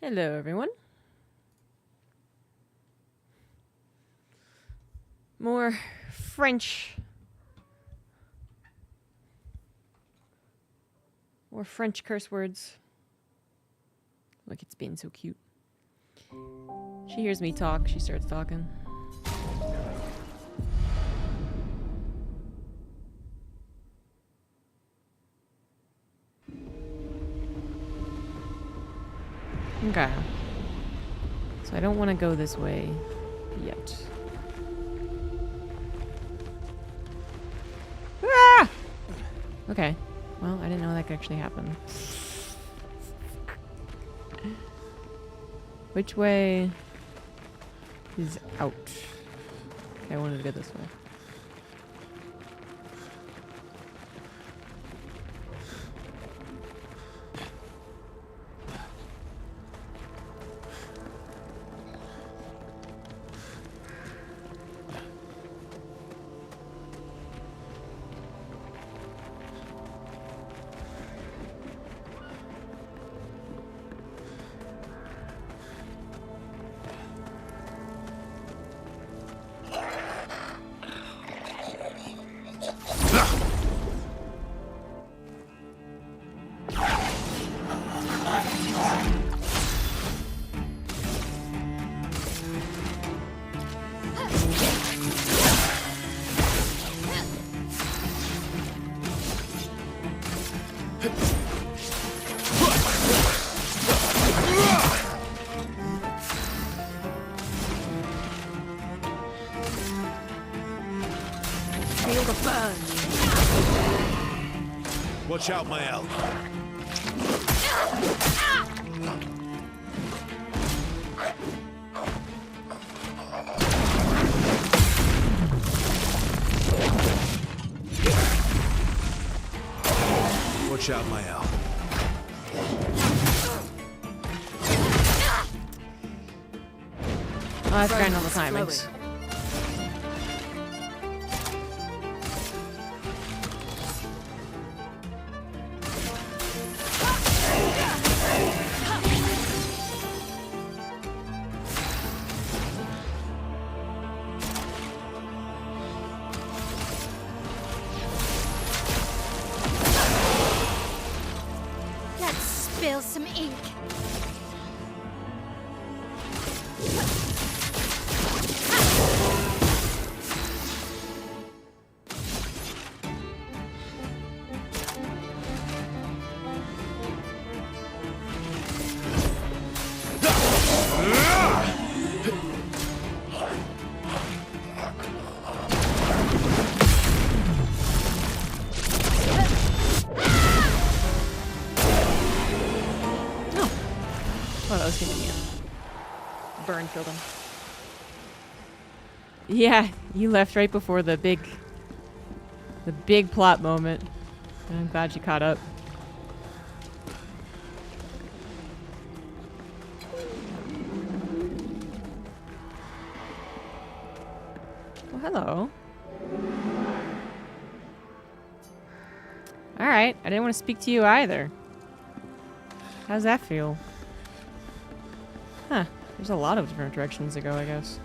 Hello, everyone. More French. More French curse words. Look, it's being so cute. She hears me talk, she starts talking. Okay. So I don't want to go this way yet. Ah! Okay. Well, I didn't know that could actually happen. Which way is out? Okay, I wanted to go this way. Watch out, my elf. Watch out, my elf. Oh, I forgot all the timings. Spill some ink. Oh, that was convenient. Burn killed him. Yeah, you left right before the big plot moment. I'm glad you caught up. Well, hello. Alright, I didn't want to speak to you either. How's that feel? Huh. There's a lot of different directions to go, I guess.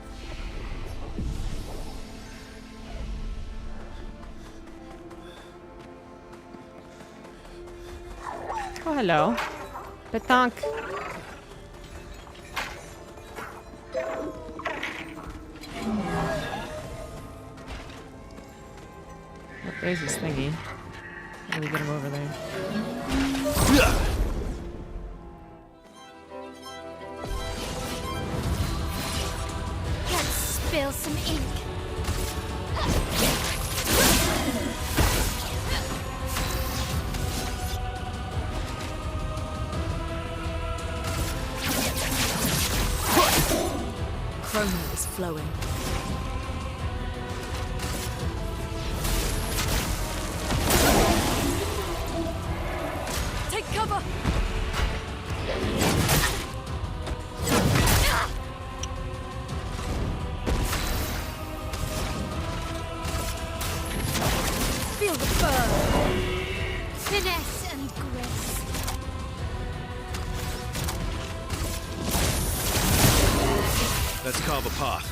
Oh, hello. Petanque. Oh, there's this thingy. How do we get him over there? Spill some ink. Chroma is flowing. Take cover. Feel the burn. Finesse and grace. path.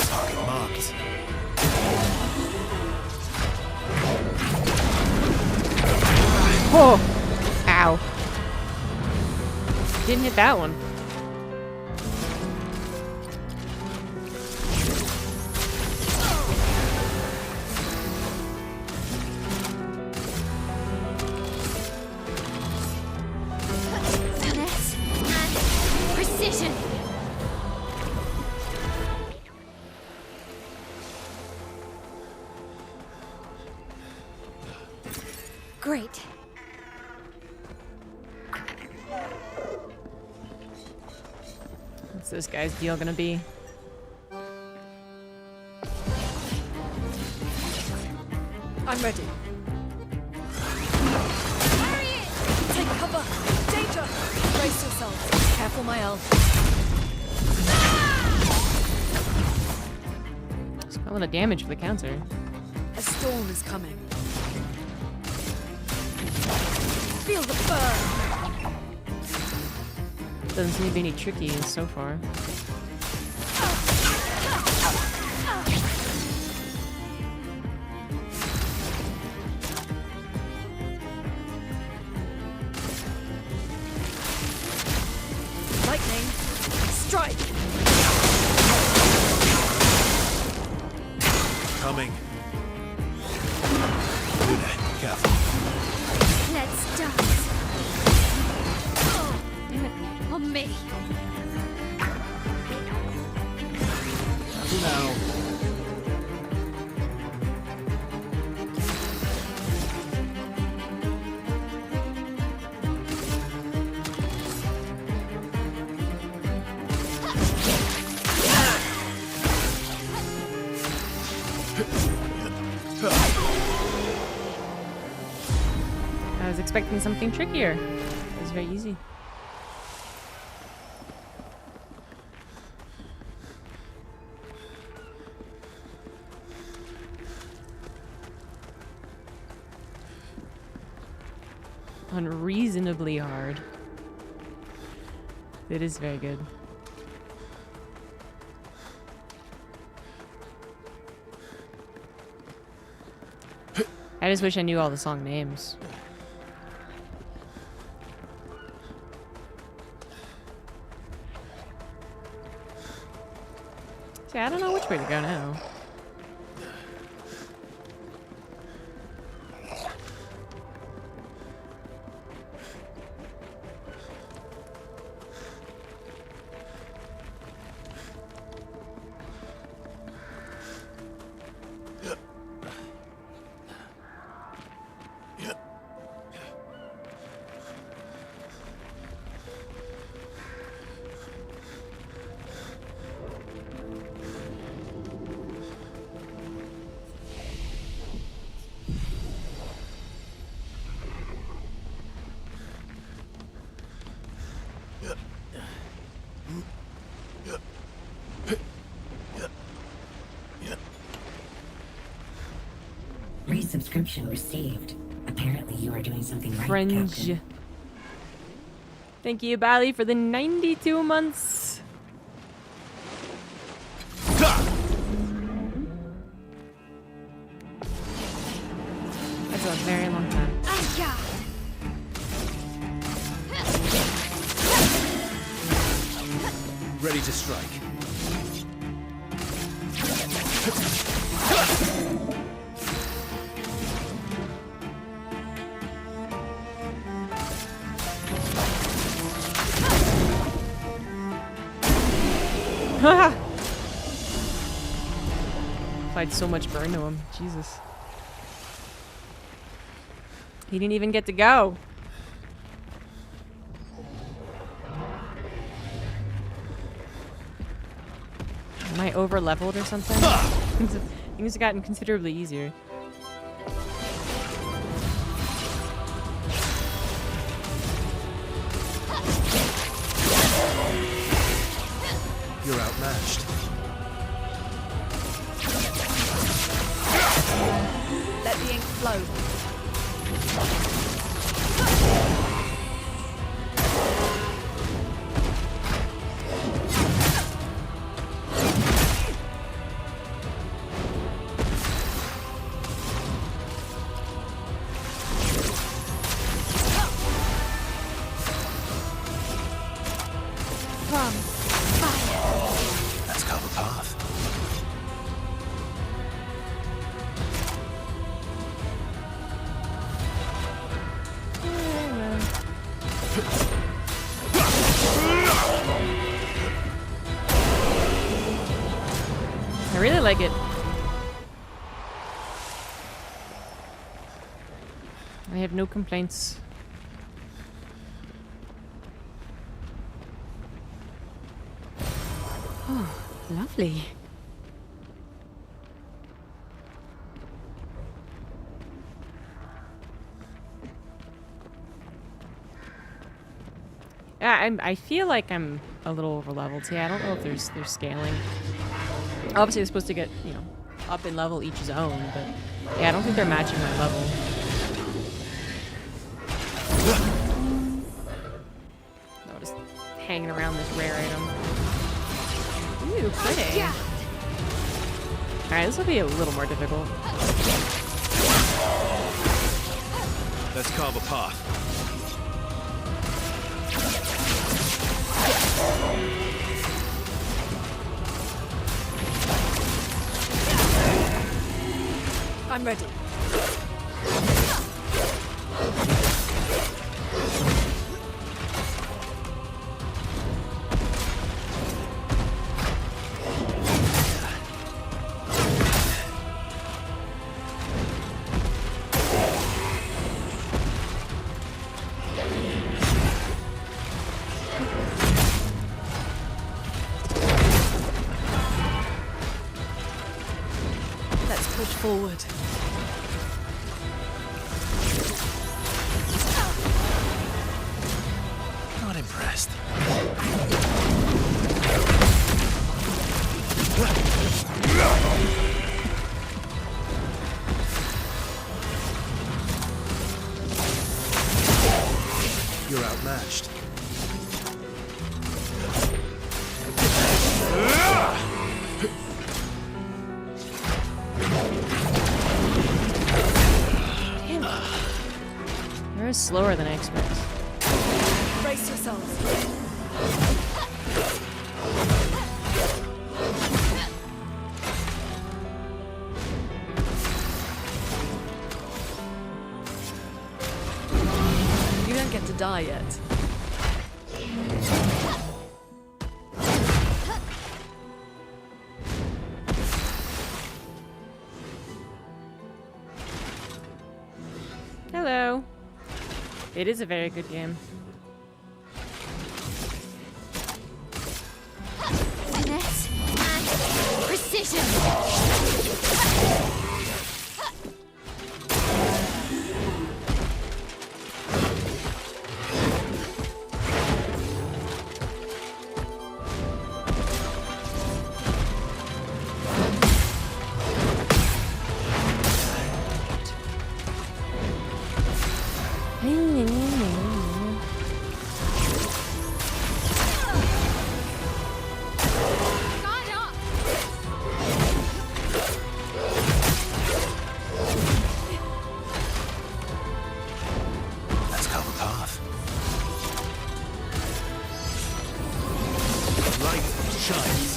Target marked. Oh! Ow. Didn't hit that one. Finesse and precision. Great. What's this guy's deal gonna be? I'm ready. Take cover! Danger! Brace yourselves. Careful, my elf. It's quite a lot of damage for the counter. A storm is coming. Feel the burn! Doesn't seem to be any tricky so far. Lightning! Strike! Coming. Good. Careful. Let's dance! Damn it. On me! Now. I was expecting something trickier. It was very easy. Unreasonably hard. It is very good. I just wish I knew all the song names. See, I don't know which way to go now. Resubscription received. Apparently you are doing something right, Fringe. Captain. Thank you, Bali, for the 92 months. That's a very long time. Aya! Ready to strike. Applied so much burn to him. Jesus. He didn't even get to go. Am I over leveled or something? Things have gotten considerably easier. You're outmatched. flow. Come. Let's carve a path. I really like it. I have no complaints. Oh, lovely. Yeah, I feel like I'm a little over leveled here. I don't know if there's scaling. Obviously, they're supposed to get, you know, up in level each zone, but yeah, I don't think they're matching my level. No, just hanging around this rare item. Ooh, pretty. Alright, this will be a little more difficult. Let's carve a path. I'm ready. Let's push forward. Not impressed. You're outmatched. They're slower than I expected. Brace yourselves. You don't get to die yet. Hello. It is a very good game. Finesse and precision. Let's carve a path. Light shines.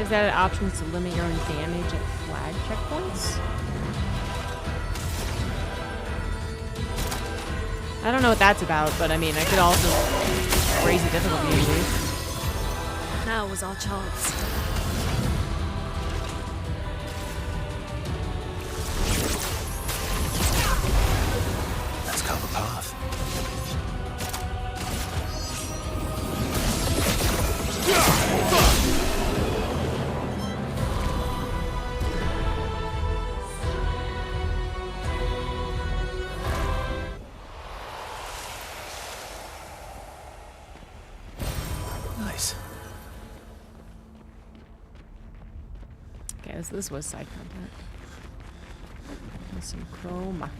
Is that an option to limit your own damage at flag checkpoints? I don't know what that's about, but I mean, I could also raise the difficulty usually. Now was our chance. Let's carve a path. Nice. Okay, this was side content. And some chroma.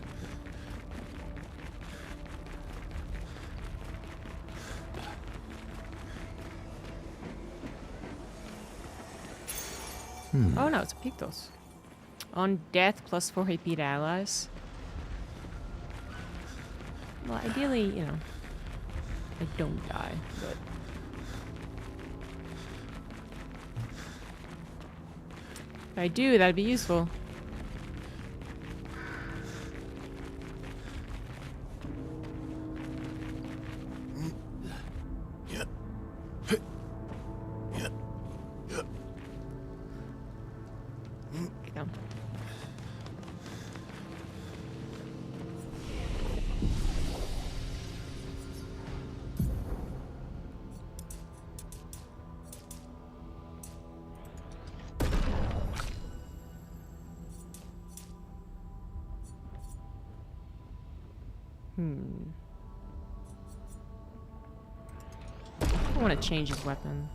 Oh no, it's Pictos. On death, plus 4 HP to allies. Well, ideally, you know, I don't die, but... If I do, that'd be useful. Yeah. Yeah. Yeah. Okay, go. I want to change his weapon.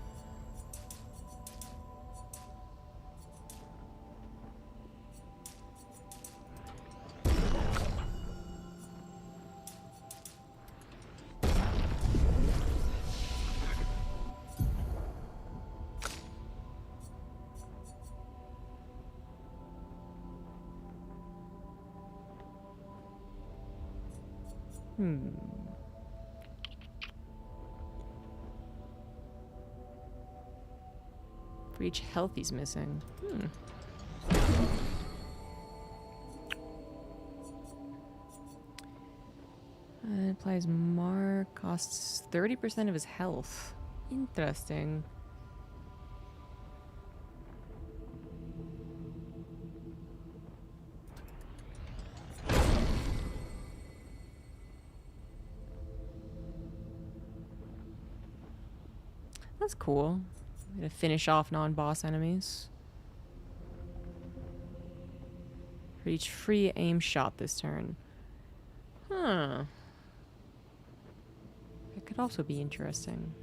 For each health he's missing. It applies mark, costs 30% of his health. Interesting. That's cool. To finish off non-boss enemies. For each free aim shot this turn. Huh. It could also be interesting.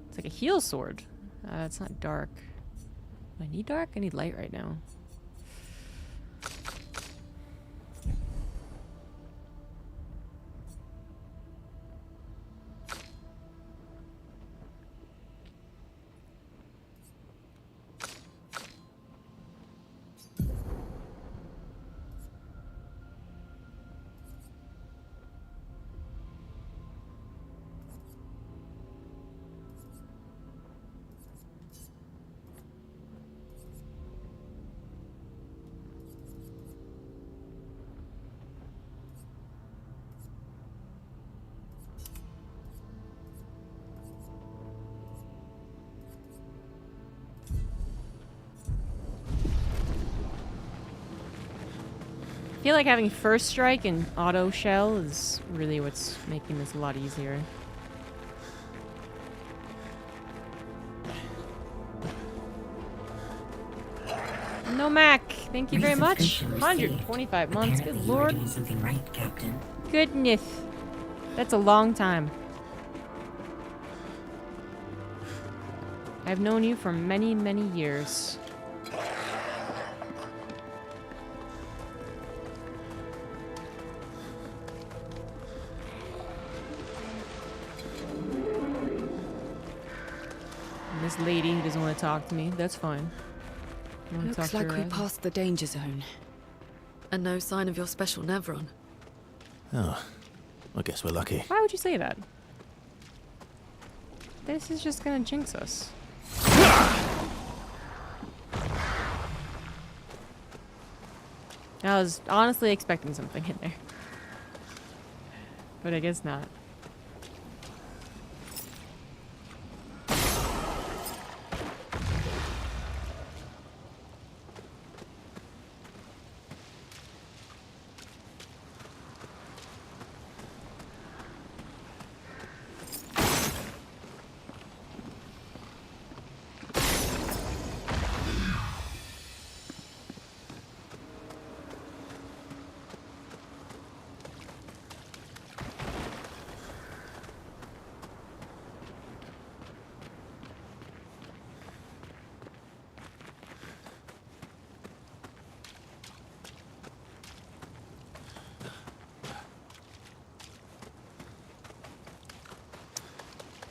It's like a heal sword. It's not dark. Do I need dark? I need light right now. I feel like having first strike and auto shell is really what's making this a lot easier. No Mac, thank you very much. Resubscription received. 125 months, Apparently good you are lord. doing something right, Captain. Goodness. That's a long time. I've known you for many, many years. And this lady who doesn't want to talk to me, that's fine. I wanna talk Looks to like her we eyes. passed the danger zone. And no sign of your special Nevron. Oh, I guess we're lucky. Why would you say that? This is just gonna jinx us. I was honestly expecting something in there. But I guess not.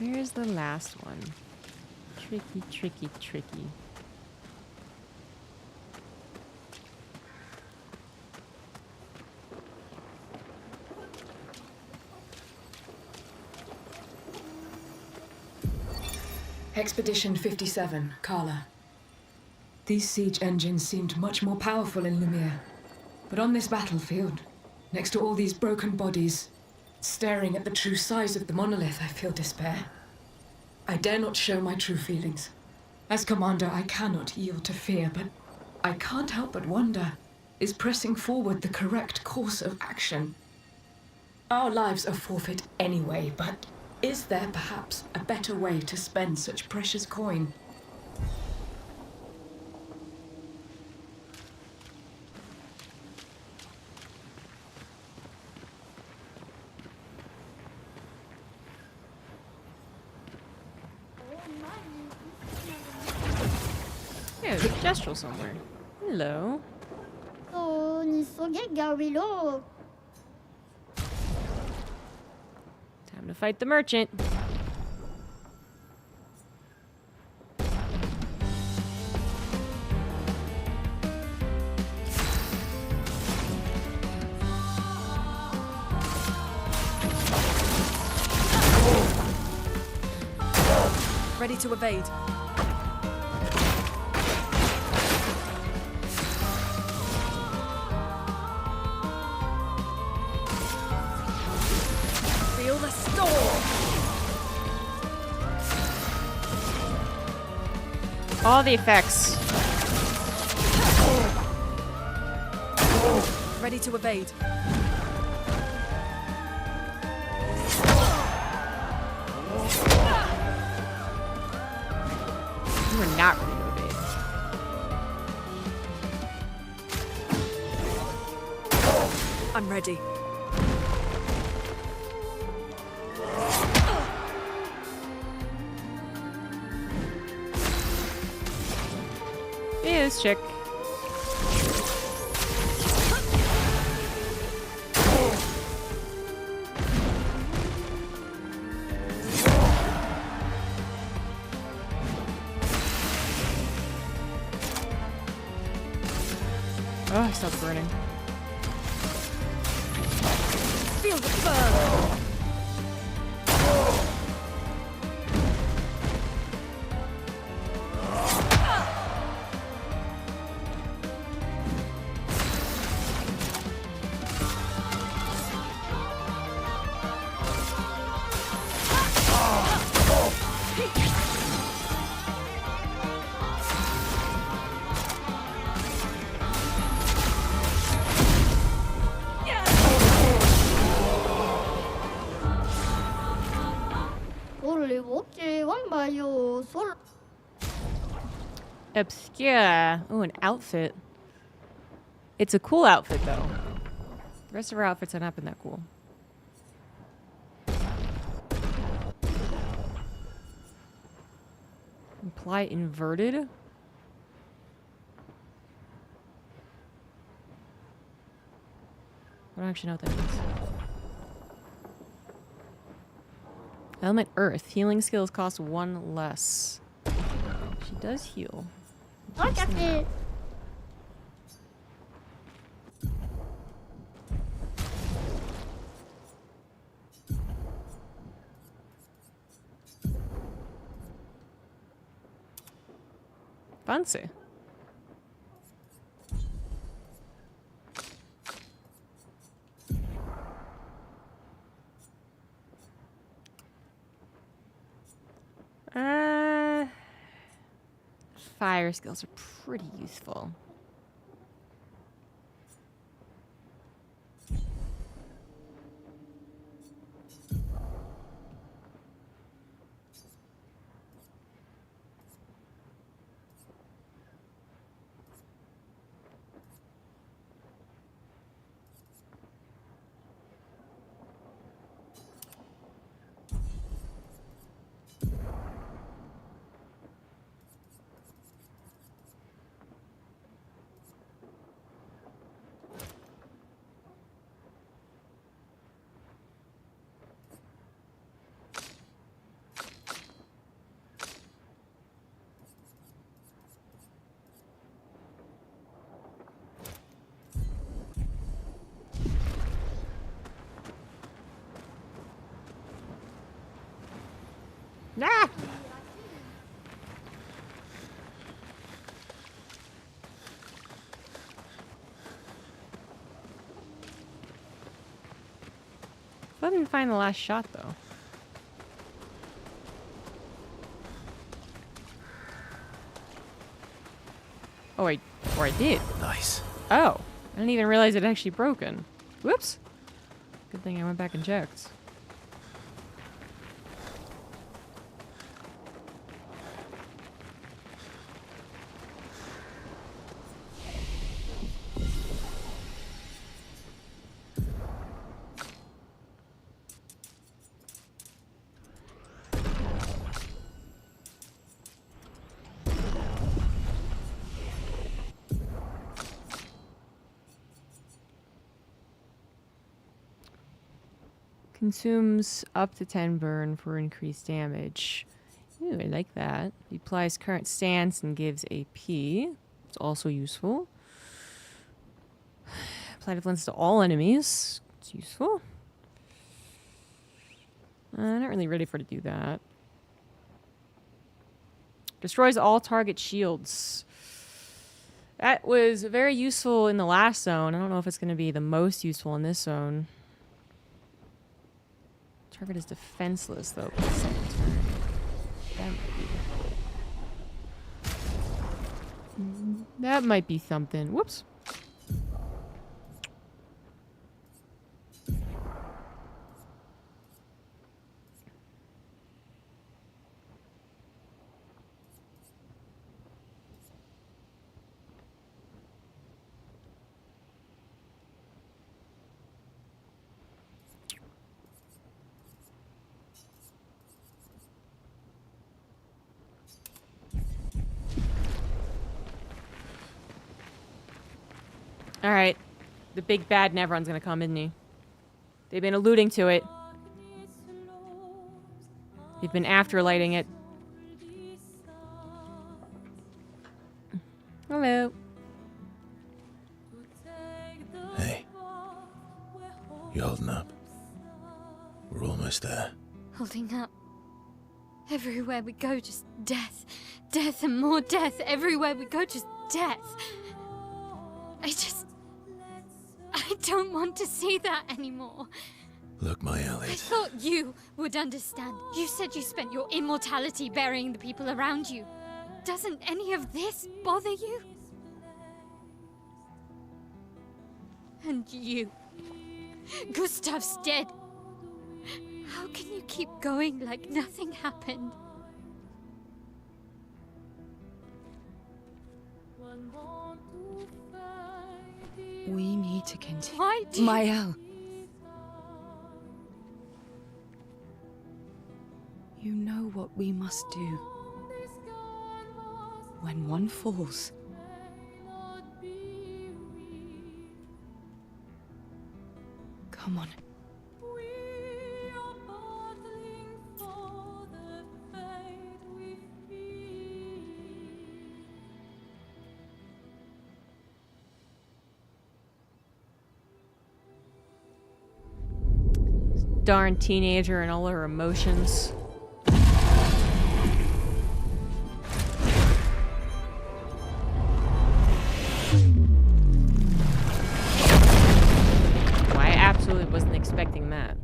Where's the last one? Tricky, tricky, tricky. Expedition 57, Carla. These siege engines seemed much more powerful in Lumiere. But on this battlefield, next to all these broken bodies, staring at the true size of the monolith, I feel despair. I dare not show my true feelings. As commander, I cannot yield to fear, but I can't help but wonder, is pressing forward the correct course of action? Our lives are forfeit anyway, but is there perhaps a better way to spend such precious coin? Yeah, there's a gestural somewhere. Hello. Time to fight the merchant. Ready to evade. Feel the storm. All the effects. Ready to evade. You are not ready to evade. I'm ready. Yeah, this chick. Oh, I stopped burning. Feel the burn. Obscure. Ooh, an outfit. It's a cool outfit, though. The rest of our outfits have not been that cool. Imply inverted? I don't actually know what that means. Element Earth. Healing skills cost 1 less. She does heal. Fancy. Fire skills are pretty useful. Nah! Let me find the last shot, though. Oh, or I did. Nice. Oh, I didn't even realize it actually broken. Whoops. Good thing I went back and checked. Consumes up to 10 burn for increased damage. Ooh, I like that. Applies current stance and gives AP. It's also useful. Apply defense to all enemies. It's useful. Not really ready for it to do that. Destroys all target shields. That was very useful in the last zone. I don't know if it's going to be the most useful in this zone. Target is defenseless, though, for the second turn. That might be something. Whoops. Alright. The big bad Nevron's gonna come, isn't he? They've been alluding to it. They've been afterlighting it. Hello. Hey. You holding up? We're almost there. Holding up. Everywhere we go, just death. Death and more death. Everywhere we go, just death. I don't want to see that anymore. Look, my I Elliot. thought you would understand. You said you spent your immortality burying the people around you. Doesn't any of this bother you? And you. Gustav's dead. How can you keep going like nothing happened? We need to continue. Why do you... Mael. You know what we must do. When one falls, come on. Darn teenager and all her emotions. expecting that.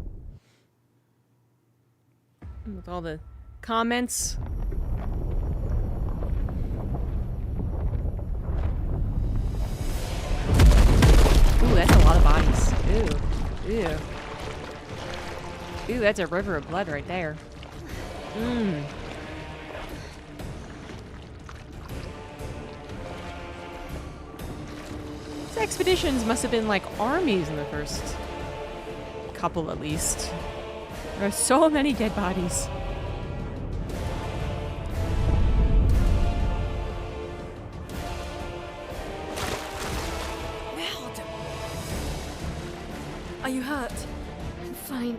With all the comments. Ooh, that's a lot of bodies. Ooh. Ew. Ooh, that's a river of blood right there. Mmm. These expeditions must have been like armies in the first couple at least. There are so many dead bodies. Are you hurt? I'm fine.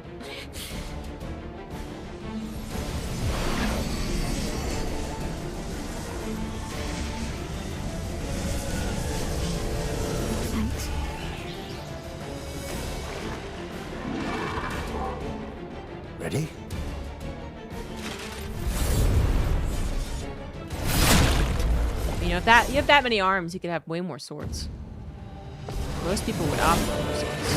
Thanks. Ready? You know, if that you have that many arms, you could have way more swords. Most people would opt for more swords.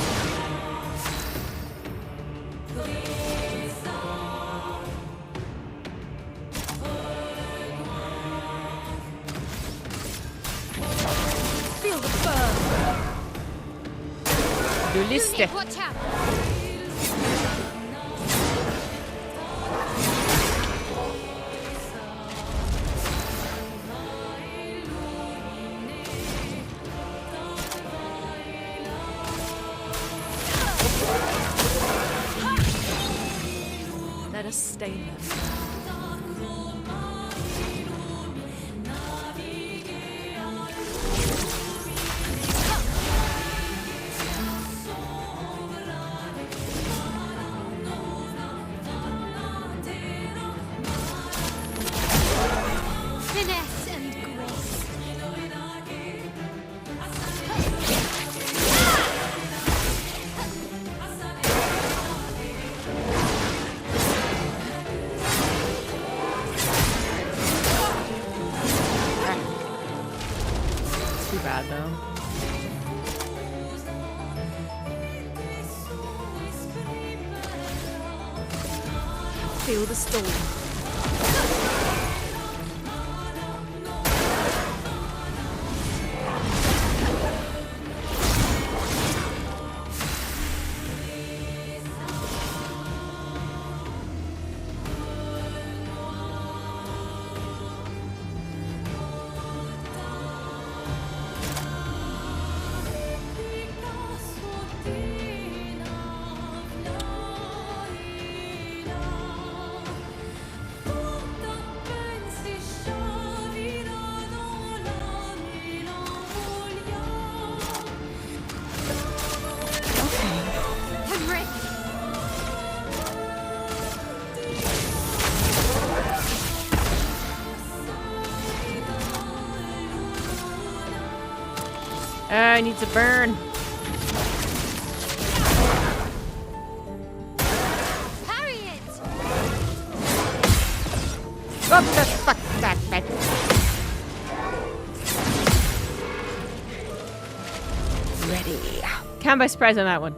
Feel the burn. Du liste. Nick, watch out! Let us stain them. Finesse and grace. Too bad though. Feel the storm. I'm ready. I need to burn. Parry it! What the fuck that back? Ready. Count by surprise on that one.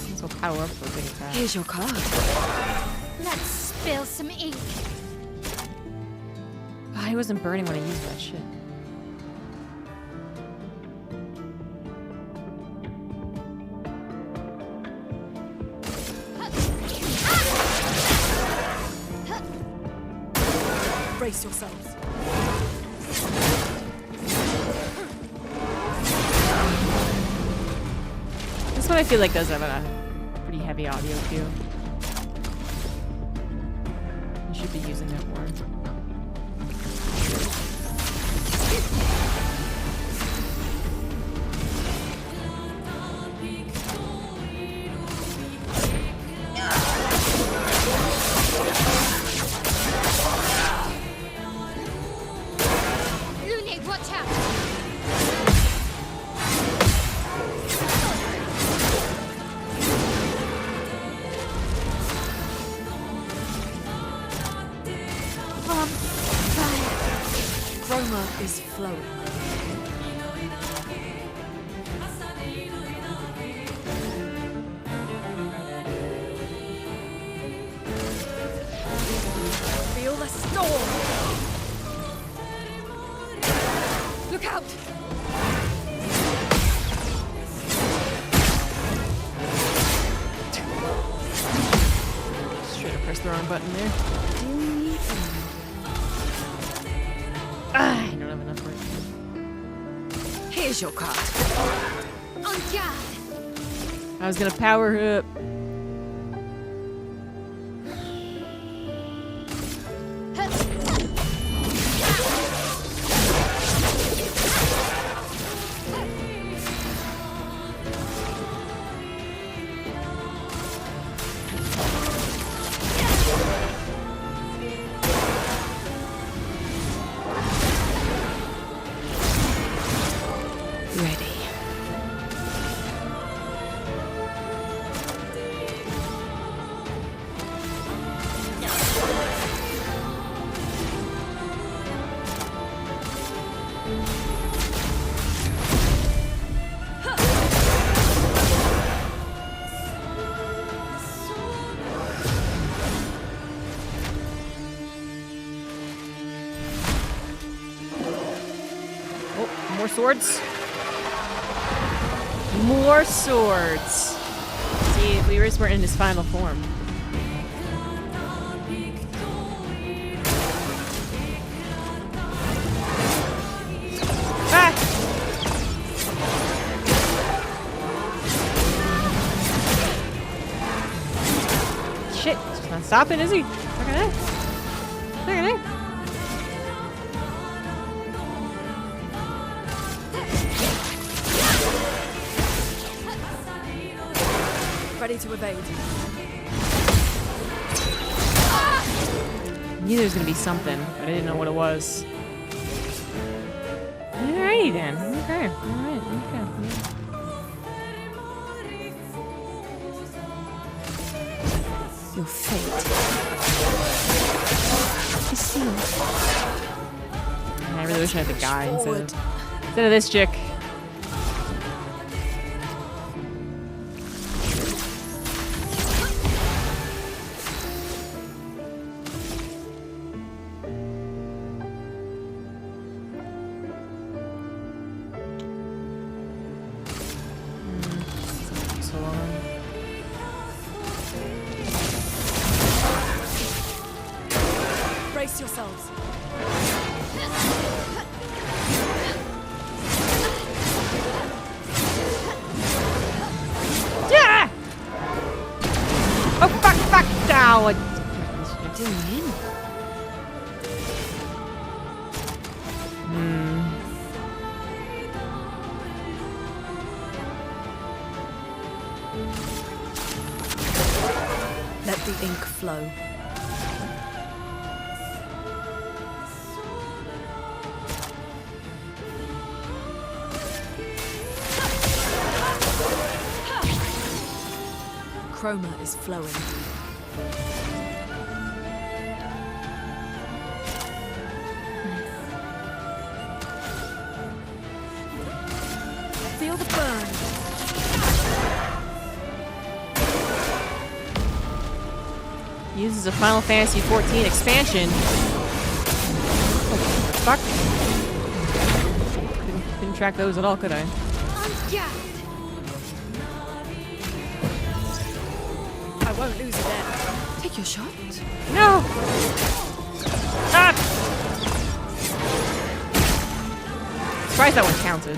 This will power up for a big attack. Here's your card. Let's spill some ink. Oh, I wasn't burning when I used that shit. Brace yourselves. This one I feel like does have a pretty heavy audio cue. You should be using that more. Lunig, watch out! Throw Chroma is flowing. Feel the storm! Look out! Should have pressed the wrong button there. I don't have enough for it. Here's your card. On guard! I was gonna power her up. Ready. Oh, more swords. More swords. See, if we were in his final form. Ah! Shit, he's not stopping, is he? Look at that. Look at that. Ready to evade. I knew there was gonna be something, but I didn't know what it was. Alrighty then. Okay. Alright. Okay. Your fate is sealed. I really wish I had the guy instead of this chick. So long. Brace yourselves. Yeah! Oh fuck! Ow! What are you doing? Let the ink flow. Chroma is flowing. Feel the burn. Uses a Final Fantasy 14 expansion. Oh, fuck. Couldn't track those at all, could I? On guard! I won't lose again. Take your shot. No! Ah! Surprised that one counted.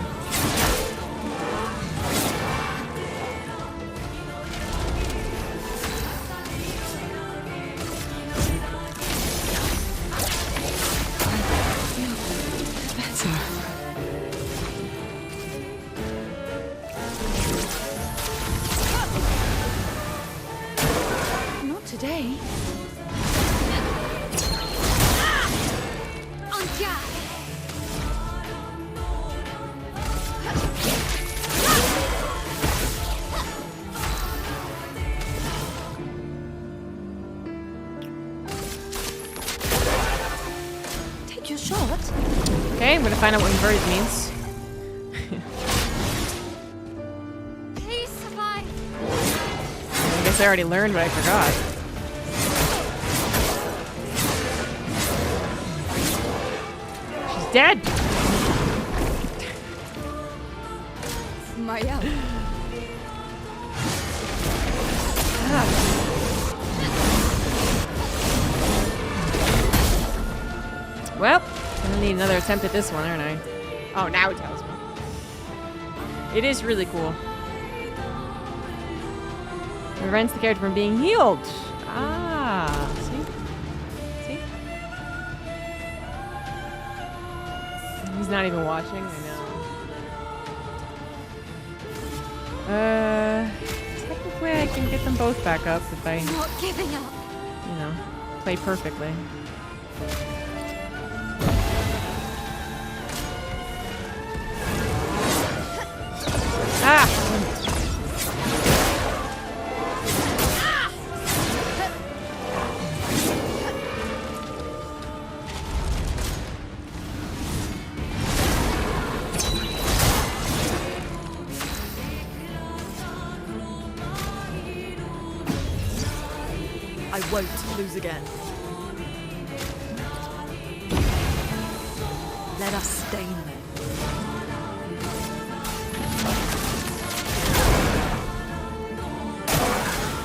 Better. Not today. On guard! Take your shot. Okay, Okay, I'm gonna find out what inverted means. Please survive. I guess I already learned, but I forgot. She's dead! Maya. Well, I'm gonna need another attempt at this one, aren't I? Oh, now it tells me. It is really cool. Prevents the character from being healed. Ah, see? See? He's not even watching, I know. Technically I can get them both back up if I, Not giving up. you know, play perfectly. Ah! I won't lose again. Let us stain them.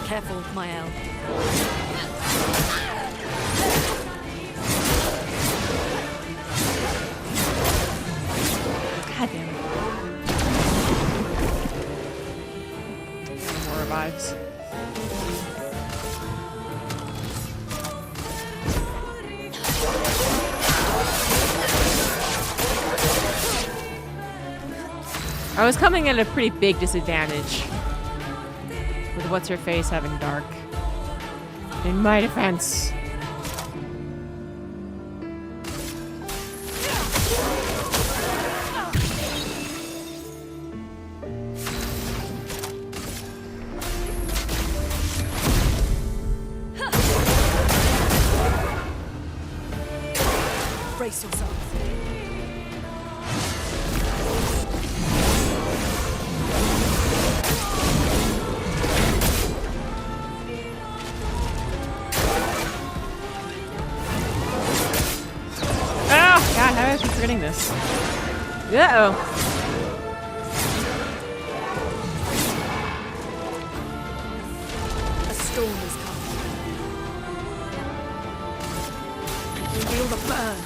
Careful, Mael. God damn it. More revives. I was coming at a pretty big disadvantage with what's-her-face having dark. In my defense. Brace yourselves. God, how do I keep forgetting this? Uh-oh. A storm is coming. Feel the burn.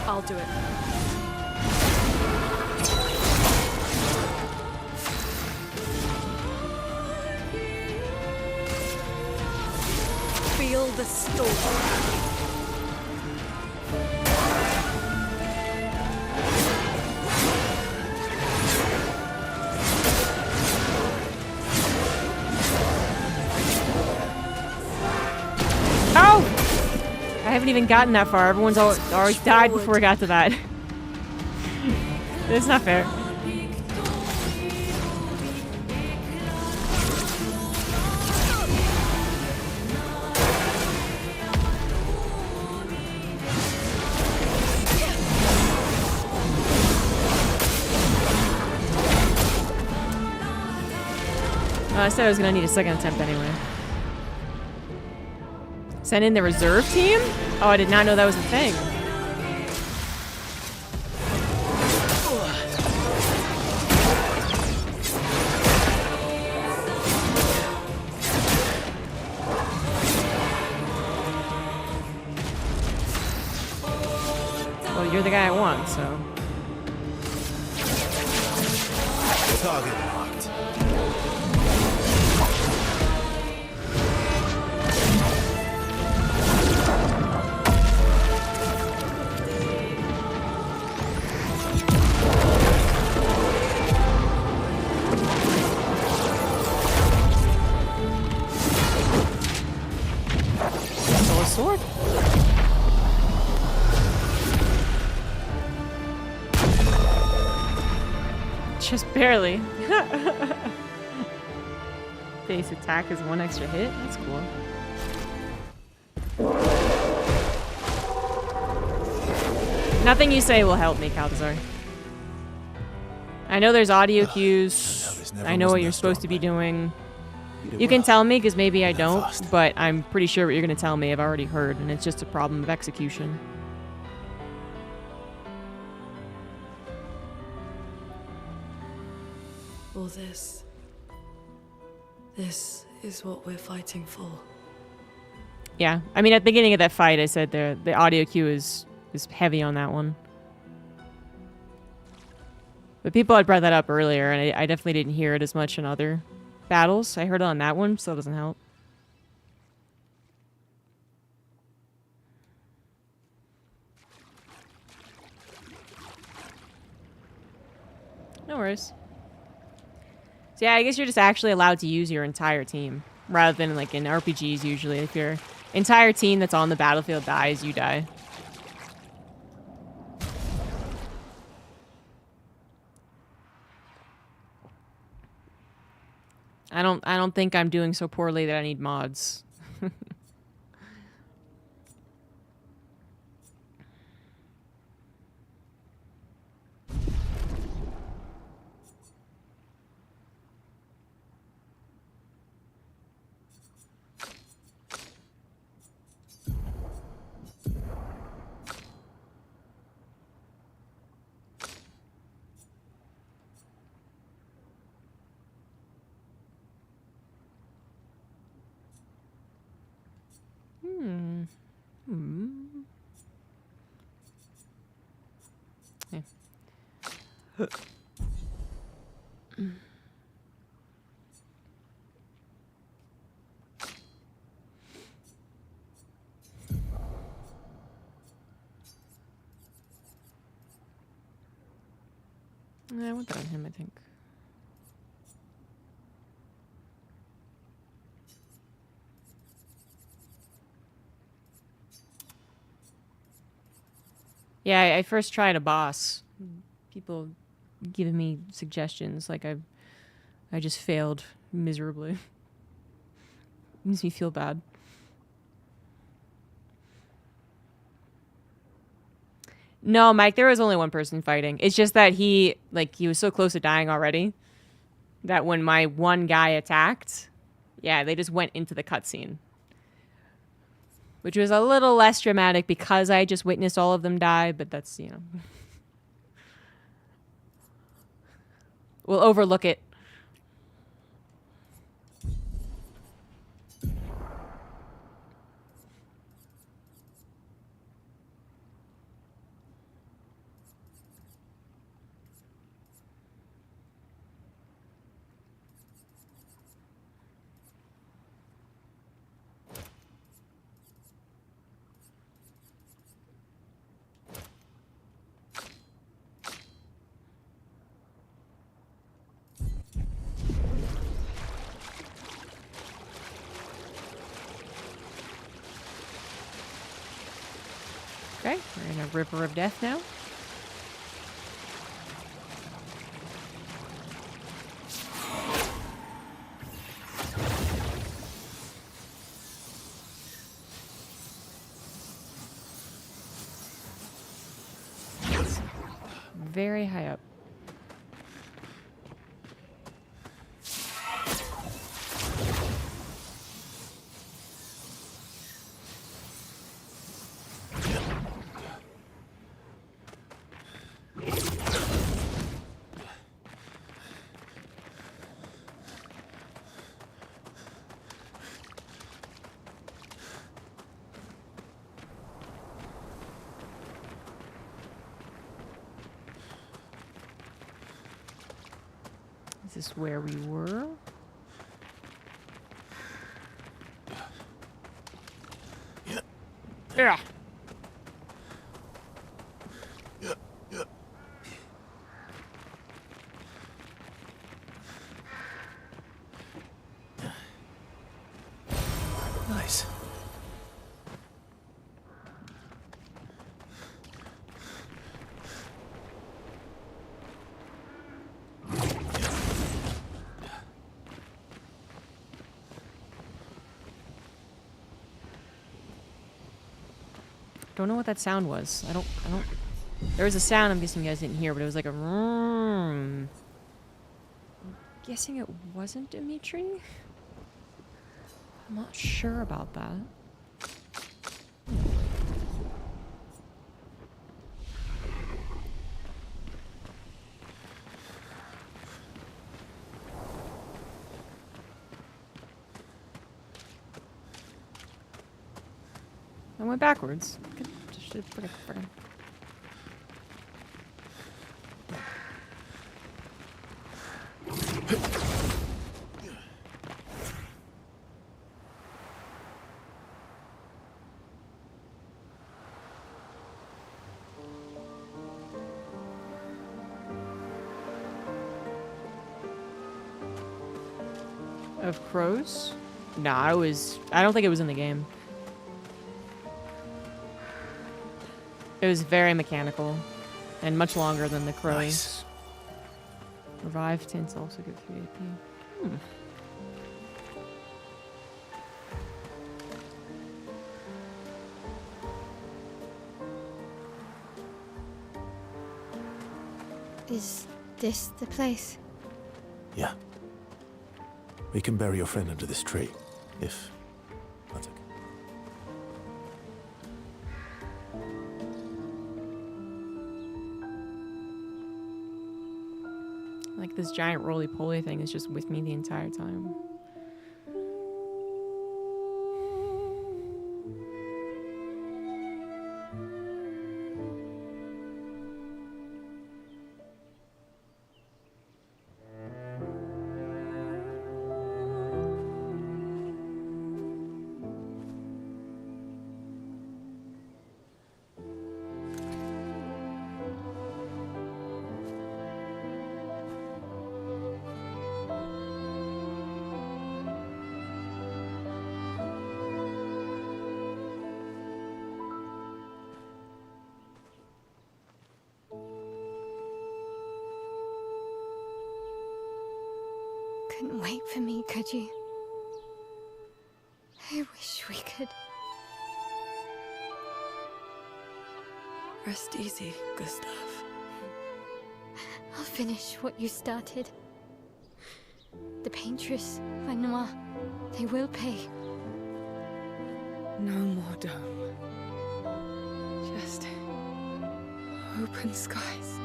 I'll do it. Feel the storm. Oh! I haven't even gotten that far. Everyone's already died before I got to that. It's not fair. I said I was gonna need a second attempt anyway. Send in the reserve team? Oh, I did not know that was a thing. Well, you're the guy I want, so. Target locked. Sword? Just barely. Base attack is 1 extra hit? That's cool. Nothing you say will help me, Caltazar. I know there's audio cues. I know what you're supposed to be doing. You can tell me, because maybe I don't, but I'm pretty sure what you're going to tell me I've already heard, and it's just a problem of execution. All this. This is what we're fighting for. Yeah, I mean, at the beginning of that fight, I said the audio cue is heavy on that one. But people had brought that up earlier, and I definitely didn't hear it as much in other battles. I heard it on that one, so it doesn't help. No worries. So yeah, I guess you're just actually allowed to use your entire team, rather than like in RPGs usually. If your entire team that's on the battlefield dies, you die. I don't think I'm doing so poorly that I need mods. Yeah. I want that on him, I think. Yeah, I first tried a boss. People giving me suggestions, like I just failed miserably. Makes me feel bad. No, Mike, there was only one person fighting. It's just that he was so close to dying already that when my one guy attacked, yeah, they just went into the cutscene. Which was a little less dramatic because I just witnessed all of them die, but that's, you know. We'll overlook it. Okay, we're in a river of death now. Very high up. Is this where we were? Yeah. Nice. Don't know what that sound was. I don't There was a sound I'm guessing you guys didn't hear, but it was like a. I'm guessing it wasn't Dimitri. I'm not sure about that. I went backwards. Frickin'. Of crows? Nah, I don't think it was in the game. It was very mechanical and much longer than the crows. Nice. Revive tints also give 3 AP. Is this the place? Yeah. We can bury your friend under this tree, if that's okay. Like this giant roly-poly thing is just with me the entire time. Couldn't wait for me, could you? I wish we could. Rest easy, Gustav. I'll finish what you started. The paintress, Renoir, they will pay. No more dome. Just open skies.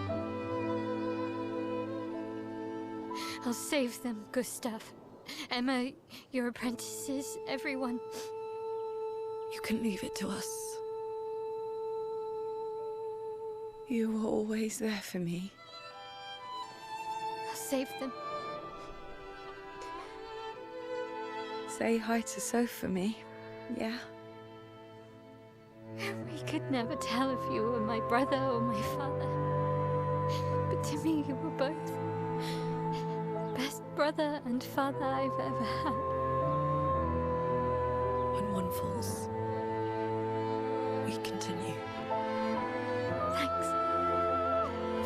I'll save them, Gustav. Emma, your apprentices, everyone. You can leave it to us. You were always there for me. I'll save them. Say hi to Soph for me, yeah? We could never tell if you were my brother or my father. But to me, you were both. Best brother and father I've ever had. When one falls, we continue. Thanks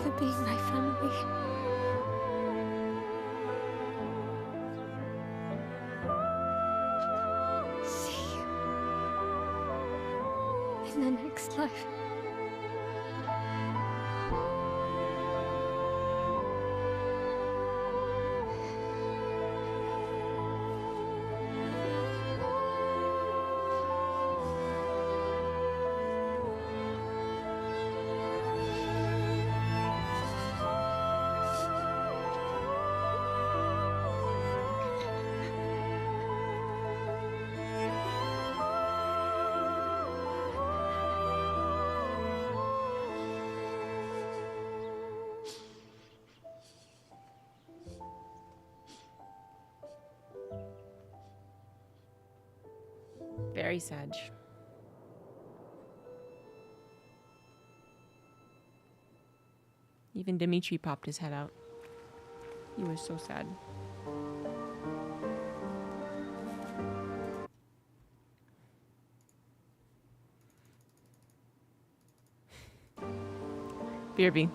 for being my family. See you in the next life. Very sad. Even Dimitri popped his head out. He was so sad. BRB.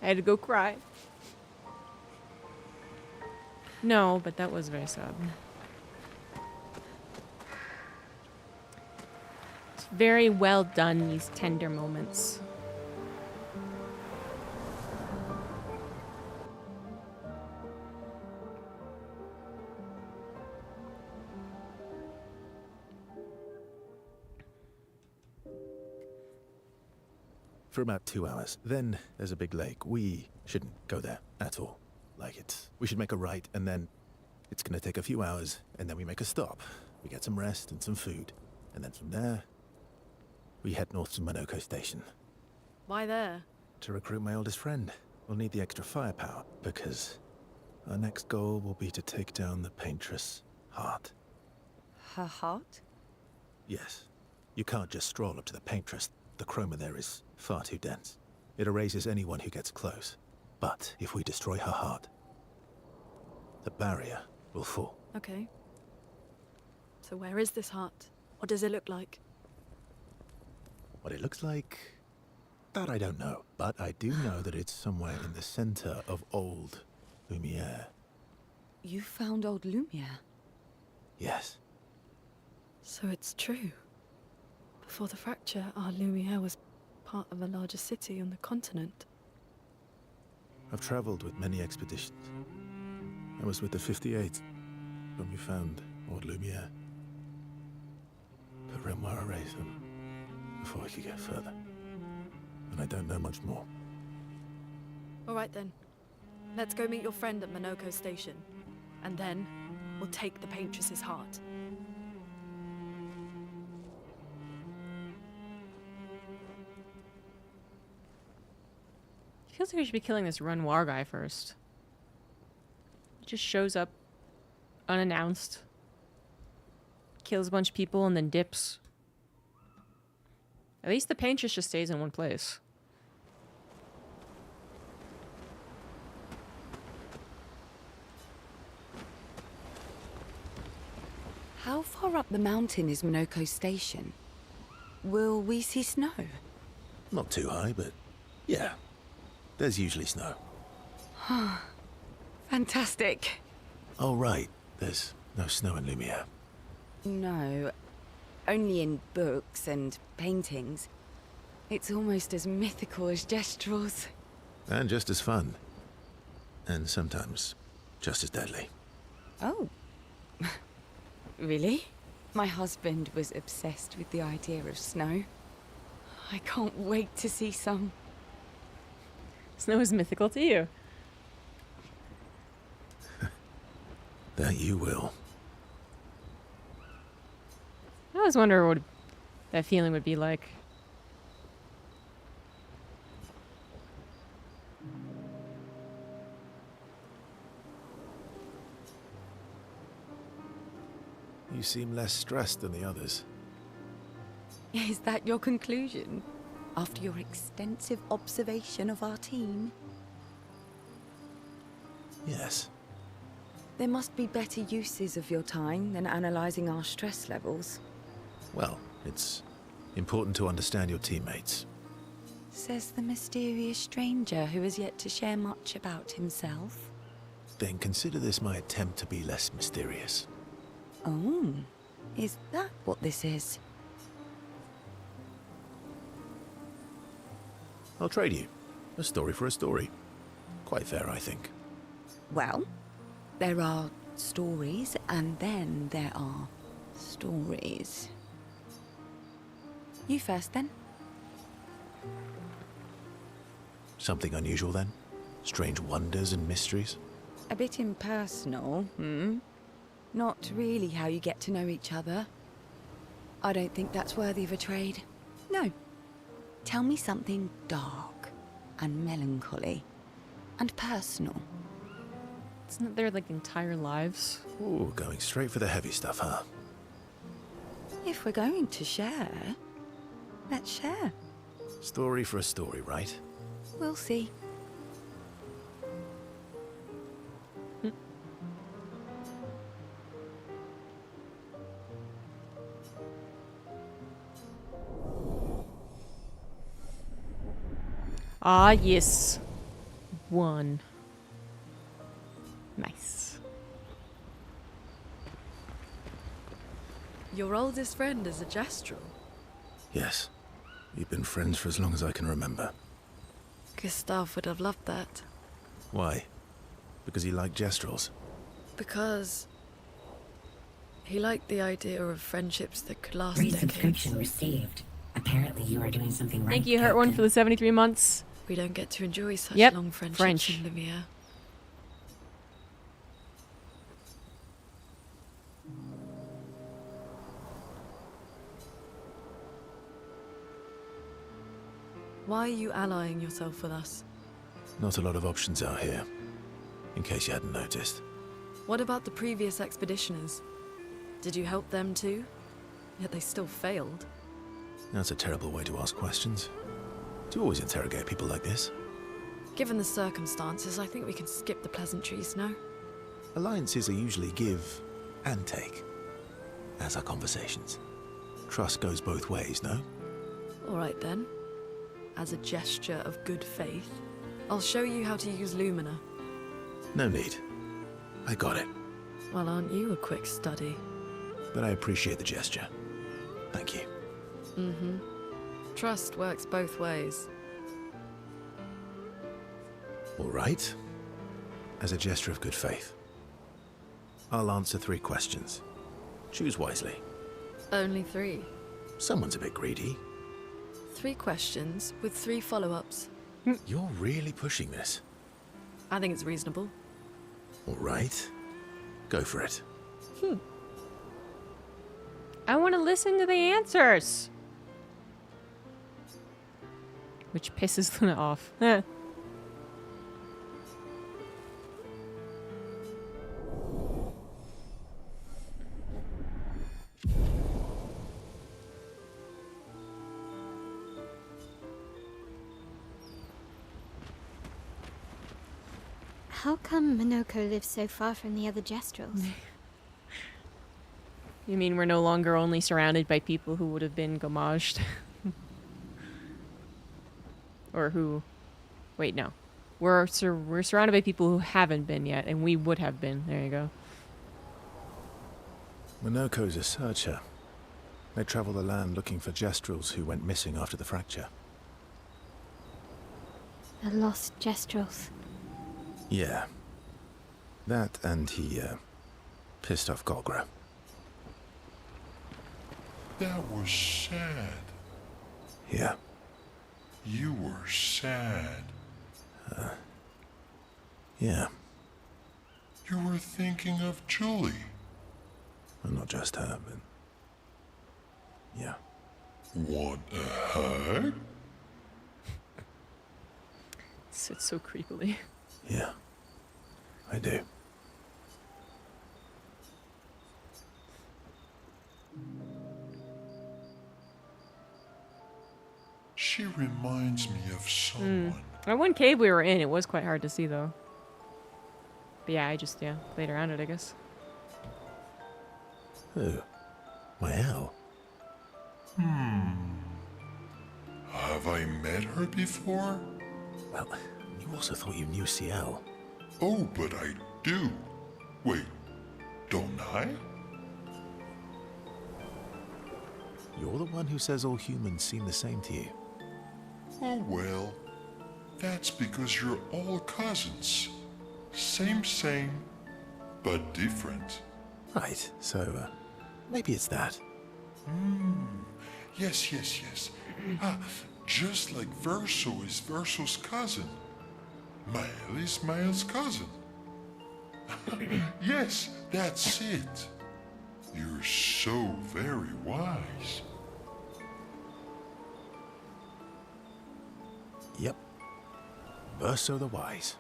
I had to go cry. No, but that was very sad. It's very well done, these tender moments. For about 2 hours. Then there's a big lake. We shouldn't go there at all. We should make a right, and then it's gonna take a few hours, and then we make a stop. We get some rest and some food, and then from there, we head north to Monoko Station Why there? to recruit my oldest friend. We'll need the extra firepower, because our next goal will be to take down the Paintress Heart. Her heart? Yes. You can't just stroll up to the Paintress. The chroma there is far too dense. It erases anyone who gets close. But if we destroy her heart, the barrier will fall. Okay. So where is this heart? What does it look like? What it looks like, that I don't know. But I do know that it's somewhere in the center of old Lumiere. You found old Lumiere? Yes. So it's true. Before the fracture, our Lumiere was part of a larger city on the continent. I've traveled with many expeditions. I was with the 58th when we found old Lumiere. But Renoir erased them before we could get further. And I don't know much more. All right then. Let's go meet your friend at Monoko Station. And then, we'll take the Paintress's heart. Feels like we should be killing this Renoir guy first. He just shows up unannounced, kills a bunch of people, and then dips. At least the Paintress just stays in one place. How far up the mountain is Monoko Station? Will we see snow? Not too high, but yeah. There's usually snow. Fantastic. Oh, right. There's no snow in Lumiere. No, only in books and paintings. It's almost as mythical as Gestrels. And just as fun. And sometimes just as deadly. Oh. Really? My husband was obsessed with the idea of snow. I can't wait to see some. Snow is mythical to you. That you will. I always wonder what that feeling would be like. You seem less stressed than the others. Is that your conclusion? After your extensive observation of our team? Yes. There must be better uses of your time than analysing our stress levels. Well, it's important to understand your teammates. Says the mysterious stranger who has yet to share much about himself. Then consider this my attempt to be less mysterious. Oh, is that what this is? I'll trade you. A story for a story. Quite fair, I think. Well, there are stories, and then there are stories. You first, then. Something unusual, then? Strange wonders and mysteries? A bit impersonal, Not really how you get to know each other. I don't think that's worthy of a trade. No. Tell me something dark and melancholy and personal. Isn't that their like entire lives? Ooh, going straight for the heavy stuff, huh? If we're going to share, let's share. Story for a story, right? We'll see. Ah, yes. 1. Nice. Your oldest friend is a Gestrel. Yes. We've been friends for as long as I can remember. Gustav would have loved that. Why? Because he liked Gestrels? Because he liked the idea of friendships that could last Resubscription decades. received. Apparently you are doing something right. Thank you, Hurt One, Captain. for the 73 months. We don't get to enjoy such Yep, long friendships French. in Lumiere. Why are you allying yourself with us? Not a lot of options out here, in case you hadn't noticed. What about the previous expeditioners? Did you help them too? Yet they still failed. That's a terrible way to ask questions. Do you always interrogate people like this? Given the circumstances, I think we can skip the pleasantries, no? Alliances are usually give and take, as are conversations. Trust goes both ways, no? All right then. As a gesture of good faith, I'll show you how to use Lumina. No need. I got it. Well, aren't you a quick study? But I appreciate the gesture. Thank you. Mm-hmm. Trust works both ways. All right. As a gesture of good faith, I'll answer 3 questions. Choose wisely. Only 3. Someone's a bit greedy. 3 questions with 3 follow-ups. You're really pushing this. I think it's reasonable. All right. Go for it. I want to listen to the answers. Which pisses Luna off. How come Minoko lives so far from the other Gestrels? You mean we're no longer only surrounded by people who would have been gommaged? Or who... Wait, no. We're surrounded by people who haven't been yet, and we would have been. There you go. Minoko's a searcher. They travel the land looking for Gestrels who went missing after the fracture. The lost Gestrels. Yeah. That and he, pissed off Golgra. That was sad. Yeah. You were sad. Yeah. You were thinking of Julie. Well, not just her, but... Yeah. Want a hug? It's so creepily. Yeah. I do. She reminds me of someone. That one cave we were in, it was quite hard to see, though. But yeah, I just, played around it, I guess. Who? Well. Have I met her before? Well, you also thought you knew CL. Oh, but I do. Wait, don't I? You're the one who says all humans seem the same to you. Oh well, that's because you're all cousins. Same, but different. Right, so, maybe it's that. Yes. Ah, just like Verso is Verso's cousin. Mael is Mael's cousin. Yes, that's it. You're so very wise. Yep. Verso the Wise.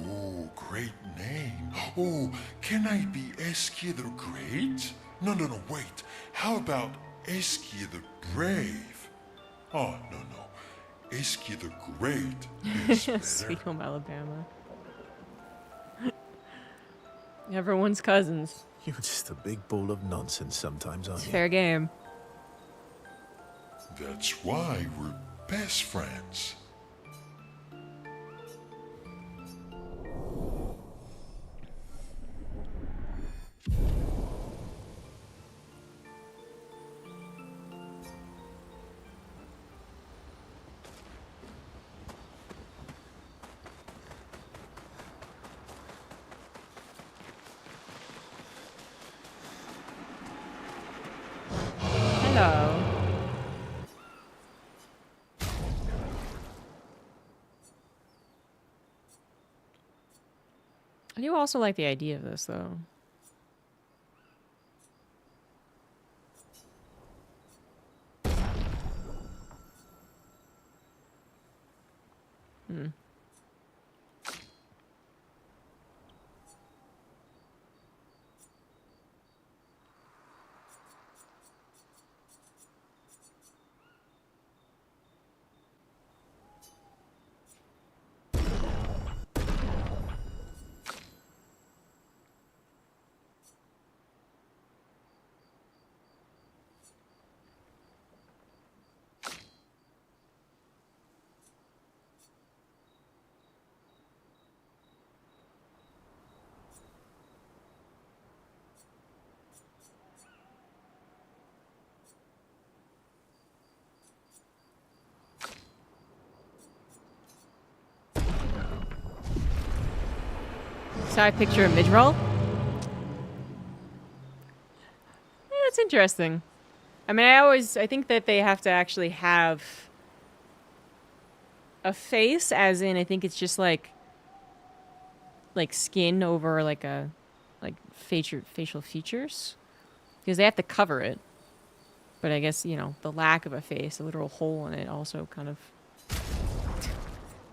Oh, great name. Oh, can I be Eskia the Great? No, wait. How about Eskia the Brave? Oh, no. Eskia the Great is better. Sweet Home Alabama. Everyone's cousins. You're just a big ball of nonsense sometimes, aren't It's you? fair game. That's why we're best friends. do also like the idea of this, though. Hmm. So I picture a midroll. Yeah, that's interesting. I mean, I think that they have to actually have a face, as in I think it's just like skin over like facial features, because they have to cover it. But I guess, you know, the lack of a face, a literal hole in it, also kind of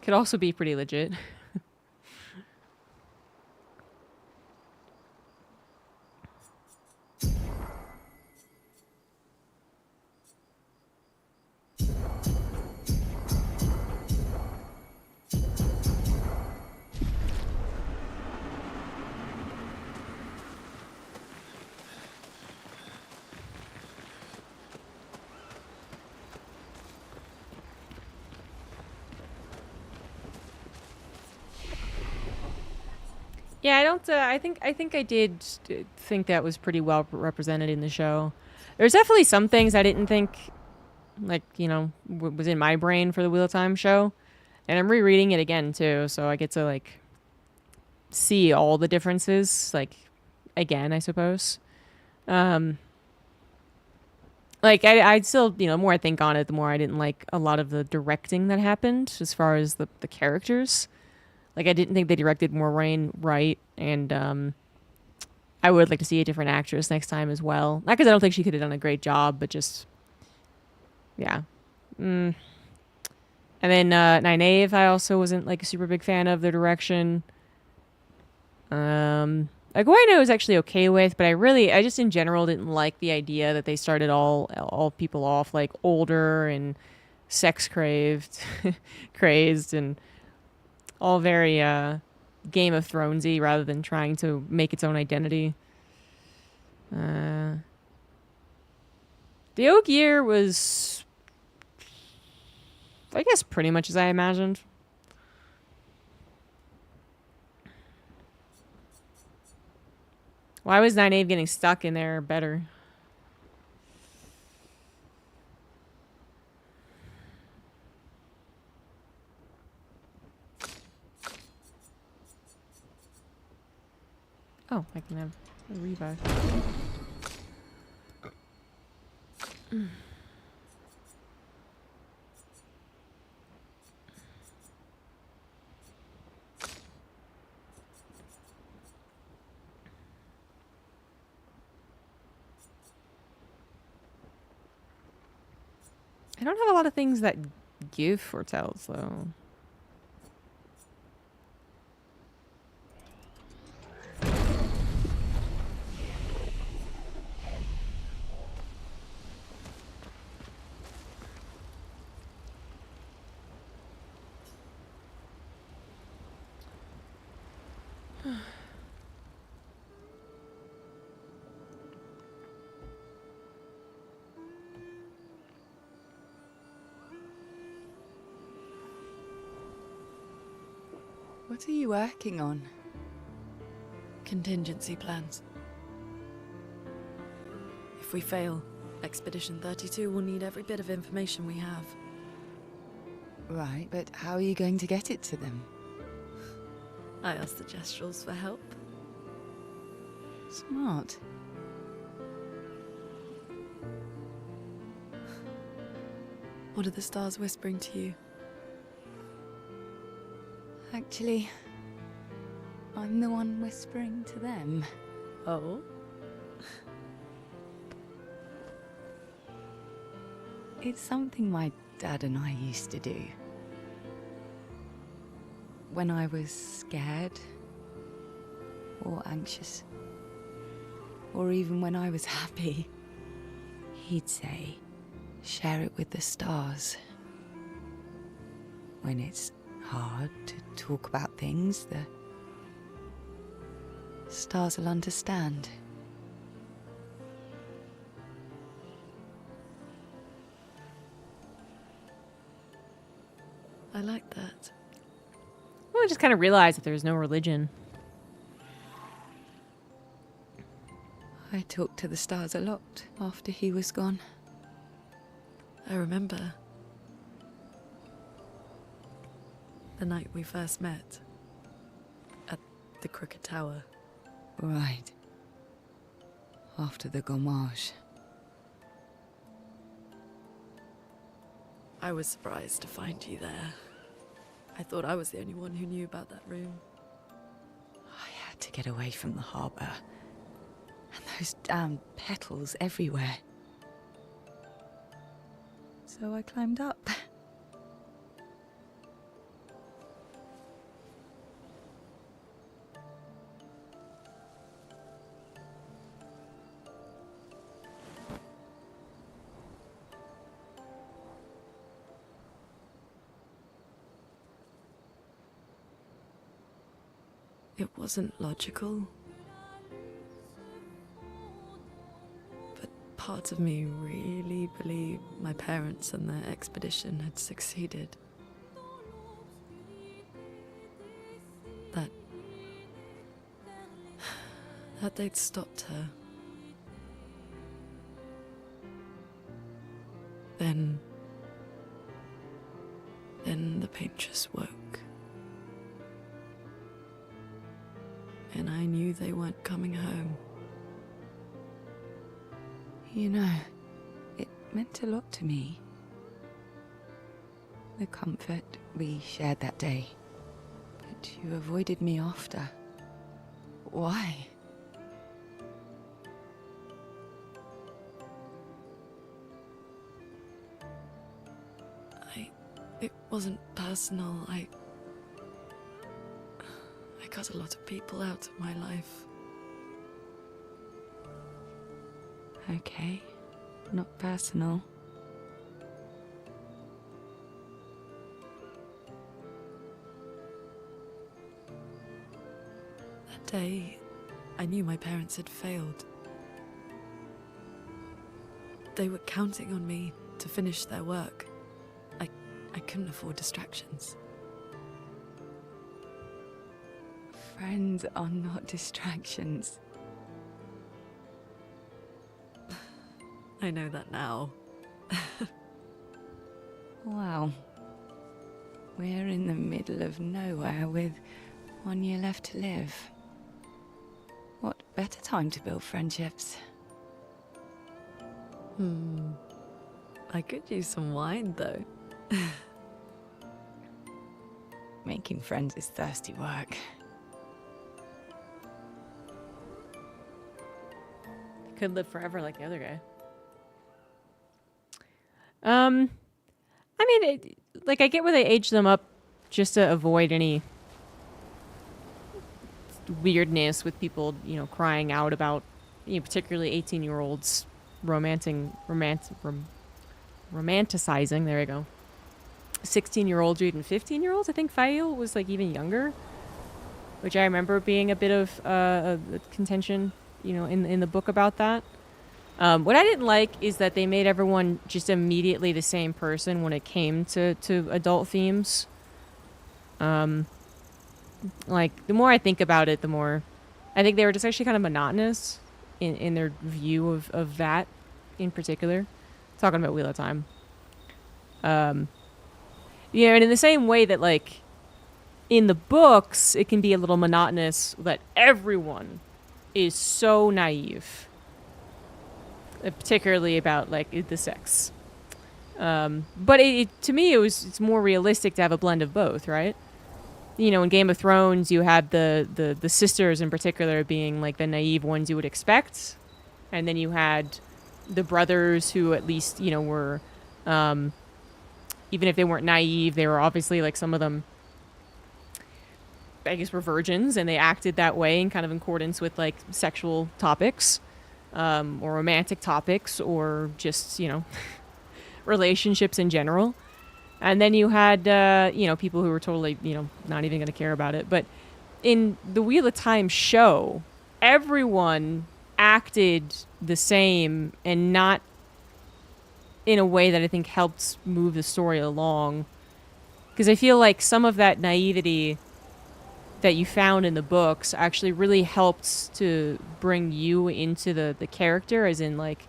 could also be pretty legit. Yeah, I don't. I think I did think that was pretty well represented in the show. There's definitely some things I didn't think, like, you know, was in my brain for the Wheel of Time show, and I'm rereading it again too, so I get to like see all the differences, like, again, I suppose. Like I'd still, you know, the more I think on it, the more I didn't like a lot of the directing that happened as far as the characters. Like, I didn't think they directed Moraine right, and I would like to see a different actress next time as well. Not because I don't think she could have done a great job, but just, yeah. And then Nynaeve, I also wasn't like a super big fan of their direction. Like, Guayno was actually okay with, but I just in general didn't like the idea that they started all people off like older and sex crazed, and all very Game of Thronesy rather than trying to make its own identity. The Oak Year was, I guess, pretty much as I imagined. Why was Nynaeve getting stuck in there better? Oh, I can have a revive. I don't have a lot of things that give foretells, though. What are you working on? Contingency plans. If we fail, Expedition 32 will need every bit of information we have. Right, but how are you going to get it to them? I asked the Gestrals for help. Smart. What are the stars whispering to you? Actually, I'm the one whispering to them. Oh? It's something my dad and I used to do. When I was scared, or anxious, or even when I was happy, he'd say, share it with the stars. When it's hard to talk about things, the stars will understand. I like that. Well, I just kind of realized that there's no religion. I talked to the stars a lot after he was gone. I remember the night we first met at the Crooked Tower. Right. After the gommage. I was surprised to find you there. I thought I was the only one who knew about that room. I had to get away from the harbour. And those damn petals everywhere. So I climbed up. It wasn't logical. But part of me really believed my parents and their expedition had succeeded. That they'd stopped her. Then the painters woke. And I knew they weren't coming home. You know, it meant a lot to me. The comfort we shared that day. But you avoided me after. Why? It wasn't personal. I cut a lot of people out of my life. Okay, not personal. That day, I knew my parents had failed. They were counting on me to finish their work. I couldn't afford distractions. Friends are not distractions. I know that now. Wow. We're in the middle of nowhere with 1 year left to live. What better time to build friendships? I could use some wine, though. Making friends is thirsty work. Could live forever like the other guy. I mean, I get where they age them up just to avoid any weirdness with people, crying out about, particularly 18-year-olds romanticizing. There we go. 16-year-olds or even 15-year-olds. I think Fael was even younger, which I remember being a bit of a contention, in the book about that. What I didn't like is that they made everyone just immediately the same person when it came to adult themes. The more I think about it, the more I think they were just actually kind of monotonous in their view of that in particular. Talking about Wheel of Time. And in the same way that, in the books, it can be a little monotonous that everyone is so naive. Particularly about, the sex. But to me, it's more realistic to have a blend of both, right? you know, in Game of Thrones, you had the sisters in particular being like the naive ones you would expect. And then you had the brothers who at least, you know, were, even if they weren't naive, they were obviously like some of them, I guess, were virgins and they acted that way in kind of accordance with like sexual topics, or romantic topics, or just, you know, relationships in general. And then you had, you know, people who were totally, you know, not even going to care about it. But in the Wheel of Time show, everyone acted the same and not in a way that I think helped move the story along. Because I feel like some of that naivety that you found in the books actually really helped to bring you into the character, as in like,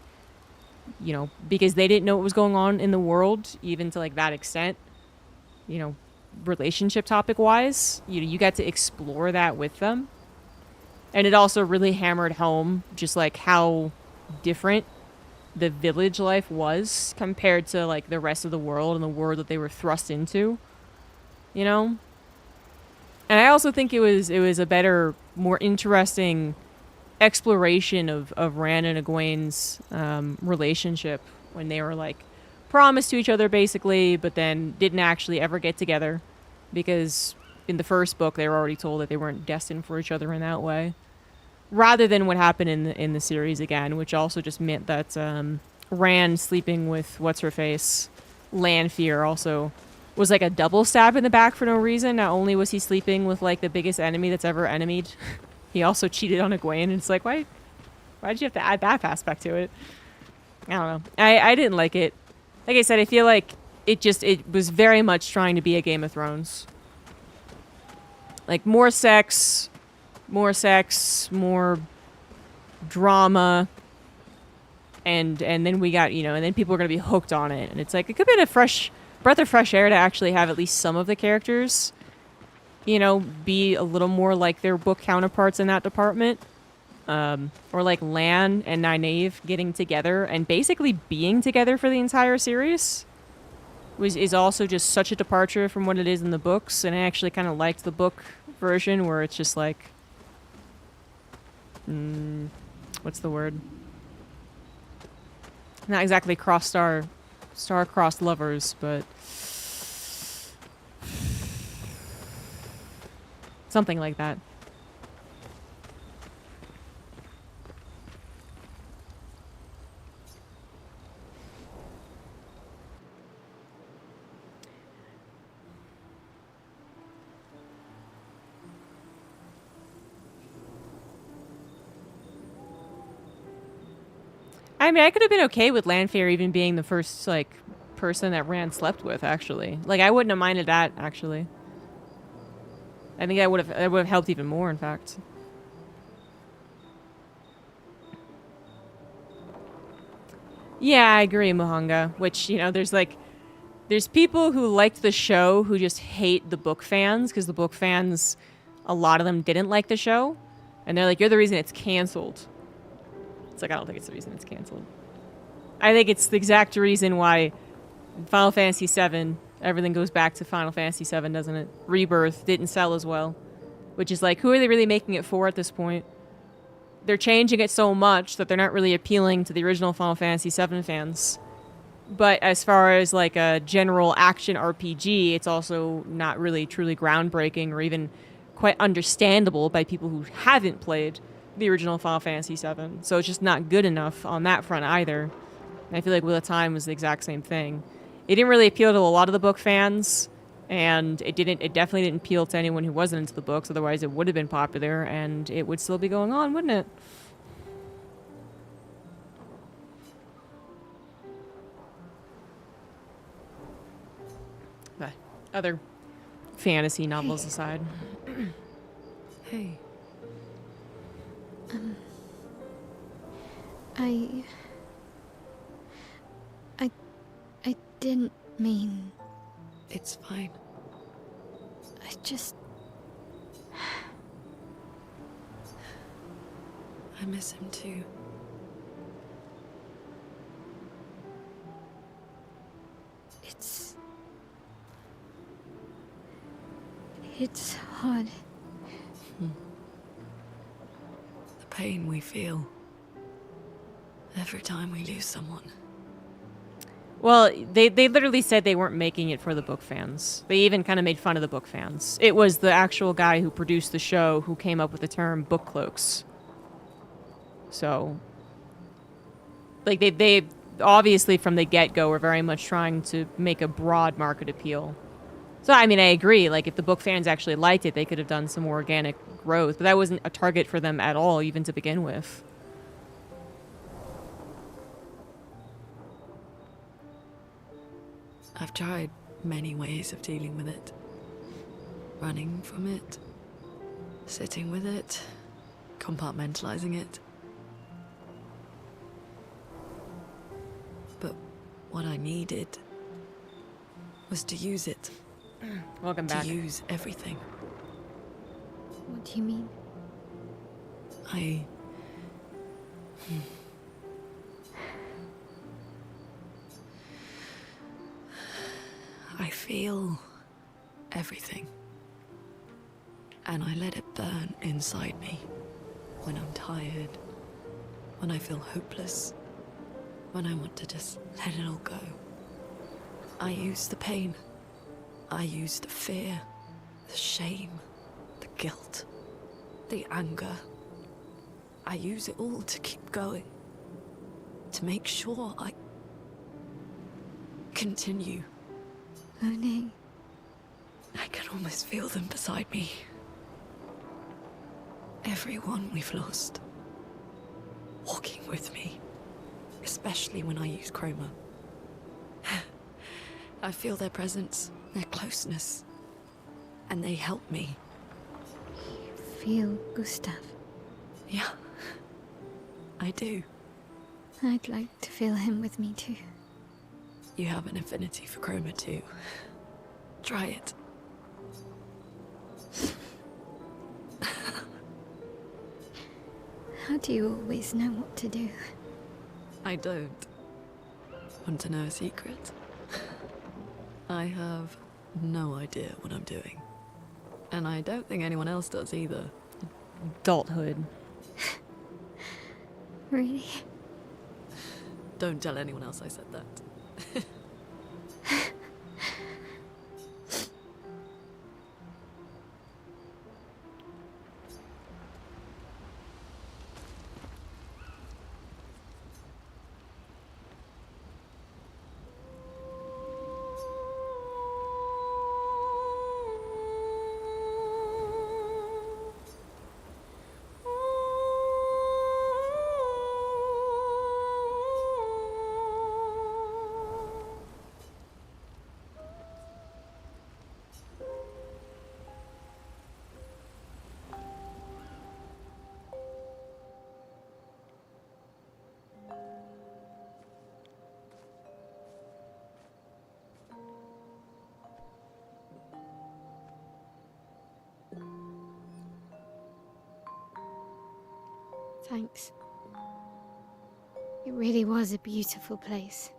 you know, because they didn't know what was going on in the world, even to like that extent, you know, relationship topic wise, you got to explore that with them. And it also really hammered home just like how different the village life was compared to like the rest of the world and the world that they were thrust into, you know? And I also think it was a better, more interesting exploration of Rand and Egwene's relationship when they were like promised to each other basically, but then didn't actually ever get together because in the first book they were already told that they weren't destined for each other in that way, rather than what happened in the series again, which also just meant that Rand sleeping with what's her face Lanfear also was like a double stab in the back for no reason. Not only was he sleeping with like the biggest enemy that's ever enemied, he also cheated on Egwene, and it's like, why did you have to add that aspect to it? I don't know. I didn't like it. Like I said, I feel like it was very much trying to be a Game of Thrones. Like more sex, more drama, and then we got, you know, and then people are gonna be hooked on it, and it's like it could be a fresh breath of fresh air to actually have at least some of the characters, you know, be a little more like their book counterparts in that department. Or like Lan and Nynaeve getting together and basically being together for the entire series is also just such a departure from what it is in the books. And I actually kind of liked the book version where it's just like, what's the word? Not exactly star-crossed lovers, but something like that. I mean, I could have been okay with Lanfear even being the first, like, person that Rand slept with, actually. Like, I wouldn't have minded that, actually. I think that would have helped even more, in fact. Yeah, I agree, Muhanga. Which, you know, there's people who liked the show who just hate the book fans, because the book fans, a lot of them didn't like the show. And they're like, you're the reason it's canceled. It's like, I don't think it's the reason it's canceled. I think it's the exact reason why Final Fantasy VII, everything goes back to Final Fantasy VII, doesn't it? Rebirth didn't sell as well. Which is like, who are they really making it for at this point? They're changing it so much that they're not really appealing to the original Final Fantasy VII fans. But as far as like a general action RPG, it's also not really truly groundbreaking or even quite understandable by people who haven't played the original Final Fantasy VII. So it's just not good enough on that front either. And I feel like Wheel of Time was the exact same thing. It didn't really appeal to a lot of the book fans, and it definitely didn't appeal to anyone who wasn't into the books, otherwise it would have been popular and it would still be going on, wouldn't it? But other fantasy novels aside. Hey. I didn't mean... It's fine. I just... I miss him too. It's hard. The pain we feel every time we lose someone. Well, they literally said they weren't making it for the book fans. They even kind of made fun of the book fans. It was the actual guy who produced the show who came up with the term book cloaks. So, like, they obviously from the get-go were very much trying to make a broad market appeal. So, I mean, I agree. Like, if the book fans actually liked it, they could have done some more organic growth. But that wasn't a target for them at all, even to begin with. I've tried many ways of dealing with it. Running from it, sitting with it, compartmentalizing it. But what I needed was to use it. Welcome back. To use everything. What do you mean? I feel everything. And I let it burn inside me. When I'm tired. When I feel hopeless. When I want to just let it all go. I use the pain. I use the fear. The shame. The guilt. The anger. I use it all to keep going. To make sure I continue. Moaning. I can almost feel them beside me. Everyone we've lost. Walking with me. Especially when I use chroma. I feel their presence, their closeness. And they help me. Feel Gustav. Yeah. I do. I'd like to feel him with me too. You have an affinity for chroma too. Try it. How do you always know what to do? I don't. Want to know a secret? I have no idea what I'm doing. And I don't think anyone else does either. Adulthood. Really? Don't tell anyone else I said that. Thanks. It really was a beautiful place.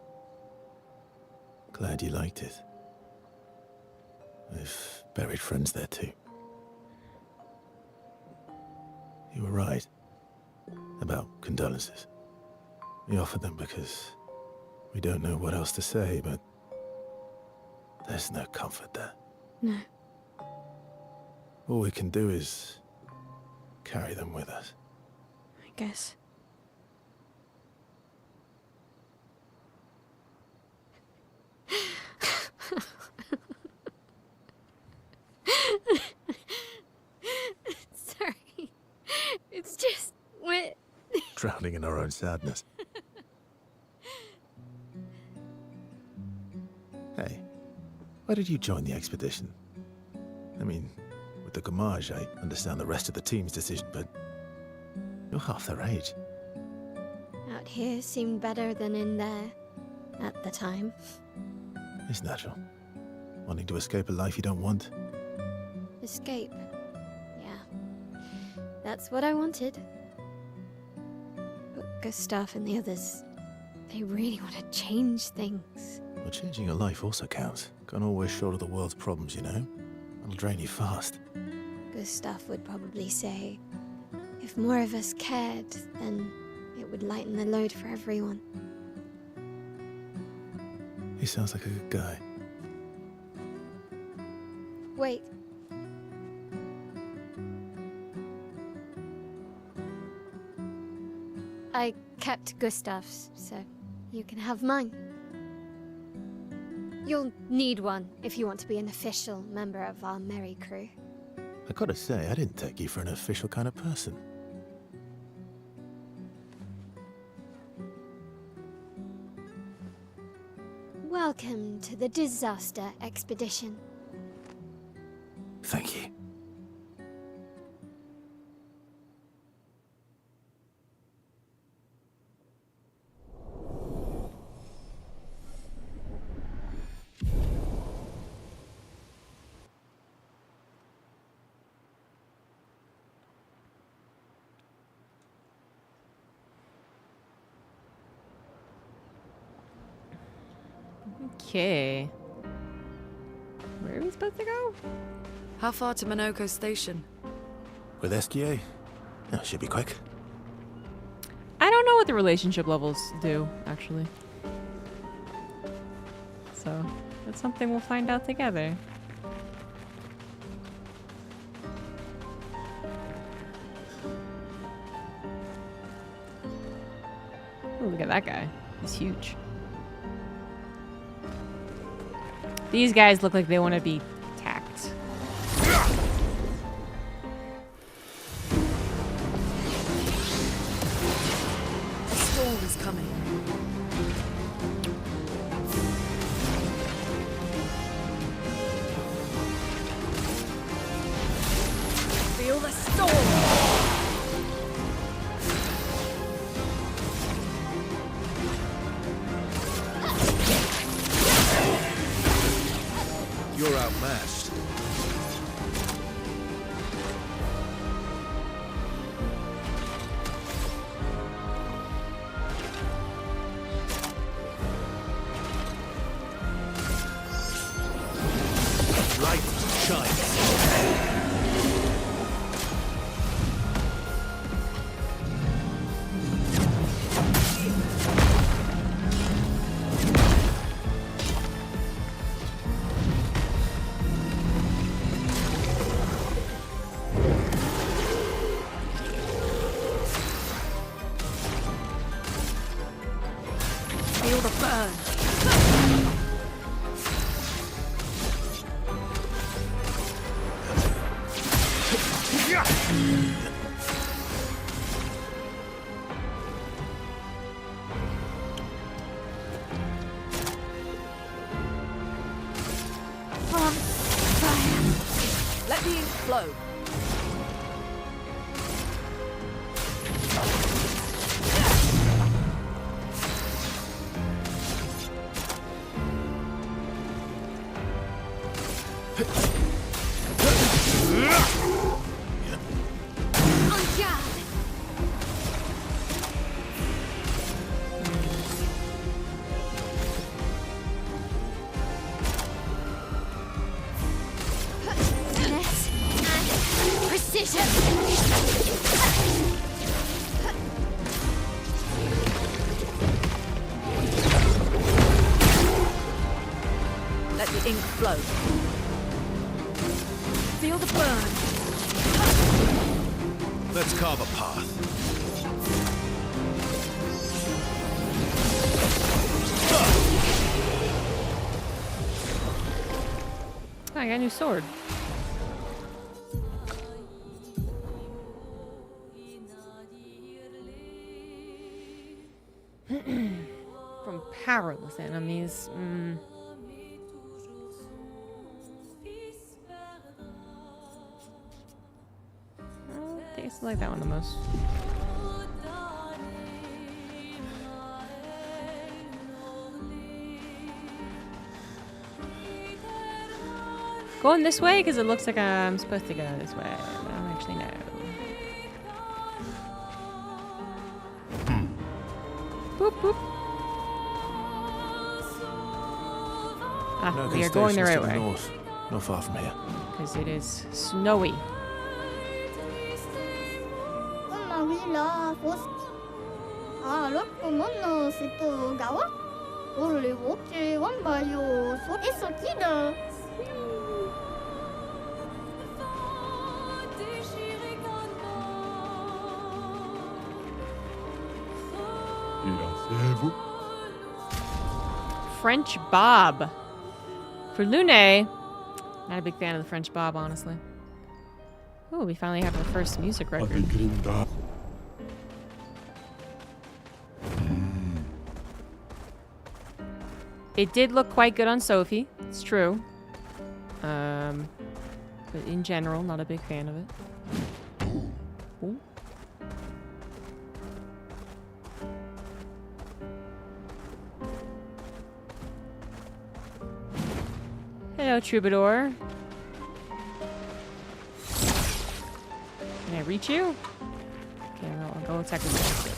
Glad you liked it. I've buried friends there too. You were right about condolences. We offered them because we don't know what else to say, but there's no comfort there. No. All we can do is carry them with us. I guess. Sorry. It's just wet. Drowning in our own sadness. Hey, why did you join the expedition? I mean, with the Gamage, I understand the rest of the team's decision, but you're half their age. Out here seemed better than in there at the time. It's natural. Wanting to escape a life you don't want. Escape. Yeah. That's what I wanted. But Gustav and the others, they really want to change things. Well, changing a life also counts. Can't always shoulder the world's problems, you know? It'll drain you fast. Gustav would probably say, if more of us cared, then it would lighten the load for everyone. He sounds like a good guy. Wait. I kept Gustav's, so you can have mine. You'll need one if you want to be an official member of our merry crew. I gotta say, I didn't take you for an official kind of person. Welcome to the disaster expedition. Thank you. Okay. Where are we supposed to go? How far to Minoko Station? With SGA? Oh, should be quick. I don't know what the relationship levels do, actually. So, that's something we'll find out together. Oh, look at that guy. He's huge. These guys look like they want to be tacked. A storm is coming. Feel the storm! You're outmatched. Light shines. Feel the burn. On fire. Let the ink flow. On guard. Finesse and precision. Let the ink flow. Feel the burn. Let's carve a path. Oh, I got a new sword. From powerless enemies. I think I still like that one the most. Going this way because it looks like I'm supposed to go this way, but I don't actually know. Boop boop. Ah, Minoko we are going the Station's right to way. north, not far from here. because it is snowy. French Bob. For Lune, not a big fan of the French Bob, honestly. Oh, we finally have our first music record. It did look quite good on Sophie. It's true. But in general, not a big fan of it. Ooh. Hello, Troubadour. Can I reach you? Okay, I'll go attack with you.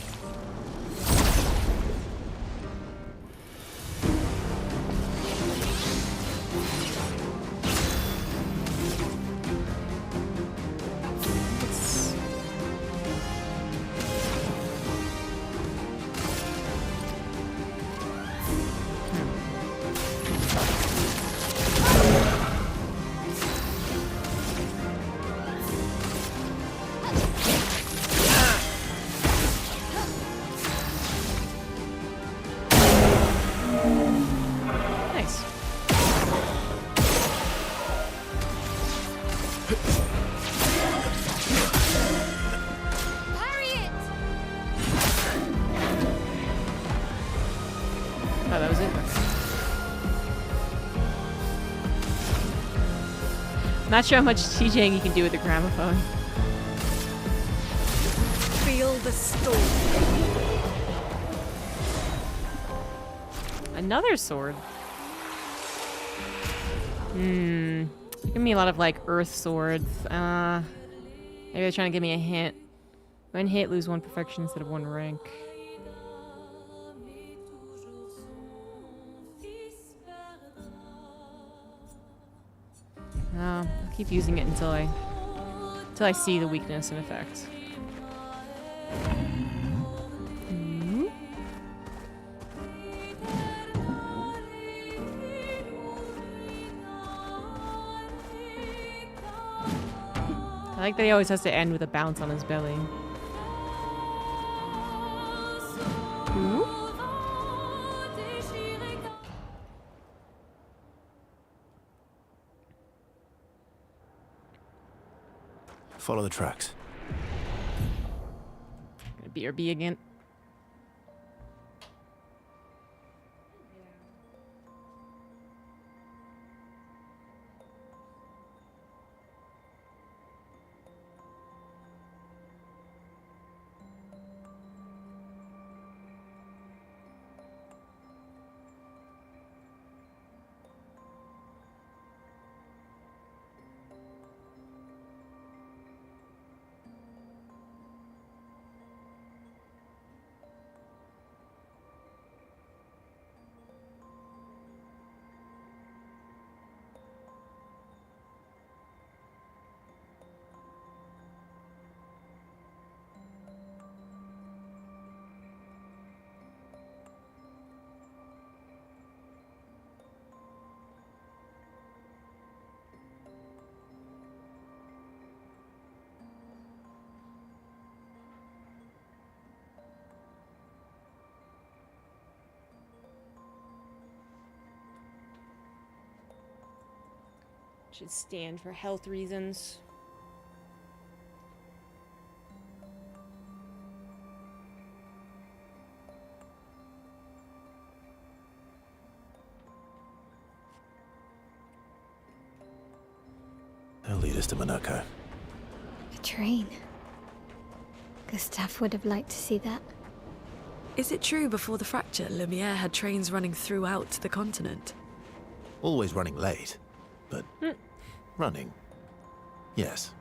Oh, that was it? Okay. Not sure how much DJing you can do with the gramophone. Feel the storm. Another sword. Give me a lot of like earth swords. Maybe they're trying to give me a hint. One hit, lose one perfection instead of one rank. I'll keep using it until I see the weakness in effect. I like that he always has to end with a bounce on his belly. Ooh. Follow the tracks. Gonna BRB again. Should stand for health reasons. They'll lead us to Monaco. A train. Gustave would have liked to see that. Is it true before the fracture, Lumiere had trains running throughout the continent? Always running late, but running. Yes.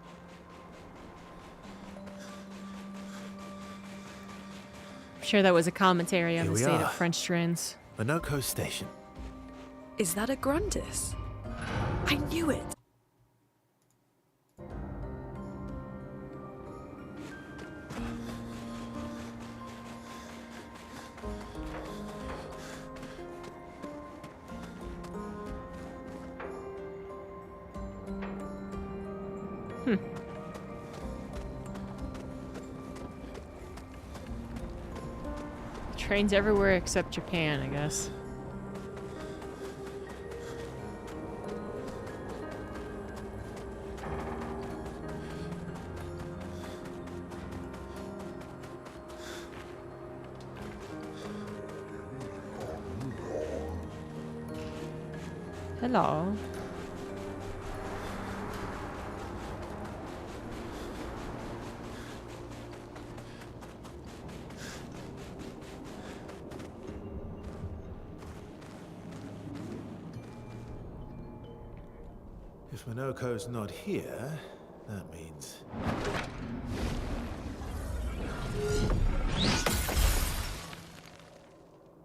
I'm sure that was a commentary on Here the we state are. of French trains. Monaco Station. Is that a Grundis? I knew it! Trains everywhere except Japan, I guess. Hello. If Minoko's not here, that means...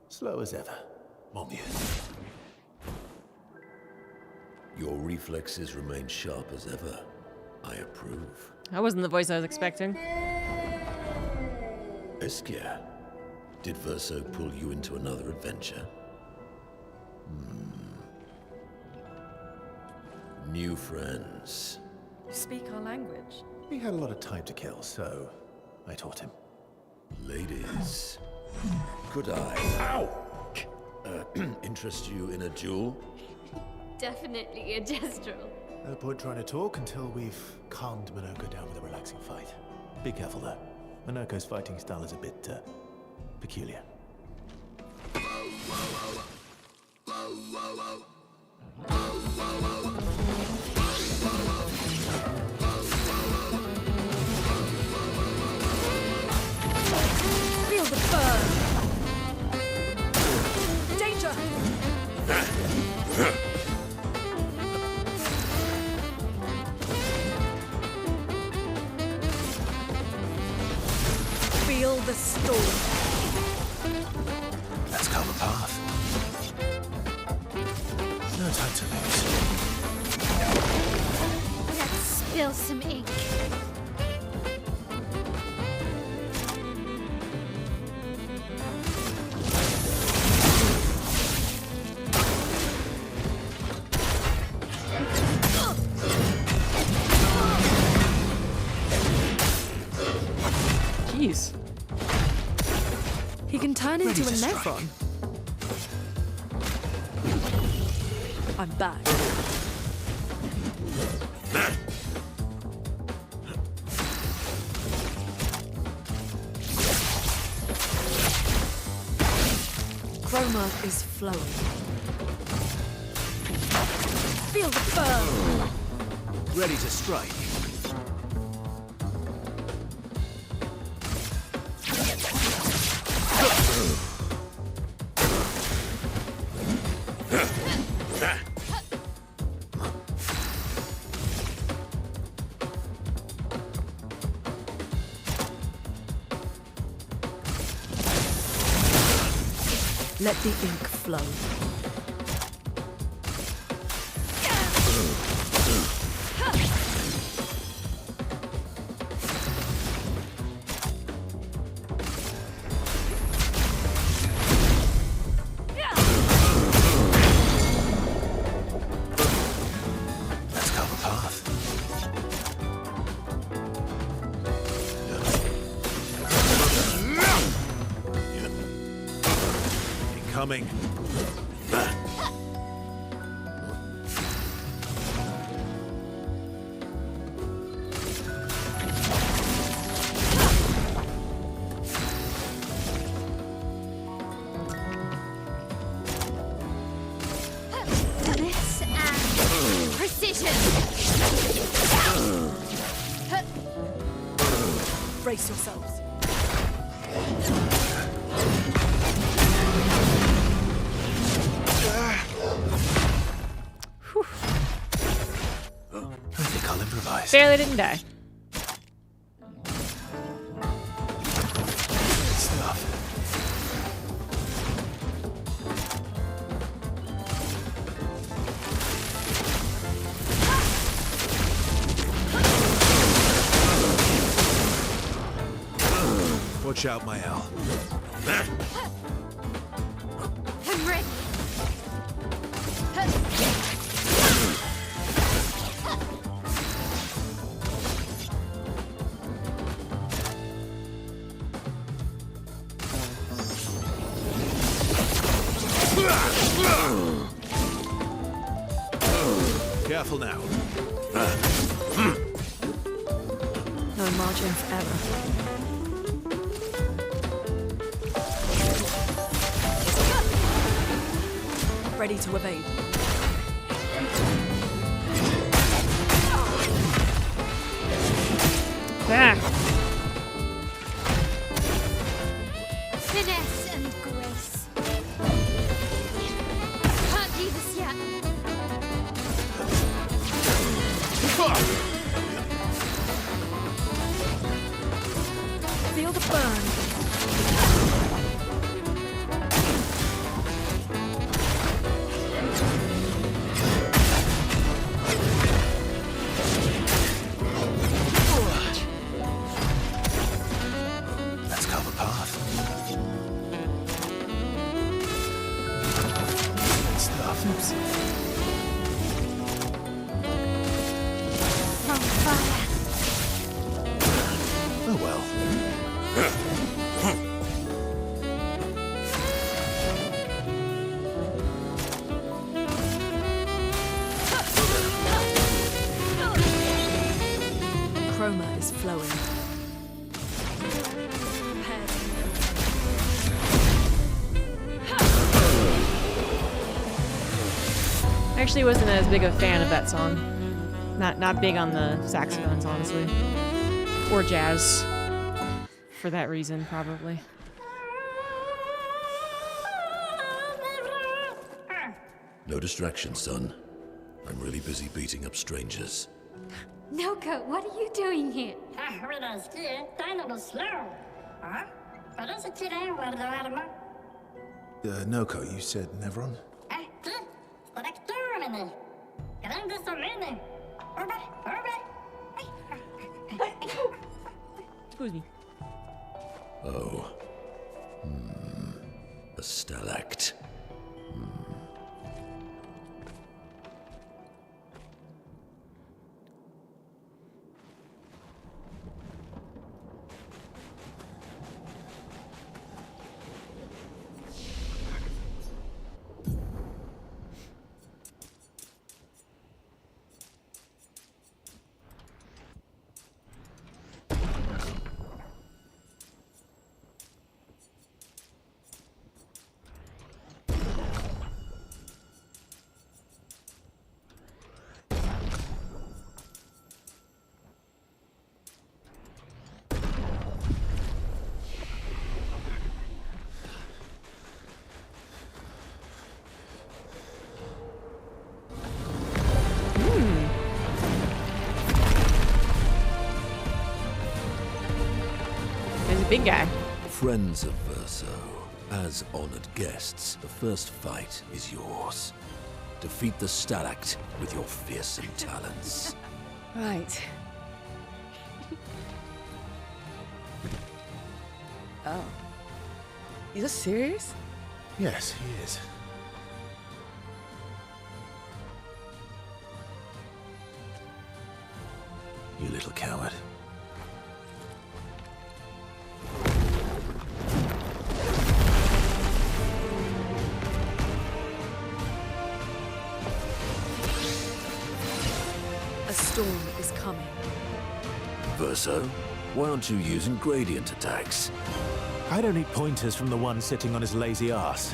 slow as ever. Mon Dieu. Your reflexes remain sharp as ever. I approve. That wasn't the voice I was expecting. Eskia, did Verso pull you into another adventure? New friends. Speak our language. He had a lot of time to kill, so I taught him. Ladies, could I interest you in a duel? Definitely a gestural. No point trying to talk until we've calmed Minoko down with a relaxing fight. Be careful though. Minoko's fighting style is a bit peculiar. Feel the burn! Danger! Feel the storm. Let's calm the path. No time to lose. Let's spill some ink. Jeez. He can turn into a to strike. Nephron. I'm back. Chroma is flowing. Feel the burn! Ready to strike. Let the ink flow. Let's calm the path. Incoming. This and precision. Brace yourselves. I think I'll improvise. Barely didn't die. Good stuff. Watch out, Mael. I'm ready. Careful now. No margin for error. Ready to evade. Back. Finesse and grace. Can't do this yet. Feel the burn. Let's carve a path. Good stuff. Oops. From fire. Oh well. Chroma is flowing. I actually wasn't as big a fan of that song. Not big on the saxophones, honestly. Or jazz. For that reason, probably. No distraction, son. I'm really busy beating up strangers. Noko, what are you doing here? Noko, you said Nevron? Excuse me. Oh. A stalact. There's a big guy. Friends of Verso, as honored guests, the first fight is yours. Defeat the stalact with your fearsome talents. Right. Oh. You're serious? Yes, he is. You little coward. A storm is coming. Verso, why aren't you using gradient attacks? I don't need pointers from the one sitting on his lazy ass.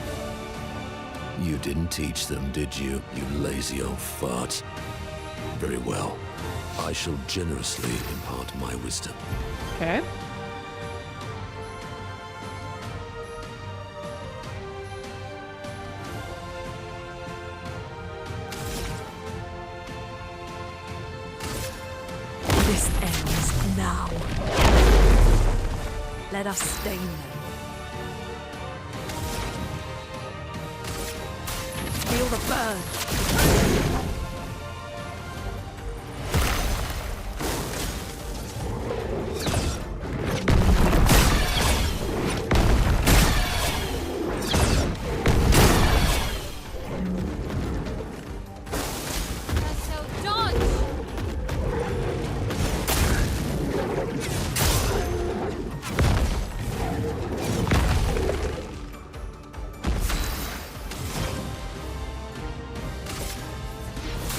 You didn't teach them, did you, you lazy old fart? Very well. I shall generously impart my wisdom. Okay. This ends now. Let us stain them. Feel the burn. So dodge!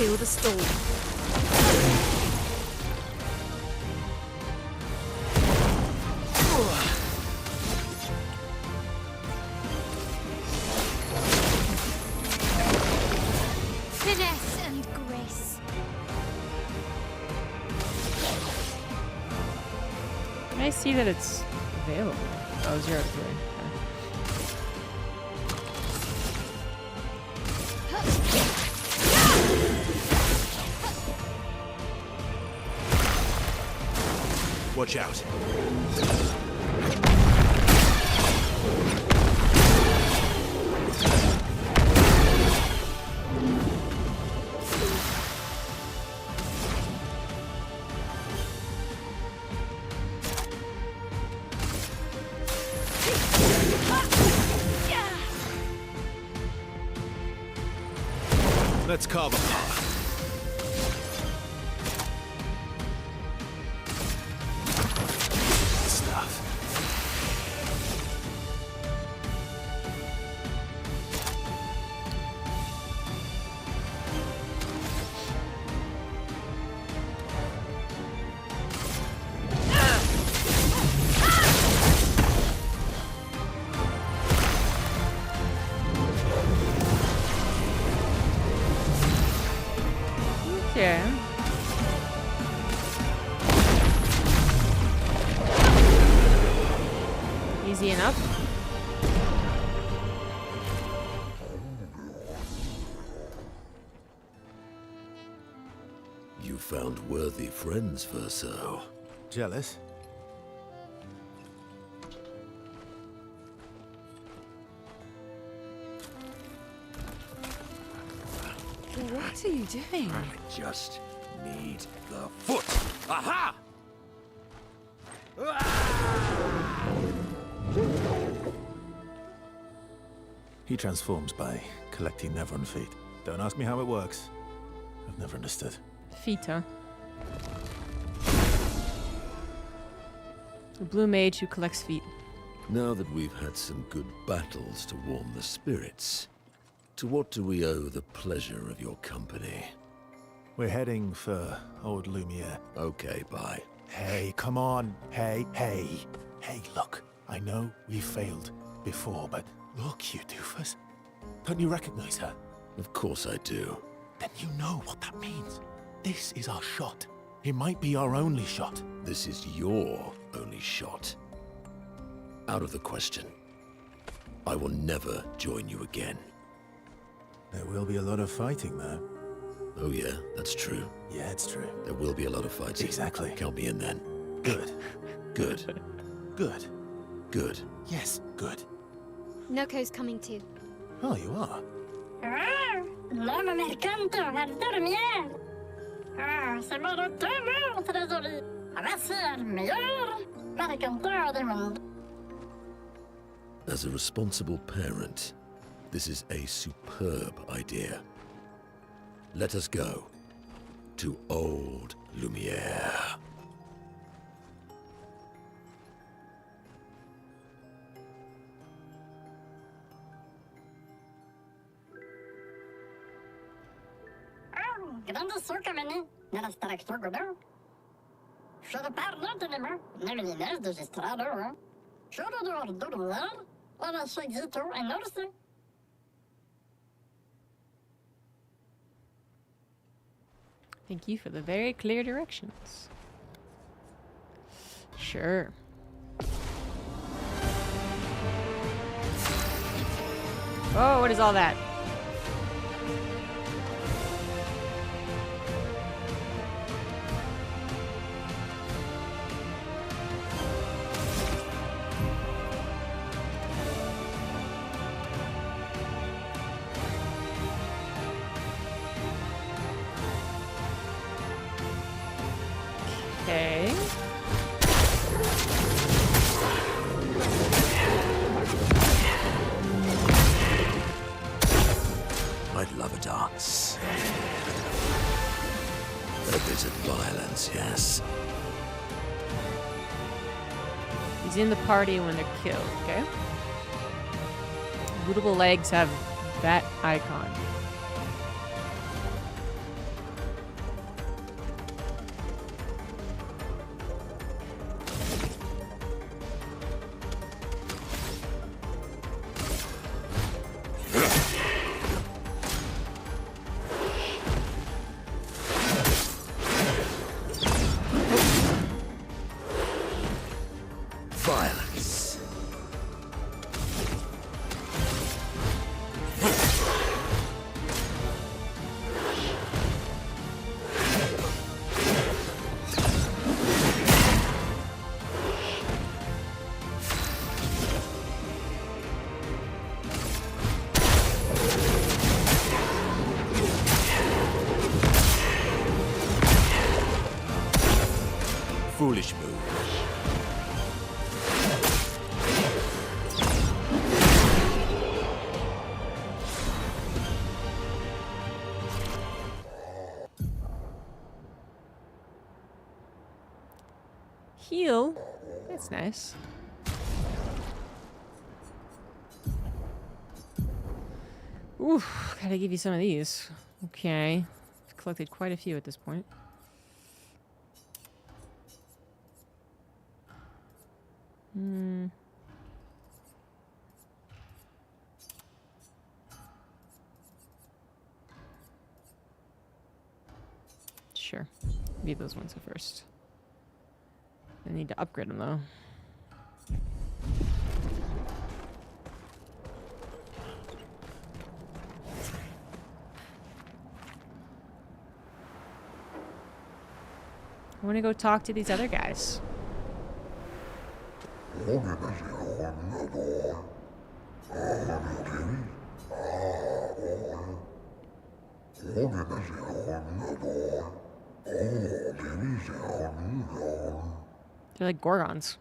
feel the storm. Finesse and grace. Can I see that it's available? Oh, 0-3. Watch out. Let's carve a path. Stuff. Yeah. Easy enough. You found worthy friends, Verso. Jealous? What are you doing? I just need the foot. Aha! He transforms by collecting Nevron feet. Don't ask me how it works. I've never understood. Feet, huh? A blue mage who collects feet. Now that we've had some good battles to warm the spirits, to what do we owe the pleasure of your company? We're heading for old Lumiere. Okay, bye. Hey, come on. Hey, hey. Hey, look. I know we failed before, but look, you doofus. Don't you recognize her? Of course I do. Then you know what that means. This is our shot. It might be our only shot. This is your only shot. Out of the question. I will never join you again. There will be a lot of fighting, though. Oh yeah, that's true. Yeah, it's true. There will be a lot of fighting. Exactly. Count me in then. Good. Good. Good. Good. Yes, good. Noko's coming too. Oh, you are? L'homme mercante al dormir. C'est mon retour, trésorier. Voici le meilleur mercanteur du monde. As a responsible parent, this is a superb idea. Let us go to old Lumiere. Grande socomanie nella structura. Should parla anymore. Nevertheless, the strada. Should do dormir. Or a seguito and noticing. Thank you for the very clear directions. Sure. Oh, what is all that? Okay. I'd love a dance. A bit of violence, yes. He's in the party when they're killed, okay? Bootable legs have that icon. foolish move. Heal? That's nice. Oof, gotta give you some of these. Okay. I've collected quite a few at this point. Sure. Leave those ones at first. I need to upgrade them though. I want to go talk to these other guys. They're like Gorgons.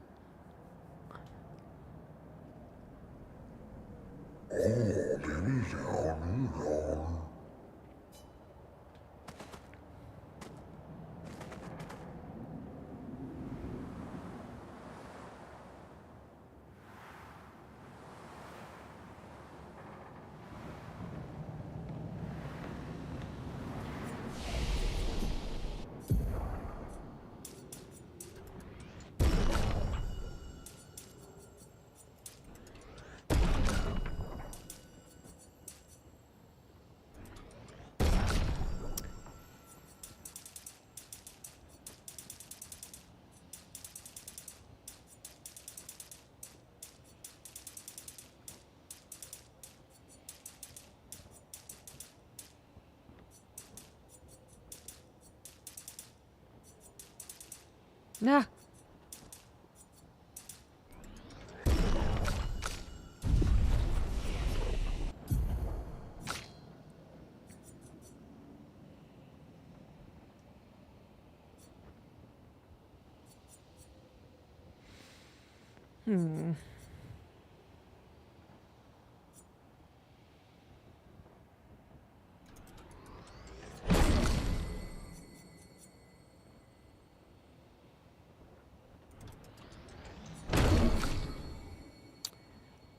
Nah.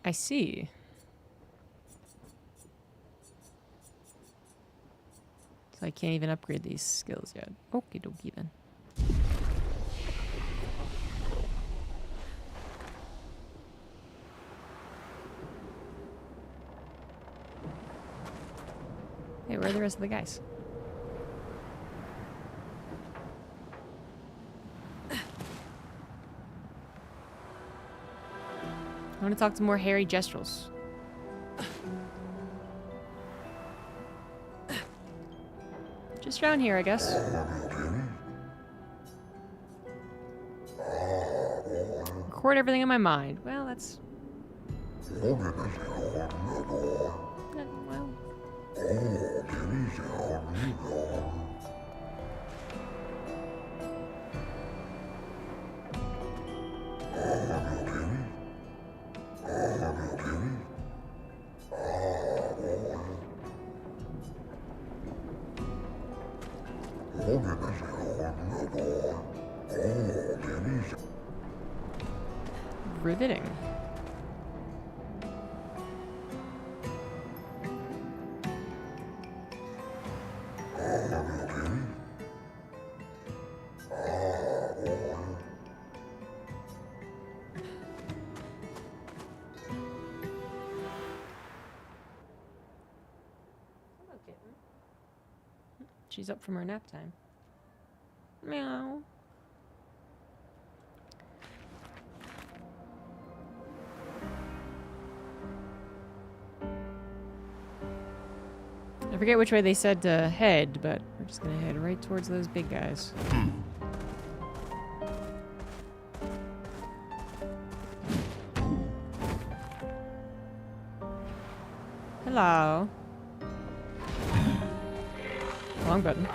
I see. So I can't even upgrade these skills yet. Okie dokie then. Hey, where are the rest of the guys? I want to talk to more hairy gestrels. Just around here, I guess. Record everything in my mind. Well, that's... well... riveting. She's up from her nap time. Meow. I forget which way they said to head, but we're just gonna head right towards those big guys. Hello. Wrong button.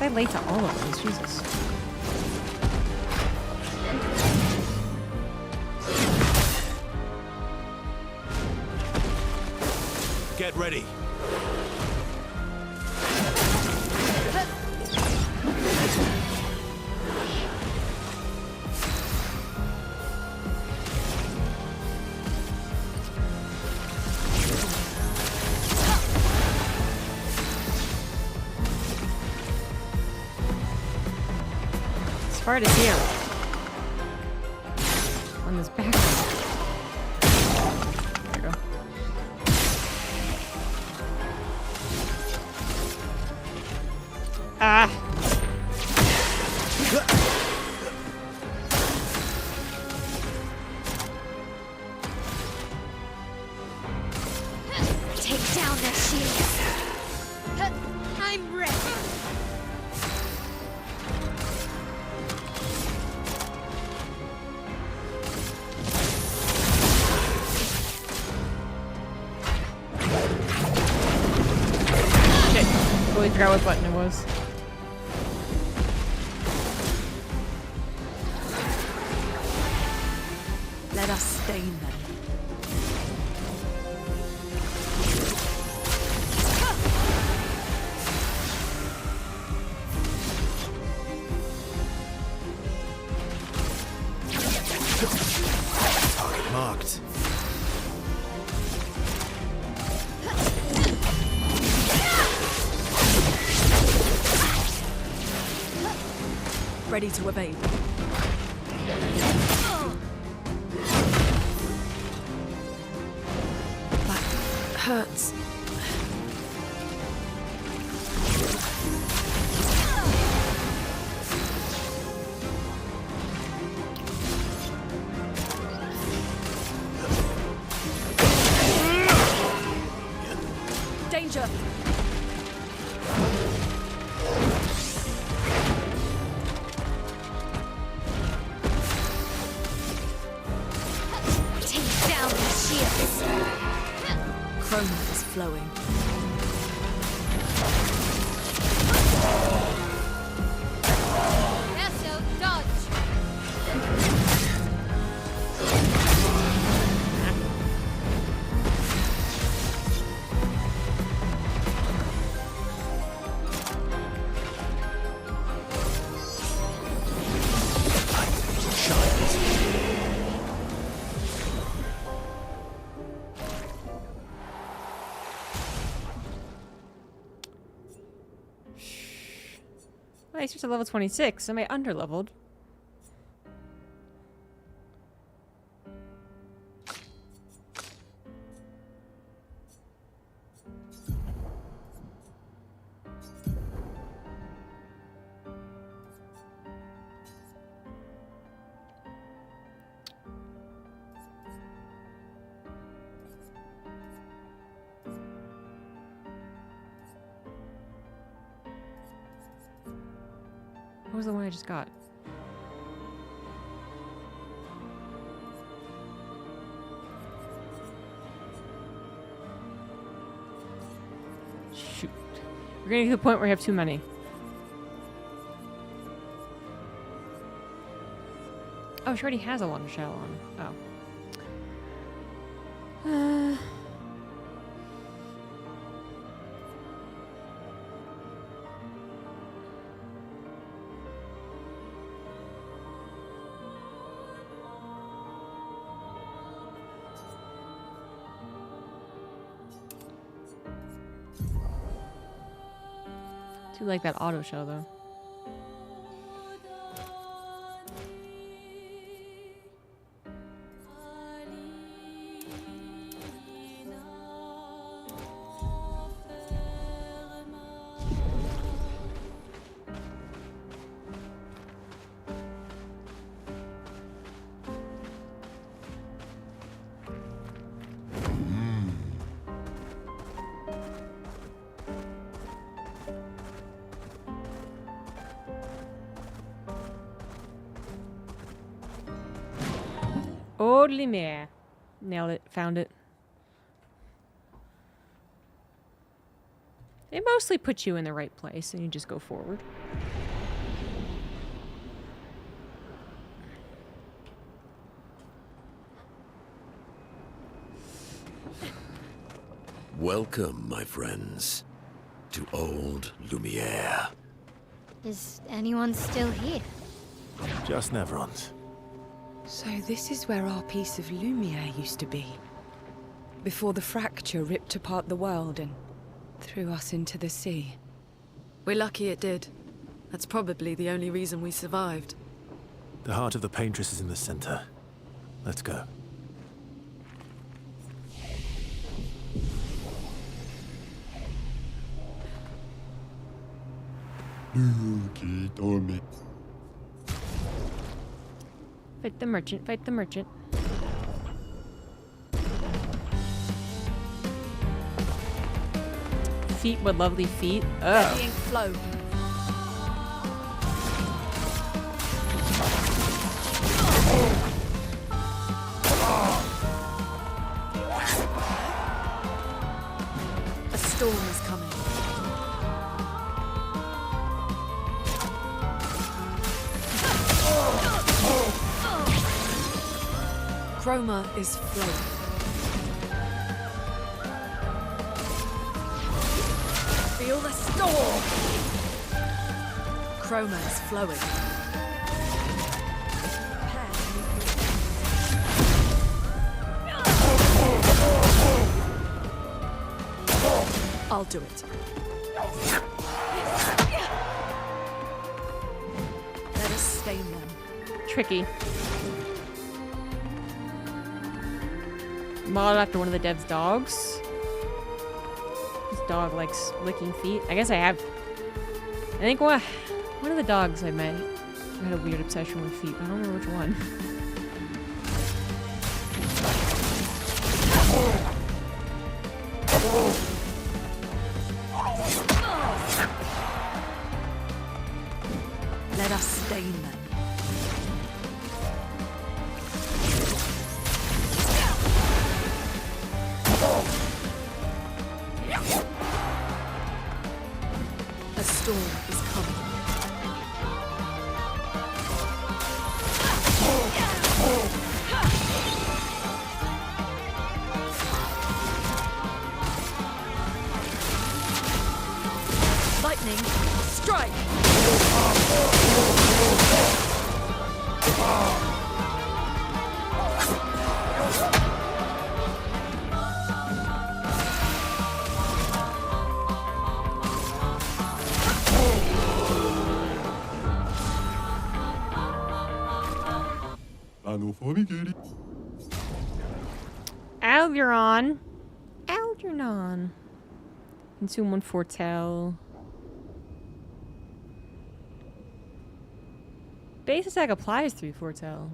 I late to all of these? Jesus. Get ready. It's hard to hear on this back. There you go. Ah! Take down their shields. I'm ready. Shit. Totally forgot what button it was. Let us stain them. Target marked. Ready to evade. That hurts. Danger! Take down the shields. Chroma is flowing. Esso, dodge. Oh, I switched to level 26. Am I under-leveled? What was the one I just got? Shoot. We're getting to the point where we have too many. Oh, she already has a launcher shell on. Oh. Do like that auto show though. Holy mare. Nailed it. Found it. They mostly put you in the right place and you just go forward. Welcome, my friends, to old Lumiere. Is anyone still here? Just Neverons. So this is where our piece of Lumiere used to be. Before the fracture ripped apart the world and threw us into the sea. We're lucky it did. That's probably the only reason we survived. The heart of the Paintress is in the center. Let's go. Fight the merchant, fight the merchant. Feet, what lovely feet. Oh. Being flow. A storm is coming. Chroma is flowing. Feel the storm! Chroma is flowing. I'll do it. Let us stain them. Tricky. Modeled after one of the dev's dogs. This dog likes licking feet. I guess I have. I think one of the dogs I met had a weird obsession with feet. I don't remember which one. Let us stain them. A storm is coming. Lightning, strike! Algernon. Algernon. Consume one foretell. Base attack applies 3 foretell.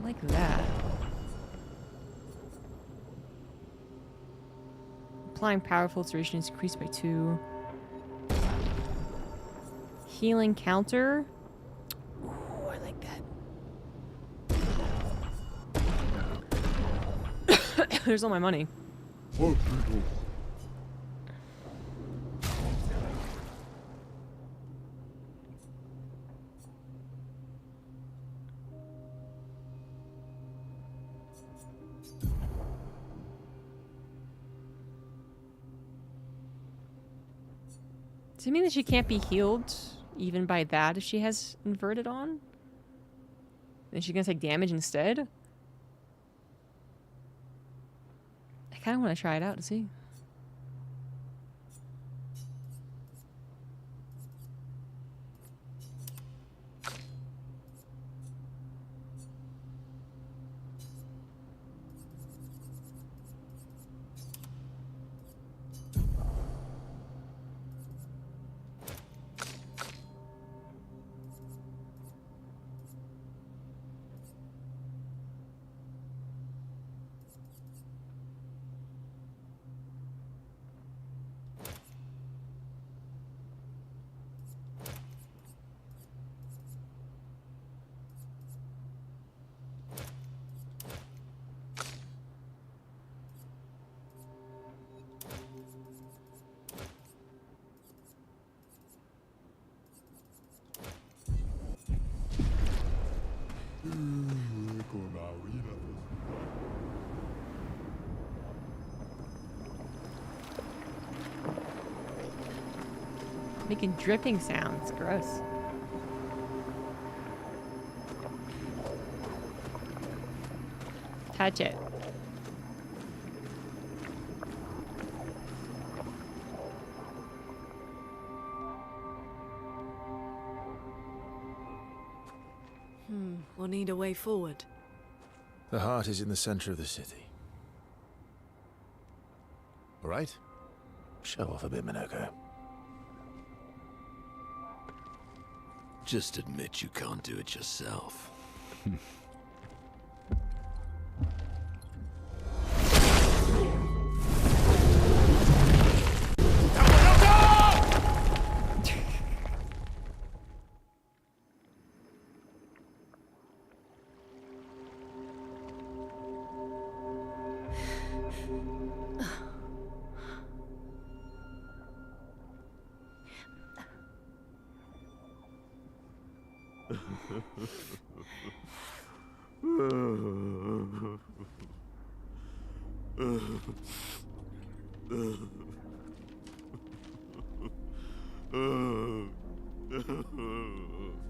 I like that. Applying powerful duration is increased by 2. Healing counter. Ooh, I like that. There's all my money. Does it mean that she can't be healed even by that if she has inverted on? Then she's gonna take damage instead? I kind of want to try it out to see. Making dripping sounds. Gross. Touch it. We'll need a way forward. The heart is in the center of the city. All right? Show off a bit, Minoko. Just admit you can't do it yourself.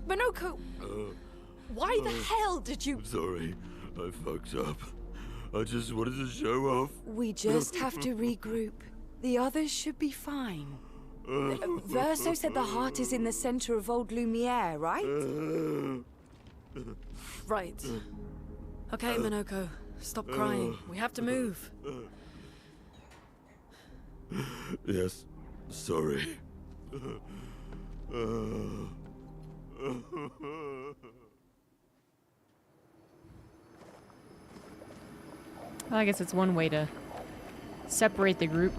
Minoko! Why the hell did you... Sorry, I fucked up. I just wanted to show off. We just have to regroup. The others should be fine. Verso said the heart is in the center of Old Lumiere, right? Right. Okay, Minoko. Stop crying. We have to move. Yes, sorry. Well, I guess it's one way to separate the group.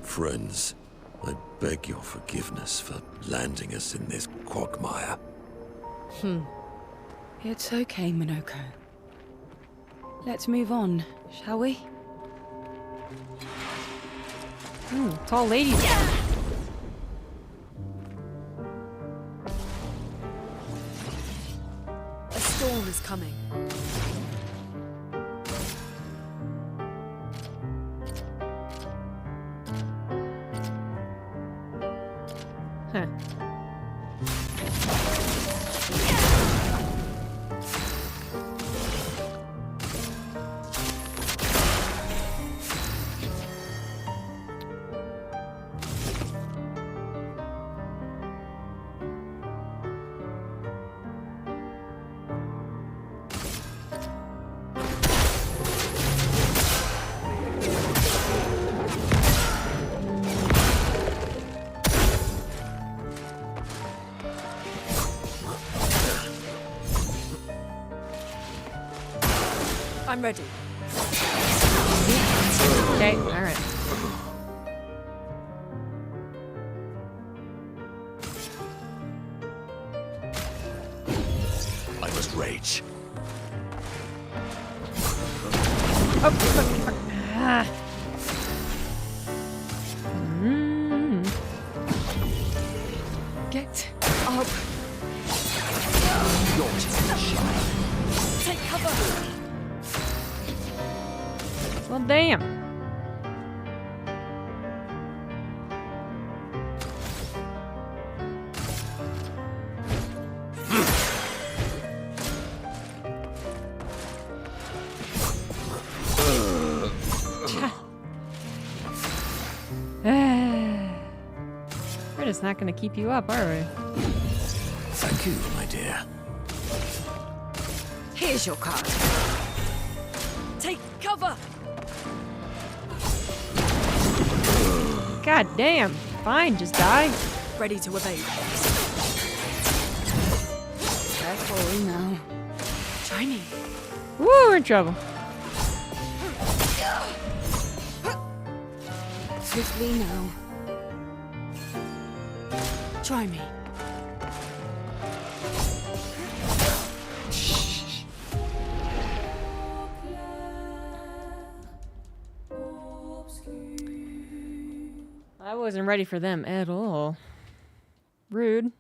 Friends, I beg your forgiveness for landing us in this quagmire. It's okay, Minoko. Let's move on, shall we? Ooh, tall ladies. A storm is coming. Huh. I'm ready. Okay, alright. I must rage. Oh, fuck. Ah. Get up. Take cover. Well, damn. We're just not going to keep you up, are we? Thank you, my dear. Here's your card. Take cover. God damn. Fine, just die. Ready to obey. Careful now. Try me. Woo, we're in trouble. Swiftly now. Try me. I wasn't ready for them at all. Rude.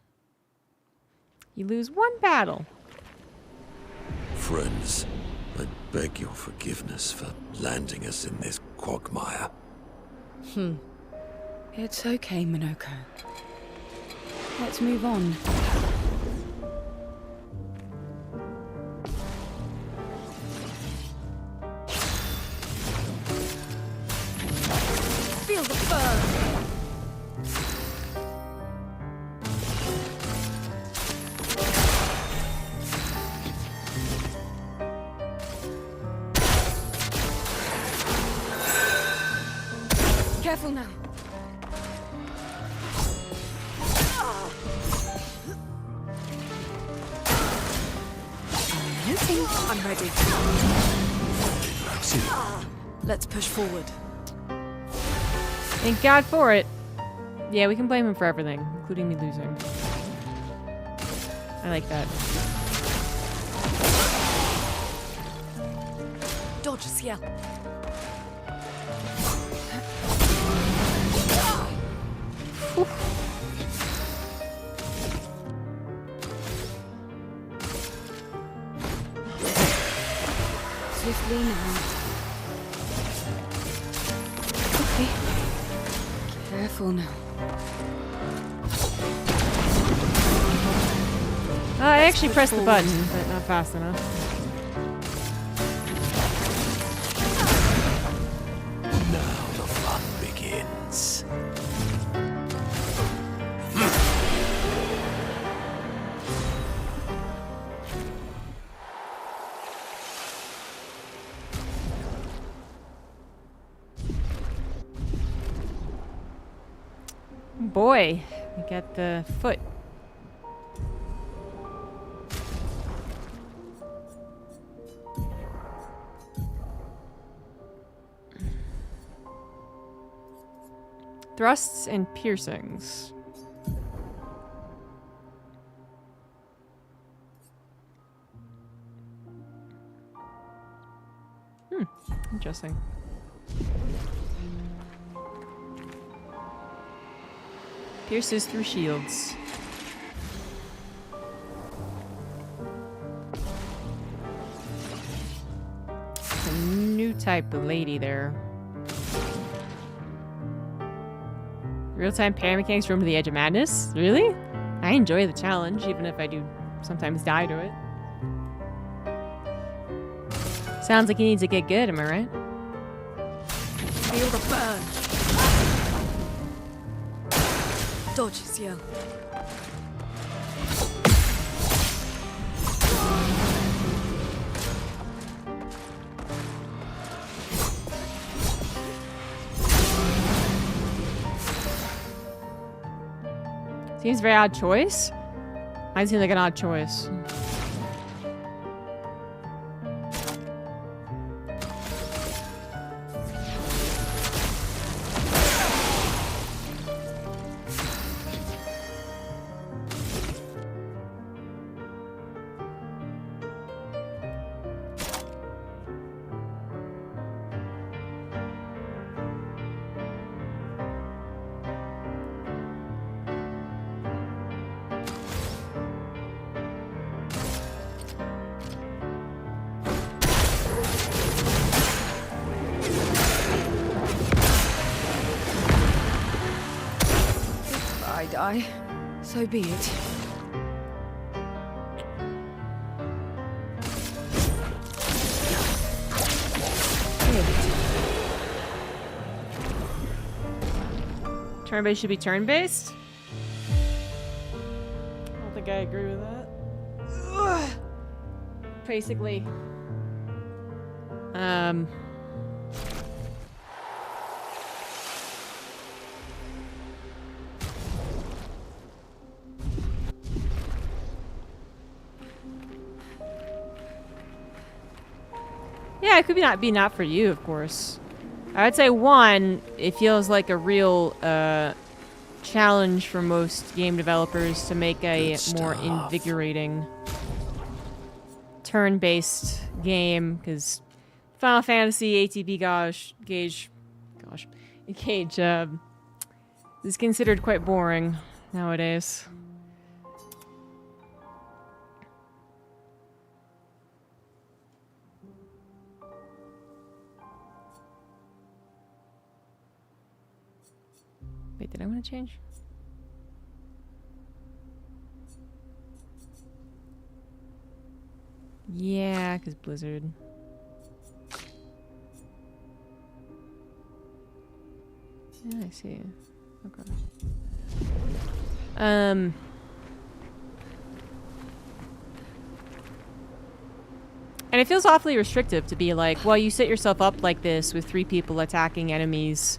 You lose one battle. Friends, I beg your forgiveness for landing us in this quagmire. It's okay, Minoko. Let's move on. Feel the burn! Careful now. I'm ready. Let's push forward. Thank God for it. Yeah, we can blame him for everything, including me losing. I like that. Dodge, Ciel. Swiftly now. Okay. Careful now. I actually pressed the button, but not fast enough. Now the fun begins. Boy, we got the foot. Thrusts and piercings. Interesting. Pierces through shields. A new type of lady there. Real-time pair mechanics roam to the edge of madness? Really? I enjoy the challenge, even if I do sometimes die to it. Sounds like he needs to get good, am I right? Feel the burn. Dodge, Ciel. Seems very odd choice. Mine seems like an odd choice. I die. So be it. Turn-based should be turn-based? I don't think I agree with that. Ugh. Basically. Yeah, it could be not for you, of course. I would say one, it feels like a real challenge for most game developers to make a more invigorating turn-based game, because Final Fantasy ATB Gauge is considered quite boring nowadays. did I want to change? Yeah, because Blizzard. Yeah, I see. Okay. And it feels awfully restrictive to be like, well, you set yourself up like this with 3 people attacking enemies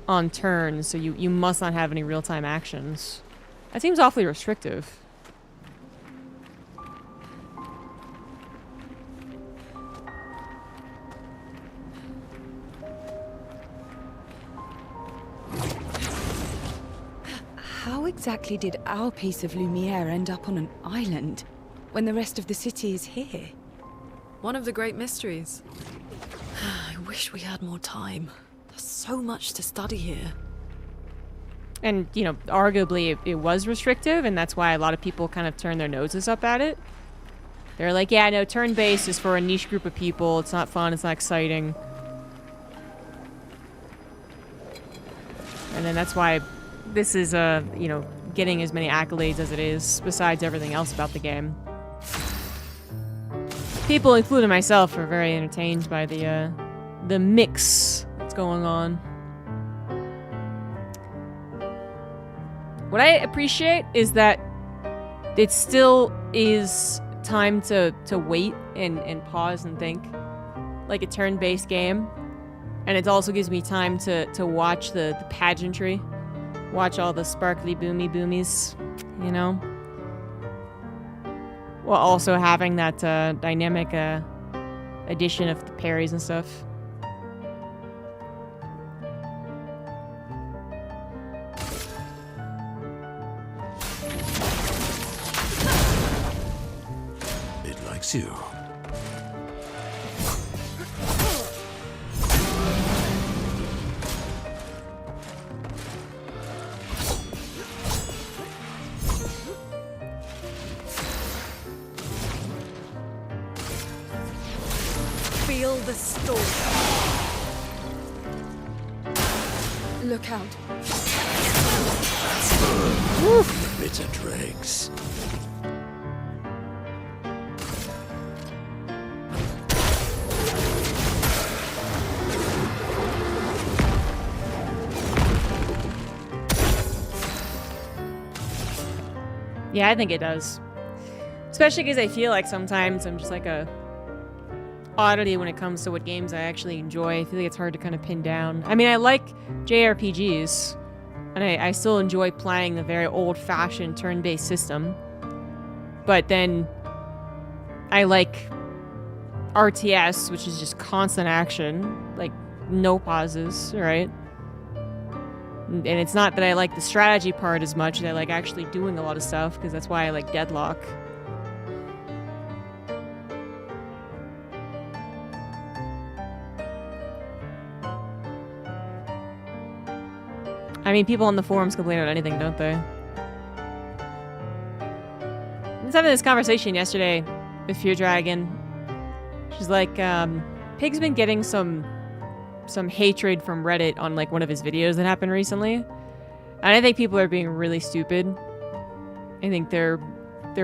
on turn, so you must not have any real-time actions. That seems awfully restrictive. How exactly did our piece of Lumiere end up on an island when the rest of the city is here? One of the great mysteries. I wish we had more time. There's so much to study here. And, you know, arguably it was restrictive, and that's why a lot of people kind of turn their noses up at it. They're like, yeah, no, turn-based is for a niche group of people. It's not fun. It's not exciting. And then that's why this is, you know, getting as many accolades as it is, besides everything else about the game. People, including myself, are very entertained by the mix that's going on. What I appreciate is that it still is time to wait and pause and think, like a turn-based game. And it also gives me time to watch the pageantry. Watch all the sparkly boomies, you know? While also having that dynamic addition of the parries and stuff. It likes you. Feel the storm. Look out. Woof. Bitter dregs. Yeah, I think it does. Especially because I feel like sometimes I'm just like a oddity when it comes to what games I actually enjoy. I feel like it's hard to kind of pin down. I mean, I like JRPGs, and I still enjoy playing the very old-fashioned turn-based system. But then I like RTS, which is just constant action, like no pauses, right? And it's not that I like the strategy part as much as I like actually doing a lot of stuff, because that's why I like Deadlock. I mean, people on the forums complain about anything, don't they? I was having this conversation yesterday with Fear Dragon. She's like, Pig's been getting some hatred from Reddit on like one of his videos that happened recently. And I think people are being really stupid. I think they're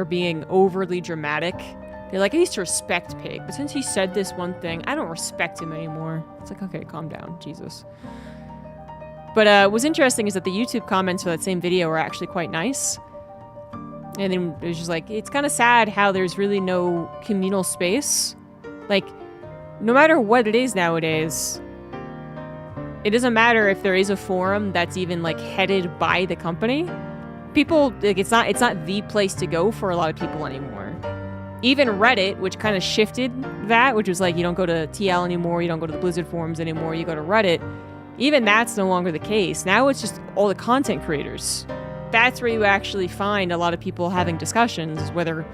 being overly dramatic. They're like, I used to respect Pig, but since he said this one thing, I don't respect him anymore. It's like, okay, calm down, Jesus. But what's interesting is that the YouTube comments for that same video were actually quite nice. And then it was just like, it's kind of sad how there's really no communal space. Like, no matter what it is nowadays, it doesn't matter if there is a forum that's even like headed by the company. People, like, it's not the place to go for a lot of people anymore. Even Reddit, which kind of shifted that, which was like, you don't go to TL anymore, you don't go to the Blizzard forums anymore, you go to Reddit. Even that's no longer the case. Now it's just all the content creators. That's where you actually find a lot of people having discussions, whether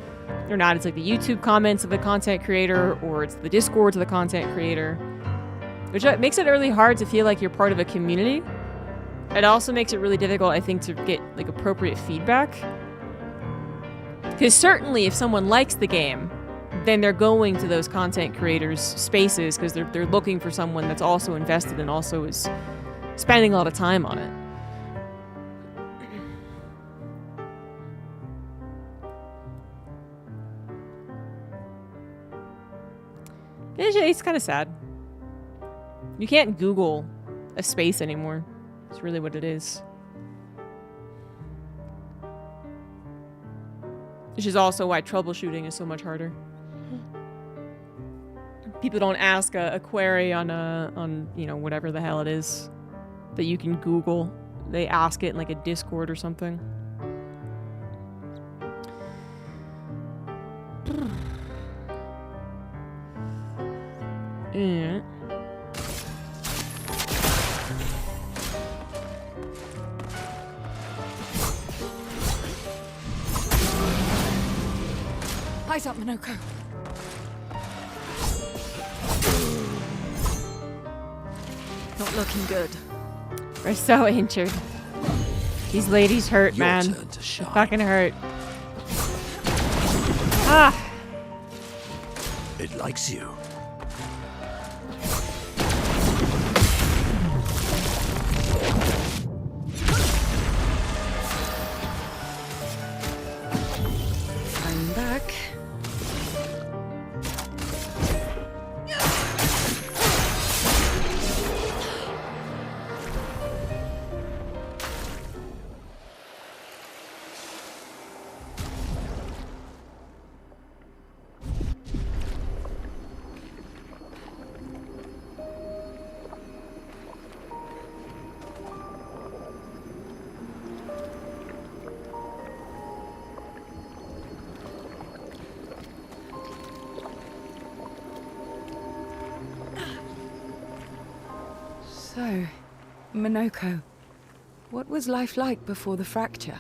or not it's like the YouTube comments of the content creator or it's the Discords of the content creator, which makes it really hard to feel like you're part of a community. It also makes it really difficult, I think, to get like appropriate feedback. Because certainly if someone likes the game, then they're going to those content creators' spaces because they're looking for someone that's also invested and also is spending a lot of time on it. It's kind of sad. You can't Google a space anymore. It's really what it is. Which is also why troubleshooting is so much harder. People don't ask a query on you know, whatever the hell it is that you can Google. They ask it in like a Discord or something. Yeah. Eyes up, Minoko. Not looking good. We're so injured. These ladies hurt, Your man. turn to They shine. fucking hurt. Ah! It likes you. I'm back. So, Minoko, what was life like before the fracture?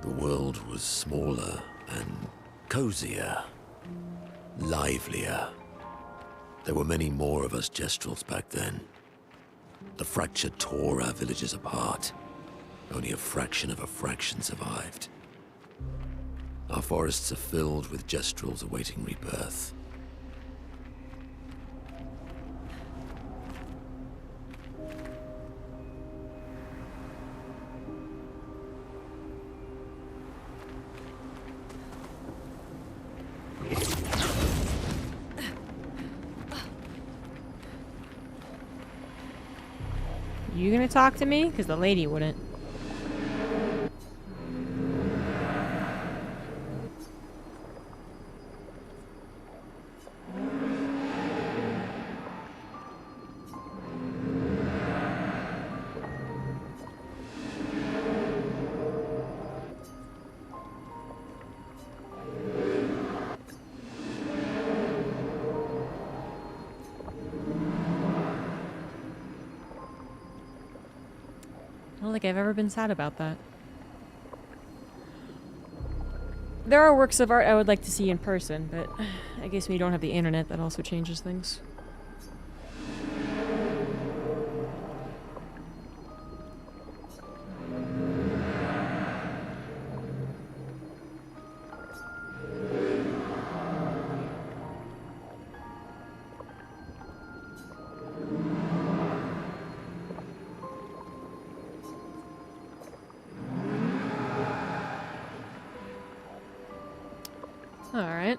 The world was smaller and cozier, livelier. There were many more of us Gestrels back then. The fracture tore our villages apart. Only a fraction of a fraction survived. Our forests are filled with Gestrels awaiting rebirth. You gonna talk to me? Because the lady wouldn't. I don't think I've ever been sad about that. There are works of art I would like to see in person, but I guess when you don't have the internet, that also changes things. Alright.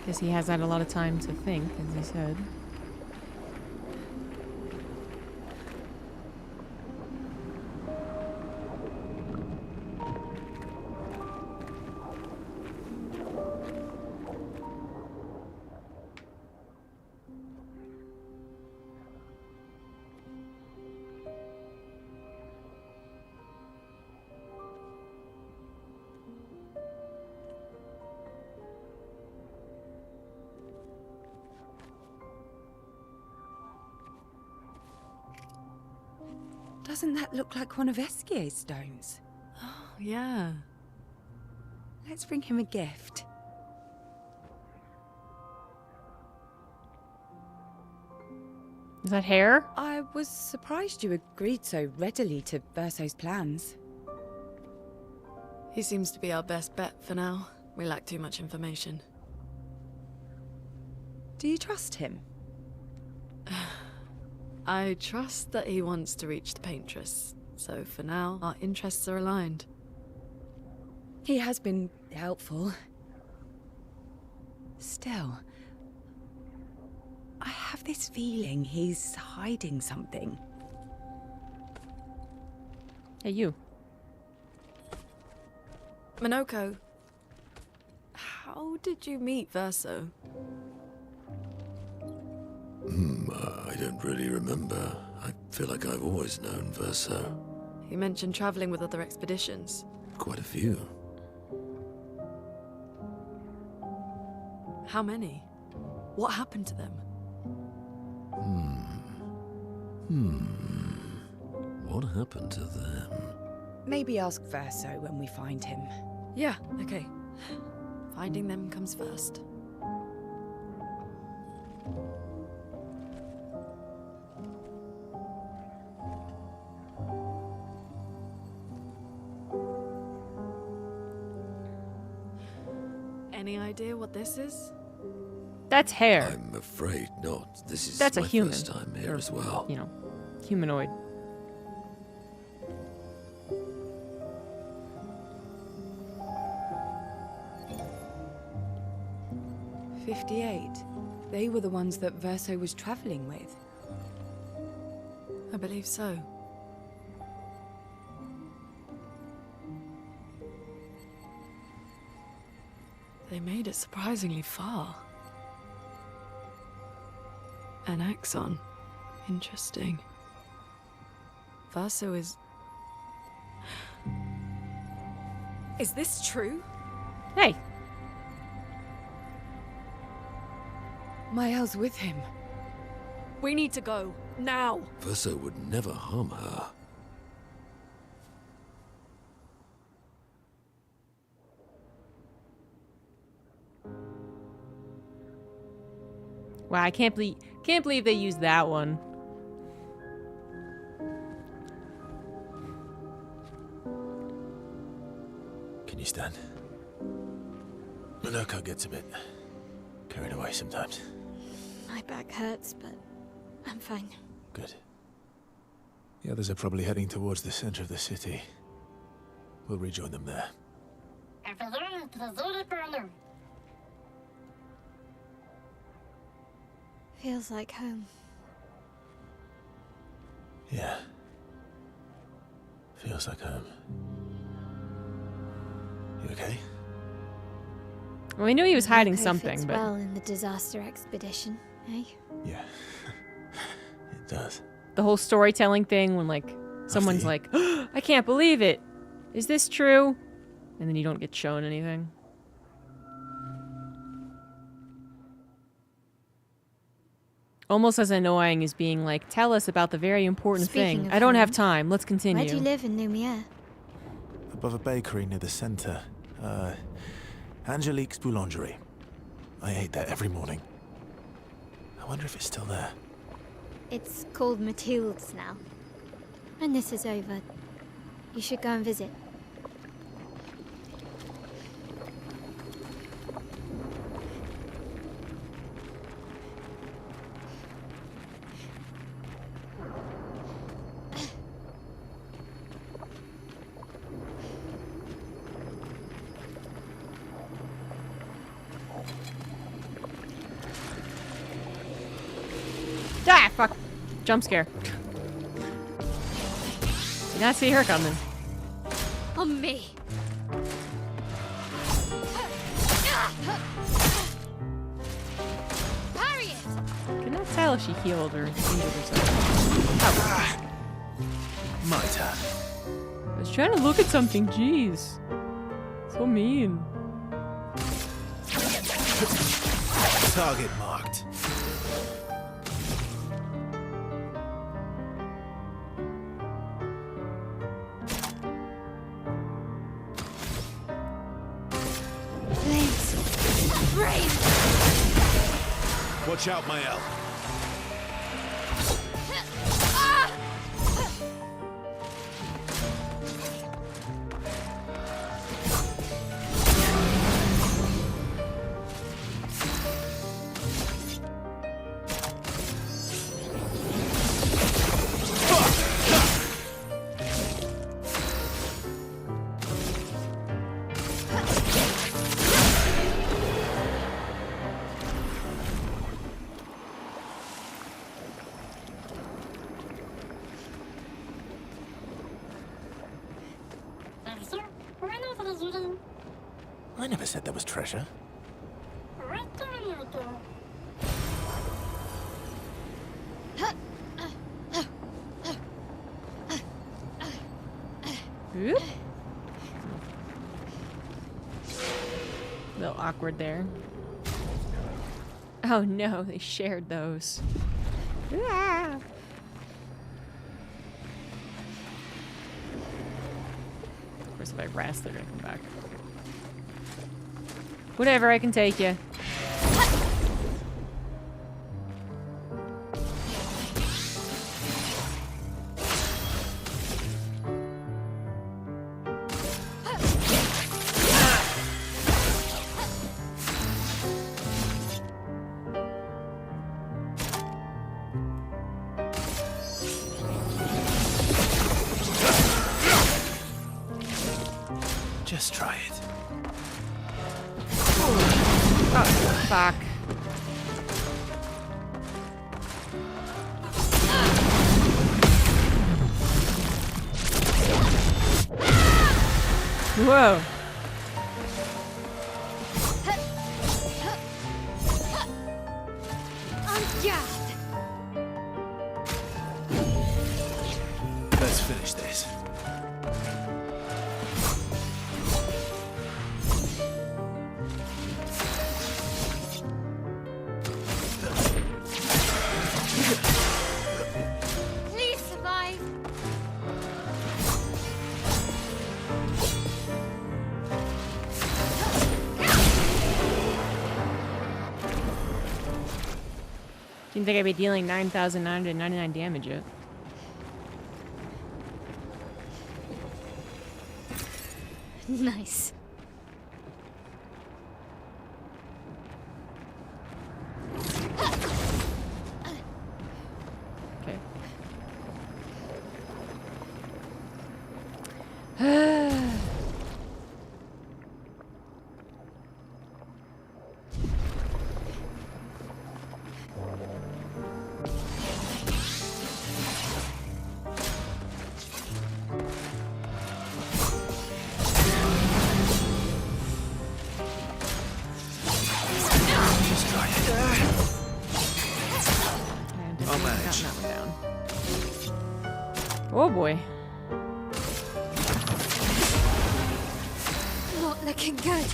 Guess he has had a lot of time to think, as he said. Doesn't that look like one of Eskier's stones? Oh, yeah. Let's bring him a gift. Is that hair? I was surprised you agreed so readily to Verso's plans. He seems to be our best bet for now. We lack too much information. Do you trust him? I trust that he wants to reach the Paintress, so for now, our interests are aligned. He has been helpful. Still, I have this feeling he's hiding something. Hey, you. Minoko, how did you meet Verso? I don't really remember. I feel like I've always known Verso. You mentioned traveling with other expeditions. Quite a few. How many? What happened to them? What happened to them? Maybe ask Verso when we find him. Yeah, okay. Finding them comes first. Any idea what this is? That's hair. I'm afraid not. This is That's a my human. first time here as well. You know, humanoid. They were the ones that Verso was traveling with. I believe so. They made it surprisingly far. An axon. Interesting. Verso is... Is this true? Hey. Mael's with him. We need to go. Now! Verso would never harm her. Wow, I can't believe they used that one. Can you stand? Minoko gets a bit carried away sometimes. My back hurts, but I'm fine. Good. The others are probably heading towards the center of the city. We'll rejoin them there. Feels like home. Yeah. Feels like home. You okay? Well, we knew he was hiding Minoko something, fits but well in the disaster expedition, eh? Yeah. It does. the whole storytelling thing when like someone's like, oh, I can't believe it. Is this true? And then you don't get shown anything. Almost as annoying as being like, tell us about the very important Speaking thing. of I don't have home, time. Let's continue. Where do you live in Lumiere? Above a bakery near the center. Angelique's Boulangerie. I ate there every morning. I wonder if it's still there. It's called Mathilde's now. When this is over, you should go and visit. Ah, fuck. Jump scare. Did not see her coming. On me. Harriet! Could not tell if she healed or injured herself. My turn. I was trying to look at something. Jeez. So mean. Target marked. Flames! Brave! Watch out, Mael. Kitty. I never said there was treasure. Right there, you two. Oop. A little awkward there. Oh no, they shared those. Ah. Of course, if I rest, they're gonna come back. Whatever, I can take you. Just try it. Oh, fuck. Whoa. Let's finish this. Please survive. Didn't think I'd be dealing 9,999 damage yet. Nice. Okay. Just try it. I'll manage. That one down. Oh boy. Not looking good.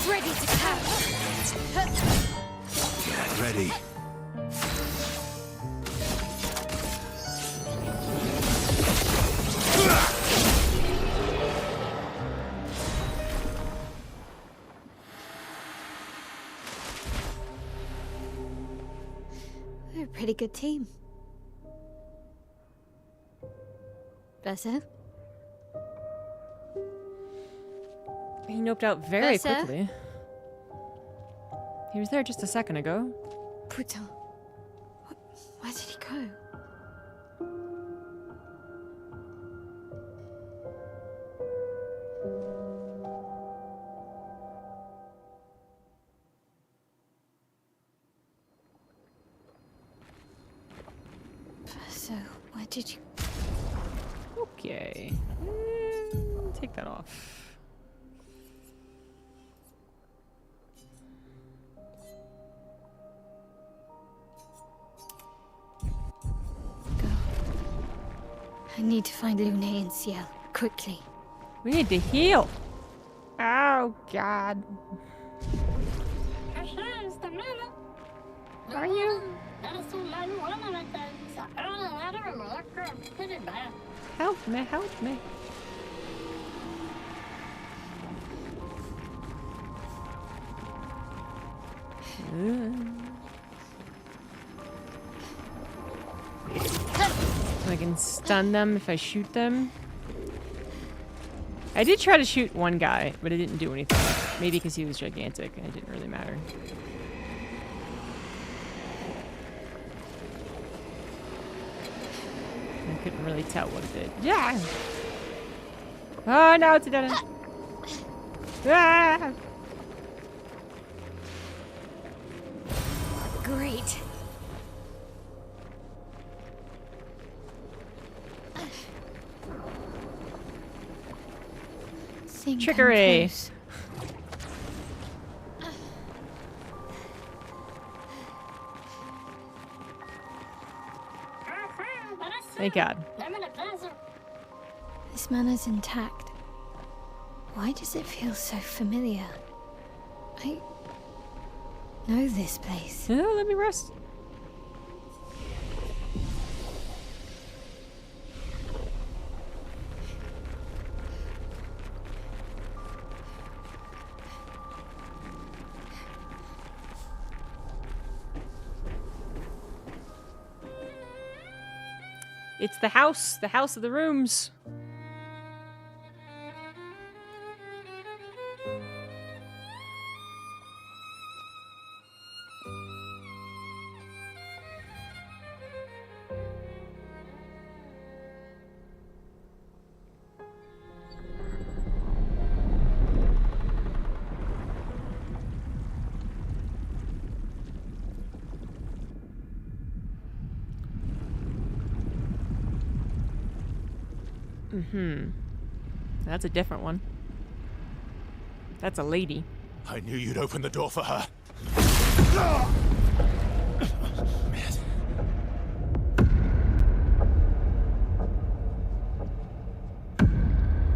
Ready to catch. Get ready. We're a pretty good team. Better? He noped out very Besser? quickly. He was there just a second ago. Putain. Where did he go? So, where did you... Okay. Take that off. go? I need to find Lune and Ciel, quickly. We need to heal. Oh, God. Are you? Help me, help me. I can stun them if I shoot them. I did try to shoot one guy, but it didn't do anything. Maybe because he was gigantic and it didn't really matter. I couldn't really tell what it did. Yeah! Oh no, it's a dead end. Ah! Great. Think I'm Trickery. close. Thank God. This manor's intact. Why does it feel so familiar? I know this place. Oh, let me rest. It's the house of the rooms. That's a different one. That's a lady. I knew you'd open the door for her.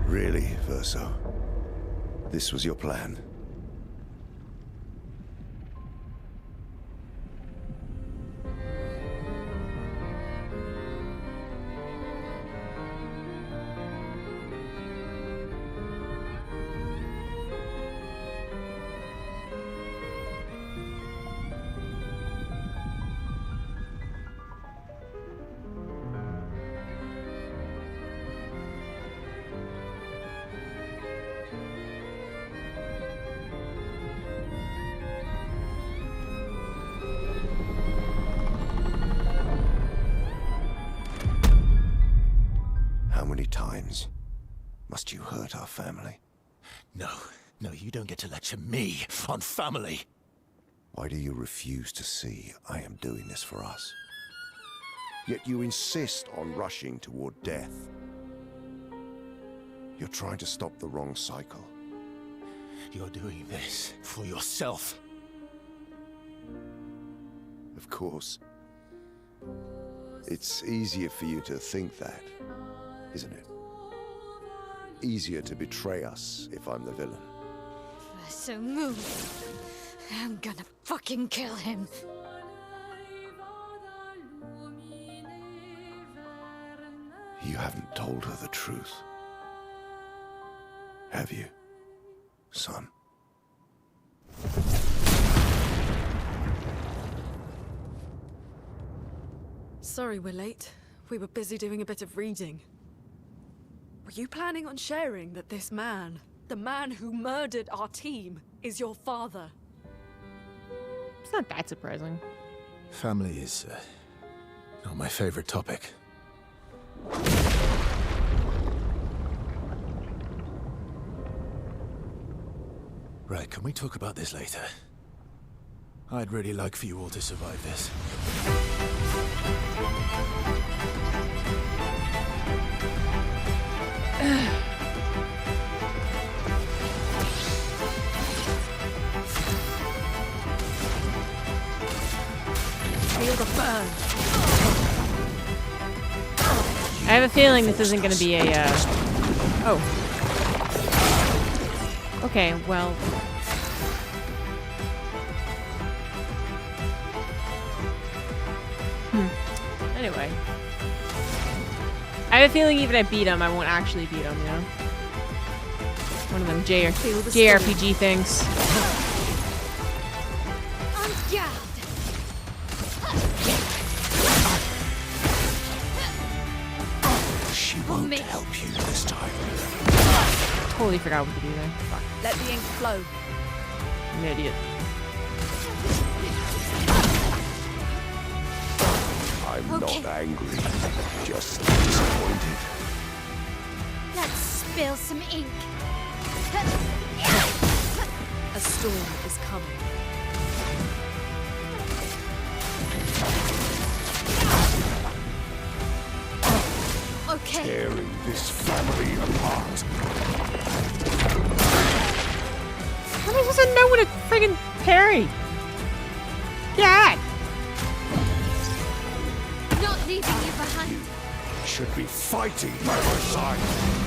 Really, Verso? This was your plan? How many times must you hurt our family? No, you don't get to lecture me on family. Why do you refuse to see I am doing this for us? Yet you insist on rushing toward death. You're trying to stop the wrong cycle. You're doing this for yourself. Of course. It's easier for you to think that, isn't it? Easier to betray us if I'm the villain. So move. I'm gonna fucking kill him. You haven't told her the truth. Have you, son? Sorry we're late. We were busy doing a bit of reading. Were you planning on sharing that this man, the man who murdered our team, is your father? It's not that surprising. Family is not my favorite topic. Right, can we talk about this later? I'd really like for you all to survive this. Feel the burn. I have a feeling this isn't going to be a, Oh. Okay, well... Anyway. I have a feeling even if I beat him, I won't actually beat him, you know? One of them JRPG things. She won't help you this time. Totally forgot what to do there. Fuck. Let the ink flow. I'm an idiot. I'm not angry, just disappointed. Let's spill some ink. A storm is coming. Okay. Tearing this family apart. How am I supposed to know what to friggin' parry? God! Not leaving you behind. Should be fighting by my side.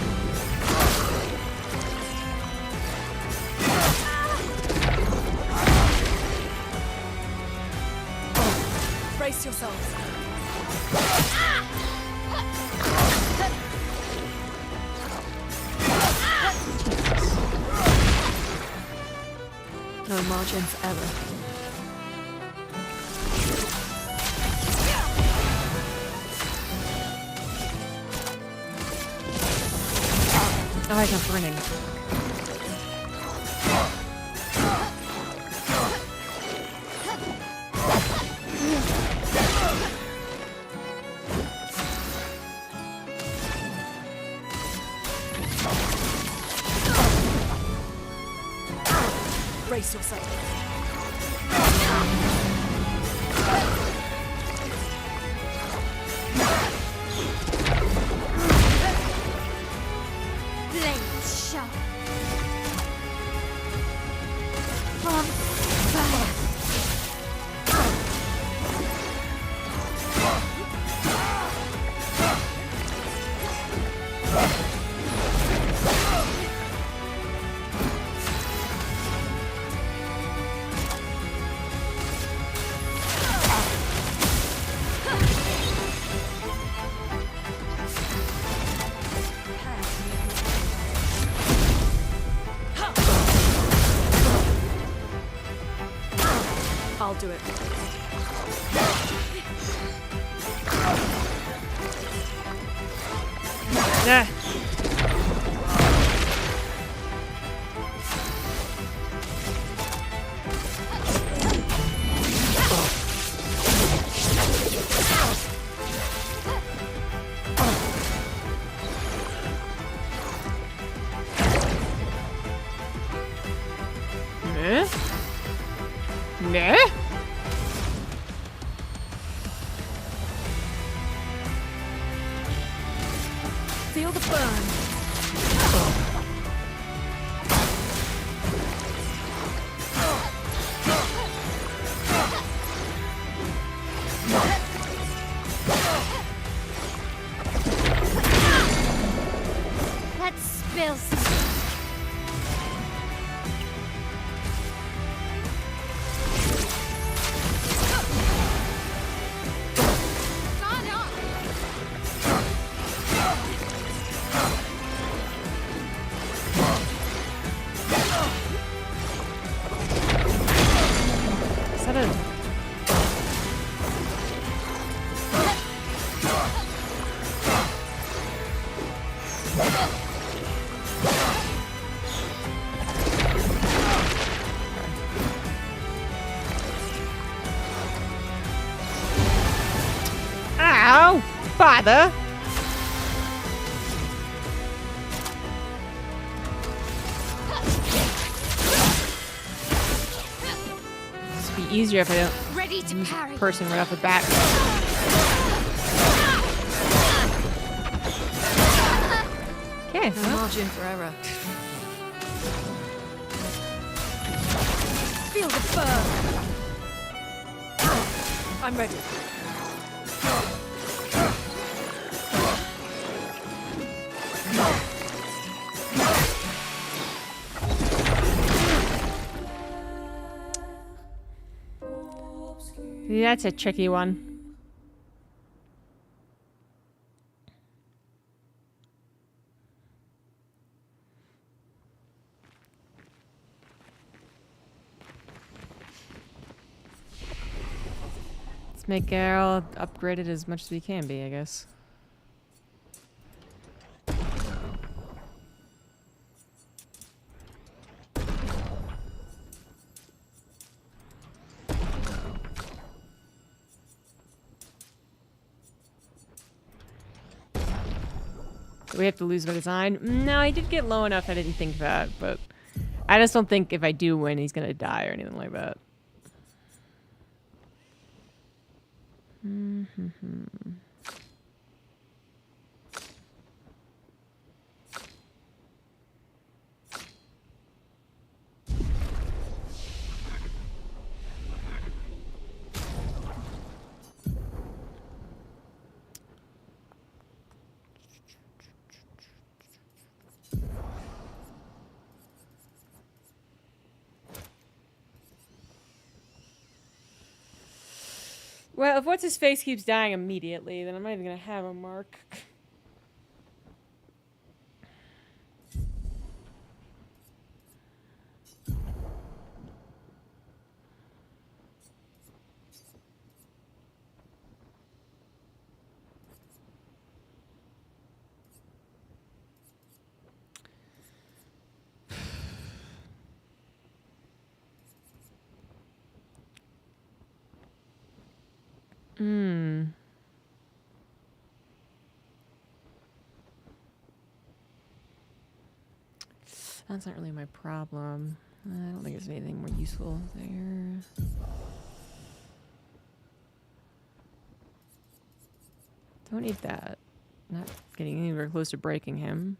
Brace yourselves. No margin for error. Oh, I got burning. Brace yourself. Blades sharp. On fire. I'll do it. Yeah. Nah? Feel the burn. Let's spill some. Gone up. Is that a... Ow! Father! This would be easier if I don't Ready to use parry. a person right off the bat. Okay, No well, margin for error. Feel the burn. I'm ready. that's a tricky one. Let's make Garl upgraded as much as we can be, I guess. Do we have to lose by design? No, I did get low enough I didn't think that, but I just don't think if I do win, he's gonna die or anything like that. Well, if what's-his-face keeps dying immediately, then I'm not even gonna have a mark. That's not really my problem. I don't think there's anything more useful there. Don't need that. Not getting anywhere close to breaking him.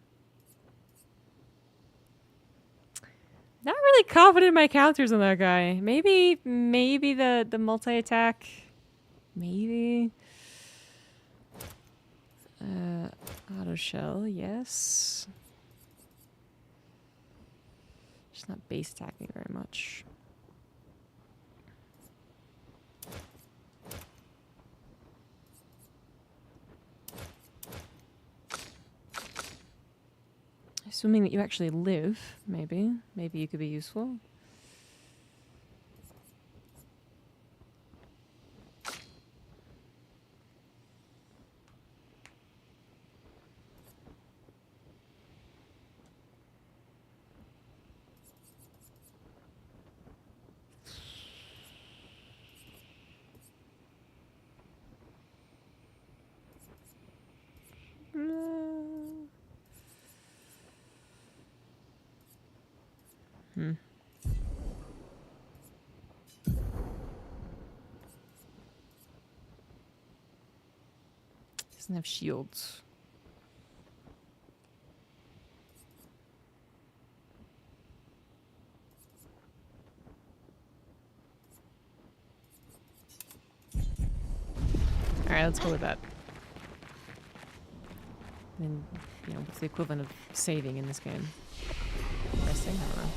Not really confident in my counters on that guy. Maybe the multi-attack. Maybe. Auto shell, yes. Just not base attacking very much. Assuming that you actually live, maybe. Maybe you could be useful. Doesn't have shields. Alright, let's go with that. And, you know, what's the equivalent of saving in this game? Resting? I don't know.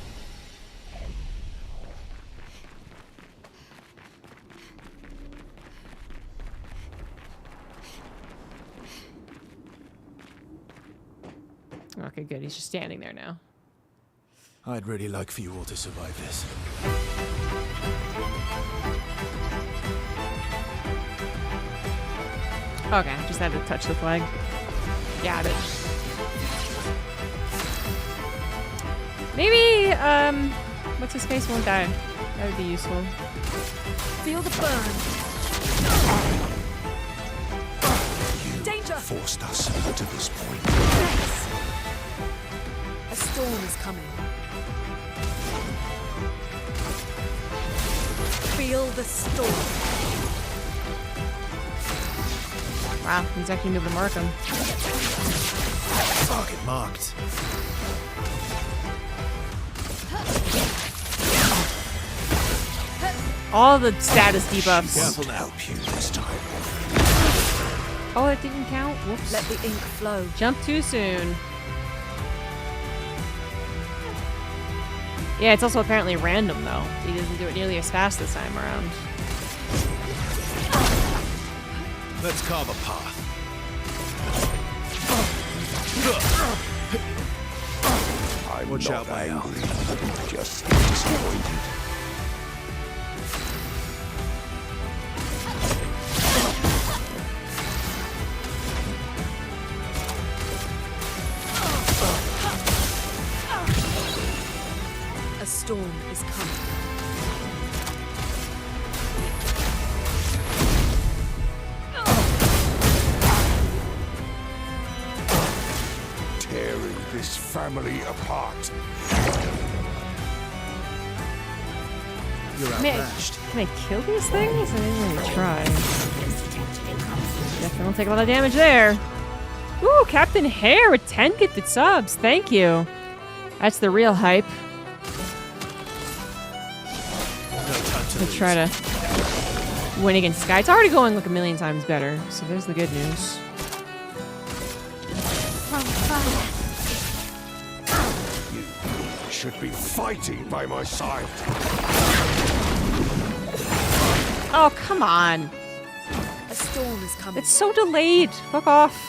Okay, good. He's just standing there now. I'd really like for you all to survive this. Okay, just had to touch the flag. Got it. Maybe, what's his face won't die. That would be useful. Feel the burn. Danger! Forced us to this point. Yes. A storm is coming. Feel the storm. Wow, he's actually moving to mark him. Target marked. All the status debuffs. Careful now, Pew, this time. Oh, it didn't count? Whoops. Let the ink flow. Jump too soon. Yeah, it's also apparently random, though. He doesn't do it nearly as fast this time around. Let's carve a path. I'm Watch not out, Bael. angry, just disappointed. A storm is coming. family apart. You're outmatched. Can I kill these things? I didn't really try. Definitely don't take a lot of damage there. Ooh, Captain Hare with 10 gifted subs. Thank you. That's the real hype. No time to lose. Try to win against Sky. It's already going like a million times better. So there's the good news. You should be fighting by my side. Oh, come on. A storm is coming. It's so delayed. Fuck off.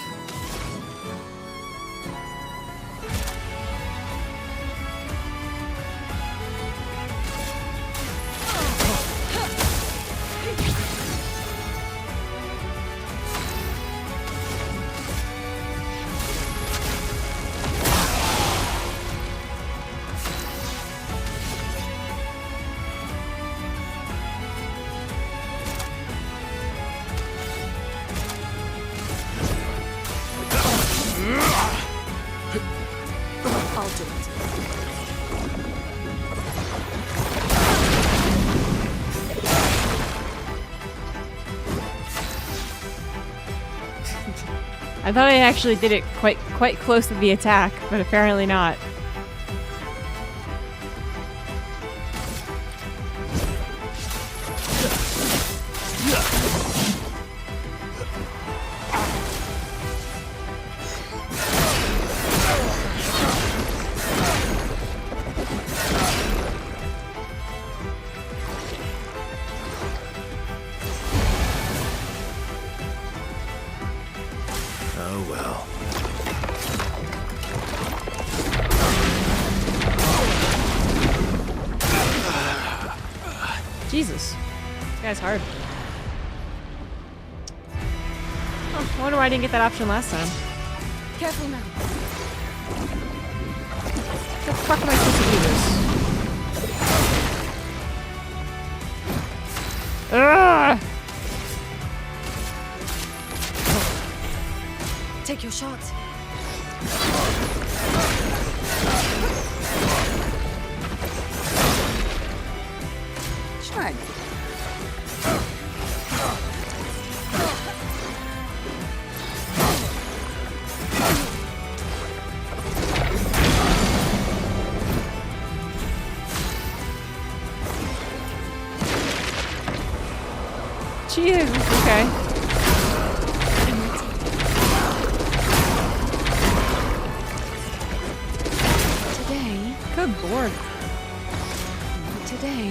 I'll do it. I thought I actually did it quite close to the attack, but apparently not. Oh well. Jesus. This guy's hard. Oh, I wonder why I didn't get that option last time. Careful now. How the fuck am I supposed to do this? Ugh! Take your shot. Shrag. Jesus, okay. Today, Good lord. today.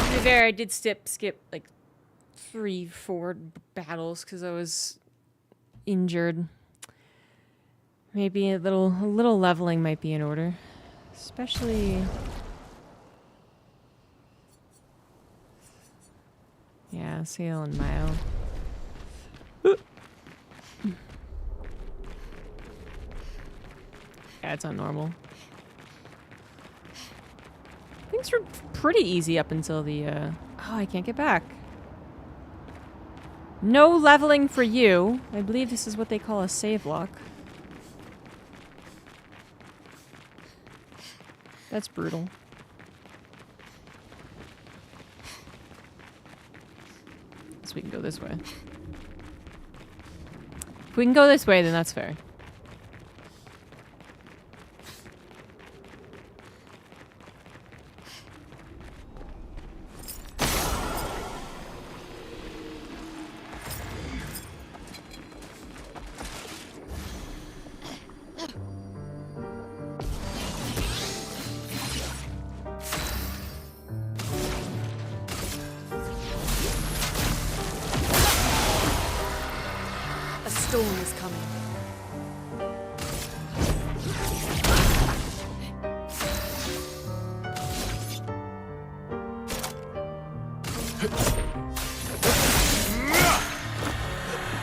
To be fair, I did skip like 3-4 battles because I was injured. Maybe a little leveling might be in order, especially. Yeah, Seal and Mile. Yeah, it's on normal. Things were pretty easy up until the, Oh, I can't get back. No leveling for you. I believe this is what they call a save lock. That's brutal. So we can go this way. If we can go this way, then that's fair. A storm is coming.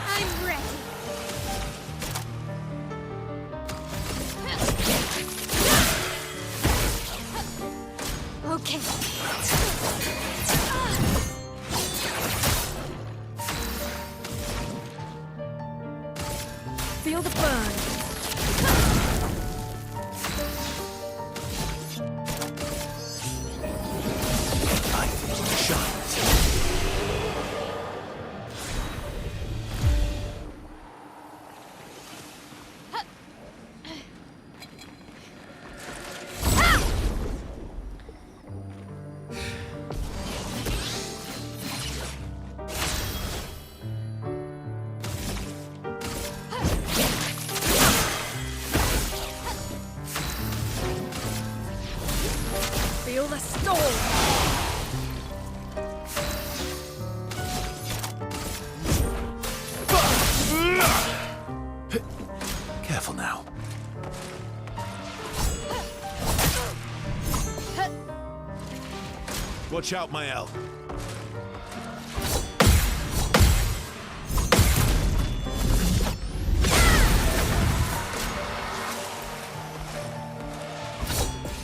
I'm ready. Okay. Feel the storm! Careful now. Watch out, Mael.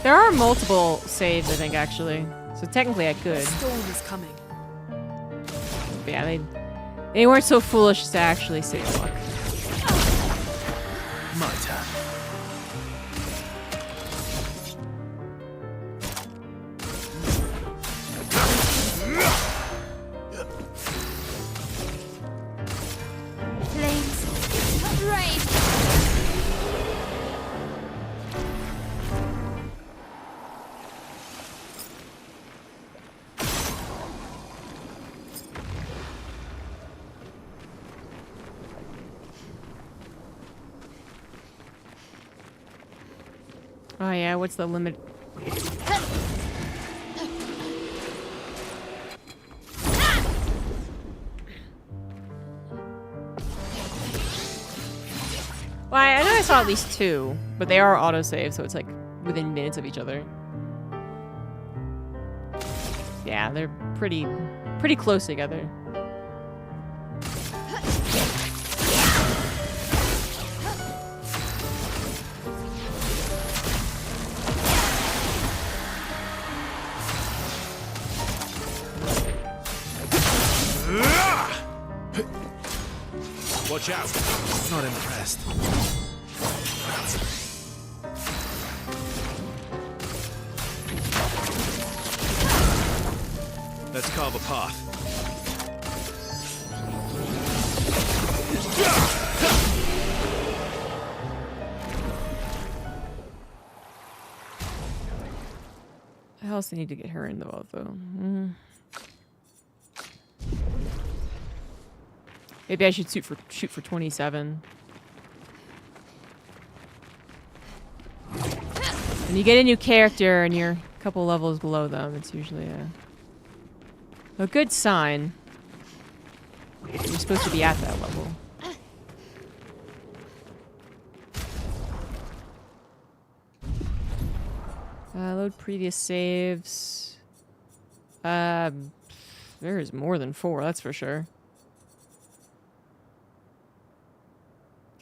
There are multiple saves, I think, actually. So technically I could. Storm is coming. But yeah, they weren't so foolish to actually save luck. My turn. Flames. Rain. Oh yeah, what's the limit? Well, I know I saw at least 2, but they are autosave, so it's like within minutes of each other. Yeah, they're pretty close together. Watch out. Not impressed. Let's carve a path. I also need to get her in the vault, though. Maybe I should shoot for 27. When you get a new character and you're a couple levels below them, it's usually a good sign. You're supposed to be at that level. Load previous saves. There is more than 4, that's for sure.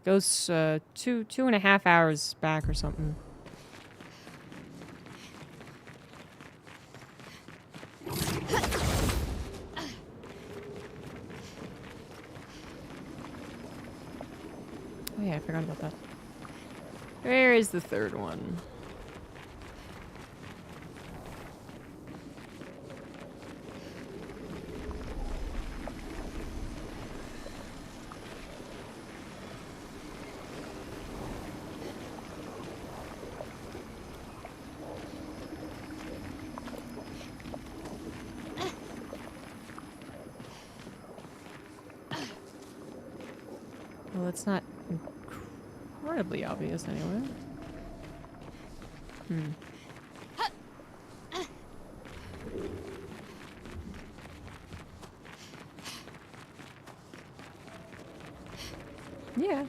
Goes 2.5 hours back or something. Oh yeah, I forgot about that. Where is the third one? Well, it's not incredibly obvious anyway. Yeah.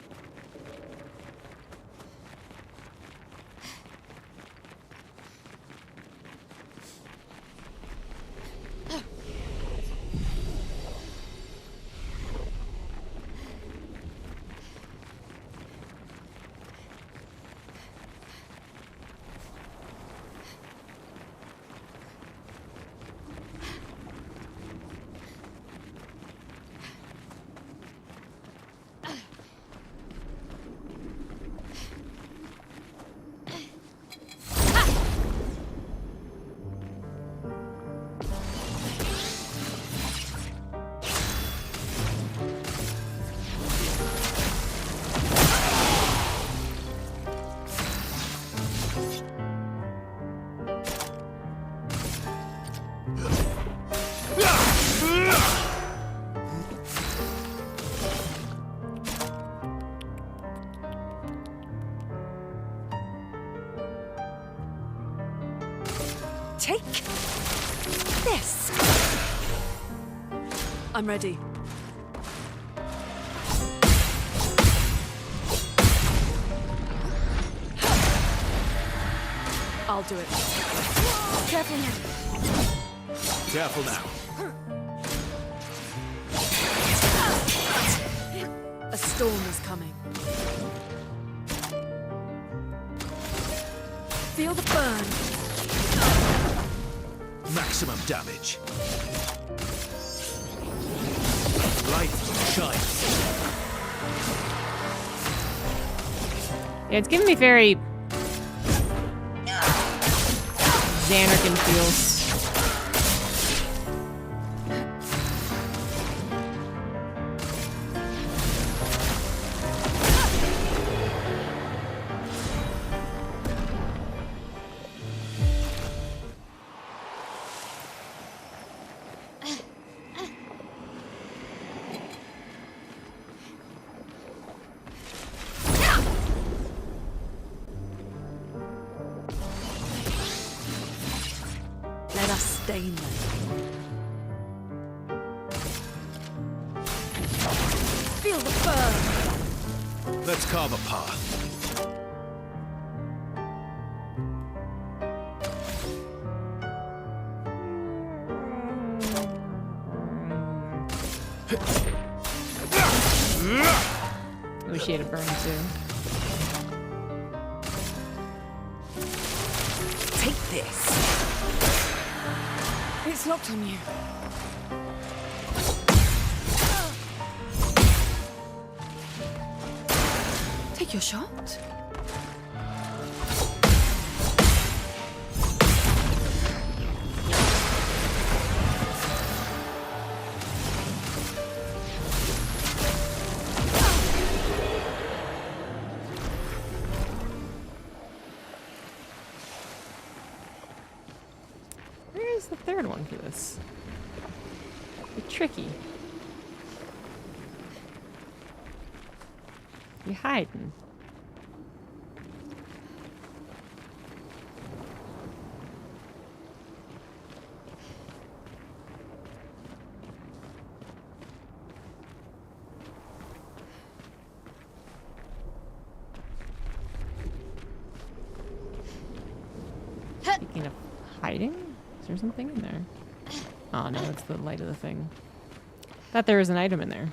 Take this. I'm ready. I'll do it. Careful now. Careful now. A storm is coming. Feel the burn. Maximum damage. Light shines. Yeah, it's giving me very Xanarkin feels. Let us stain them. Feel the burn. Let's carve a path. I wish he had a burn too. Take this. It's locked on you. Take your shot. Where's the third one for this? It's tricky. You hiding? Speaking of hiding, is there something in there? Oh no, it's the light of the thing. Thought there was an item in there.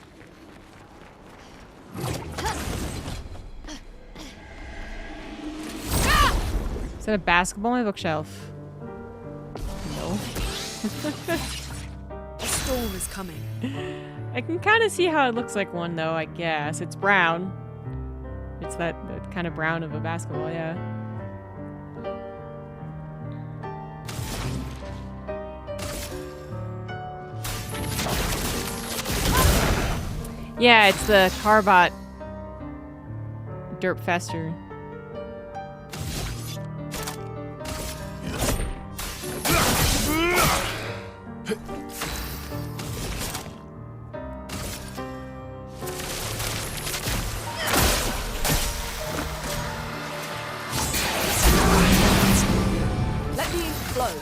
Is that a basketball on my bookshelf? No. A storm is coming. I can kind of see how it looks like one though, I guess. It's brown. It's that kind of brown of a basketball, yeah. Yeah, it's the Carbot Derp Fester. Let me explode.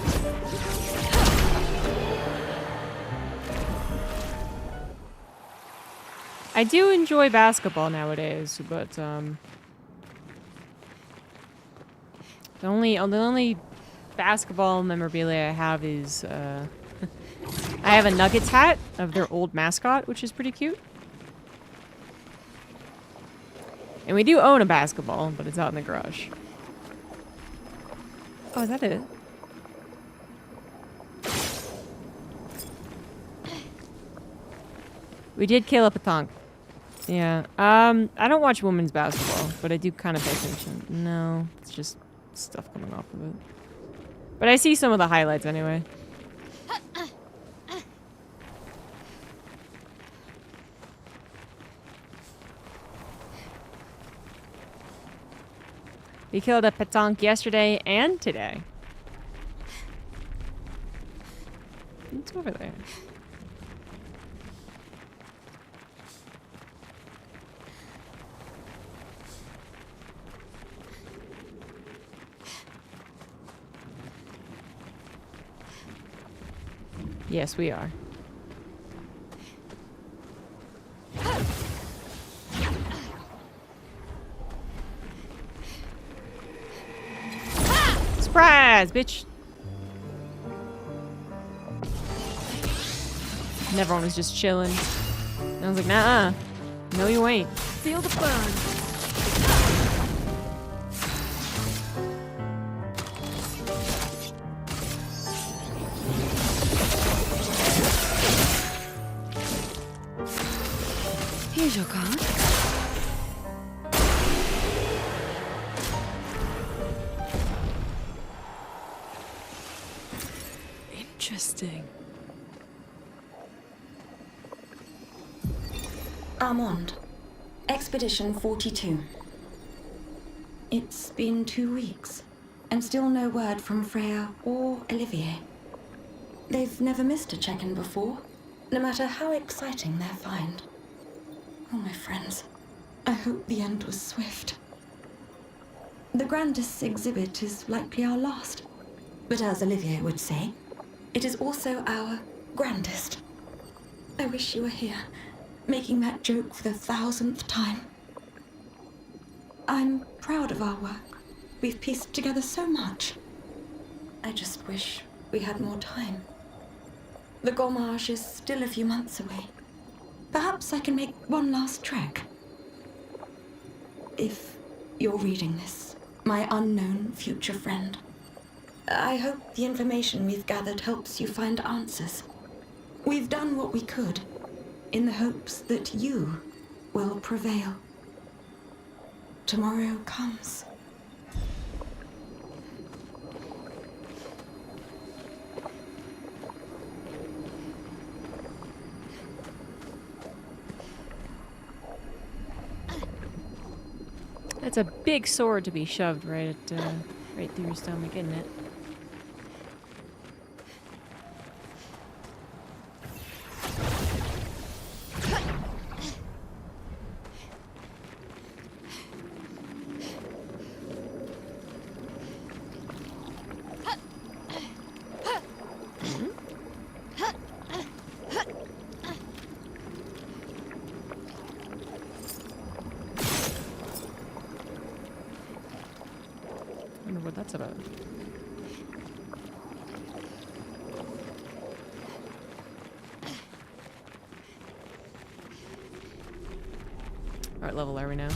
I do enjoy basketball nowadays, but the only basketball memorabilia I have is I have a Nuggets hat of their old mascot, which is pretty cute. And we do own a basketball, but it's out in the garage. Oh, is that it? We did kill a petanque. Yeah. I don't watch women's basketball, but I do kind of pay attention. No, it's just stuff coming off of it. But I see some of the highlights anyway. We killed a petanque yesterday and today. It's over there. Yes, we are. Surprise, bitch! And everyone was just chilling. And I was like, nah, no, you ain't. Feel the burn. Here's your card. Interesting. Armand, Expedition 42. It's been 2 weeks, and still no word from Freya or Olivier. They've never missed a check-in before, no matter how exciting their find. Oh, my friends, I hope the end was swift. The grandest exhibit is likely our last, but as Olivier would say, it is also our grandest. I wish you were here, making that joke for the 1000th time. I'm proud of our work. We've pieced together so much. I just wish we had more time. The Gommage is still a few months away. Perhaps I can make one last trek. If you're reading this, my unknown future friend, I hope the information we've gathered helps you find answers. We've done what we could, in the hopes that you will prevail. Tomorrow comes. That's a big sword to be shoved right through your stomach, isn't it? I wonder what that's about. What level are we now?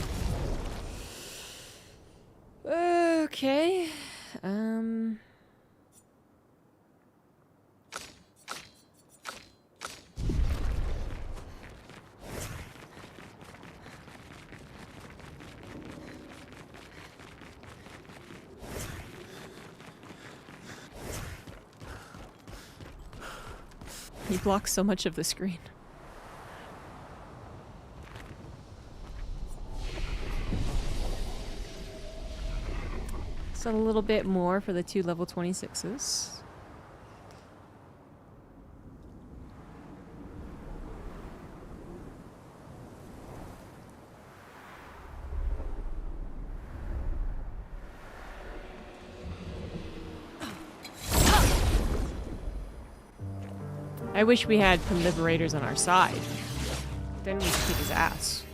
Okay. He blocks so much of the screen. So a little bit more for the 2 level 26s. I wish we had some liberators on our side. Then we could kick his ass.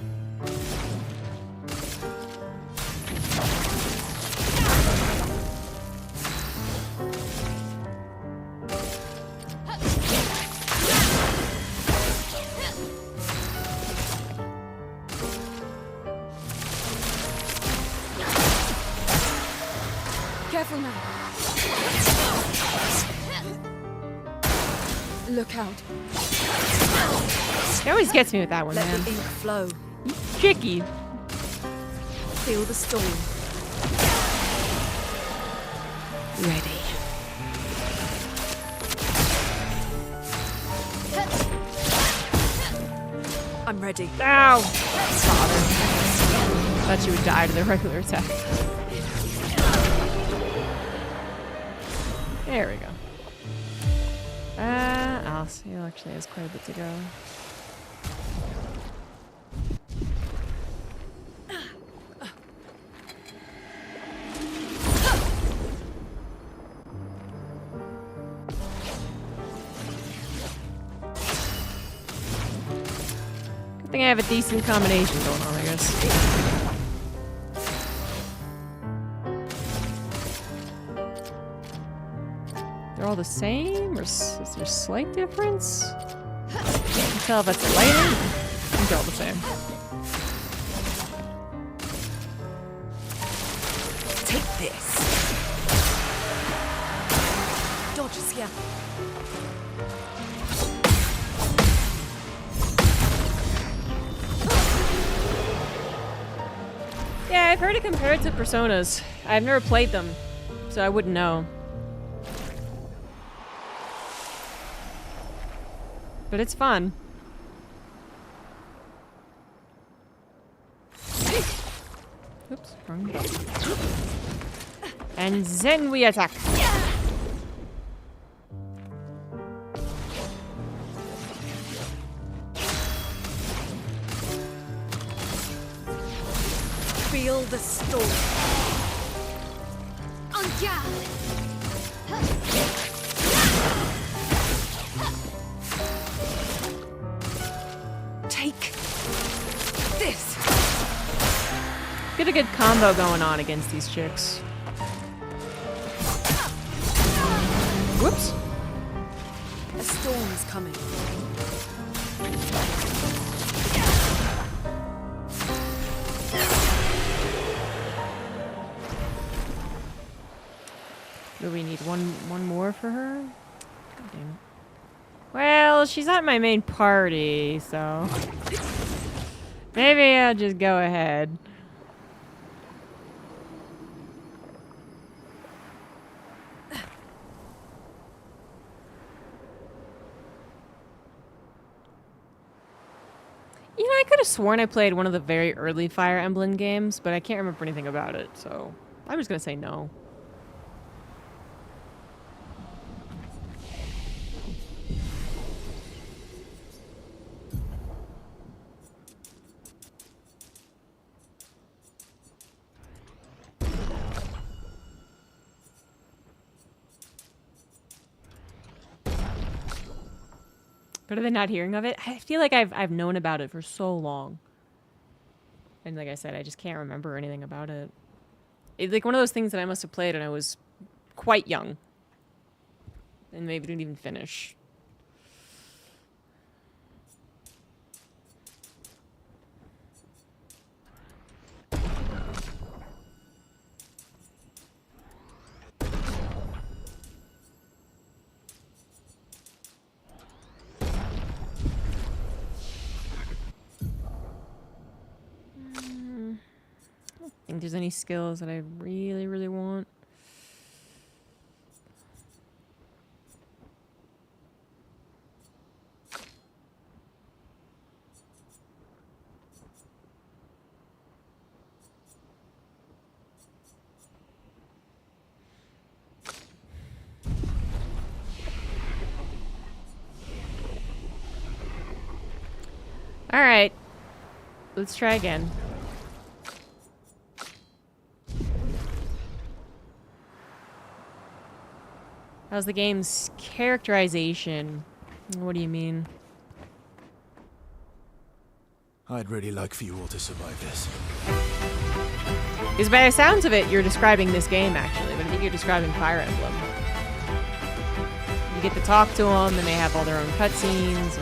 Careful now. Look out. He always gets me with that one, Let man. the ink flow. Tricky. Feel the storm. Ready. I'm ready. Ow! Father. Thought you would die to the regular attack. There we go. He actually has quite a bit to go. think I have a decent combination going on, I guess. They're all the same, or is there a slight difference? Can't tell if it's the lighting. I think they're all the same. Take this. Dodges here. Yeah, I've heard it compared to Personas. I've never played them, so I wouldn't know. But it's fun. Oops, wrong button. And then we attack. Feel the storm. En garde. Take this. Get a good combo going on against these chicks. Whoops. A storm is coming. Do we need one more for her? God damn it. Well, she's not my main party, so maybe I'll just go ahead. You know, I could have sworn I played one of the very early Fire Emblem games, but I can't remember anything about it, so I'm just gonna say no. Better than not hearing of it. I feel like I've known about it for so long. And like I said, I just can't remember anything about it. It's like one of those things that I must have played when I was quite young. And maybe didn't even finish. I don't think there's any skills that I really, really want. All right, let's try again. How's the game's characterization? What do you mean? I'd really like for you all to survive this. Because by the sounds of it, you're describing this game, actually. But I think you're describing Fire Emblem. You get to talk to them, and they have all their own cutscenes.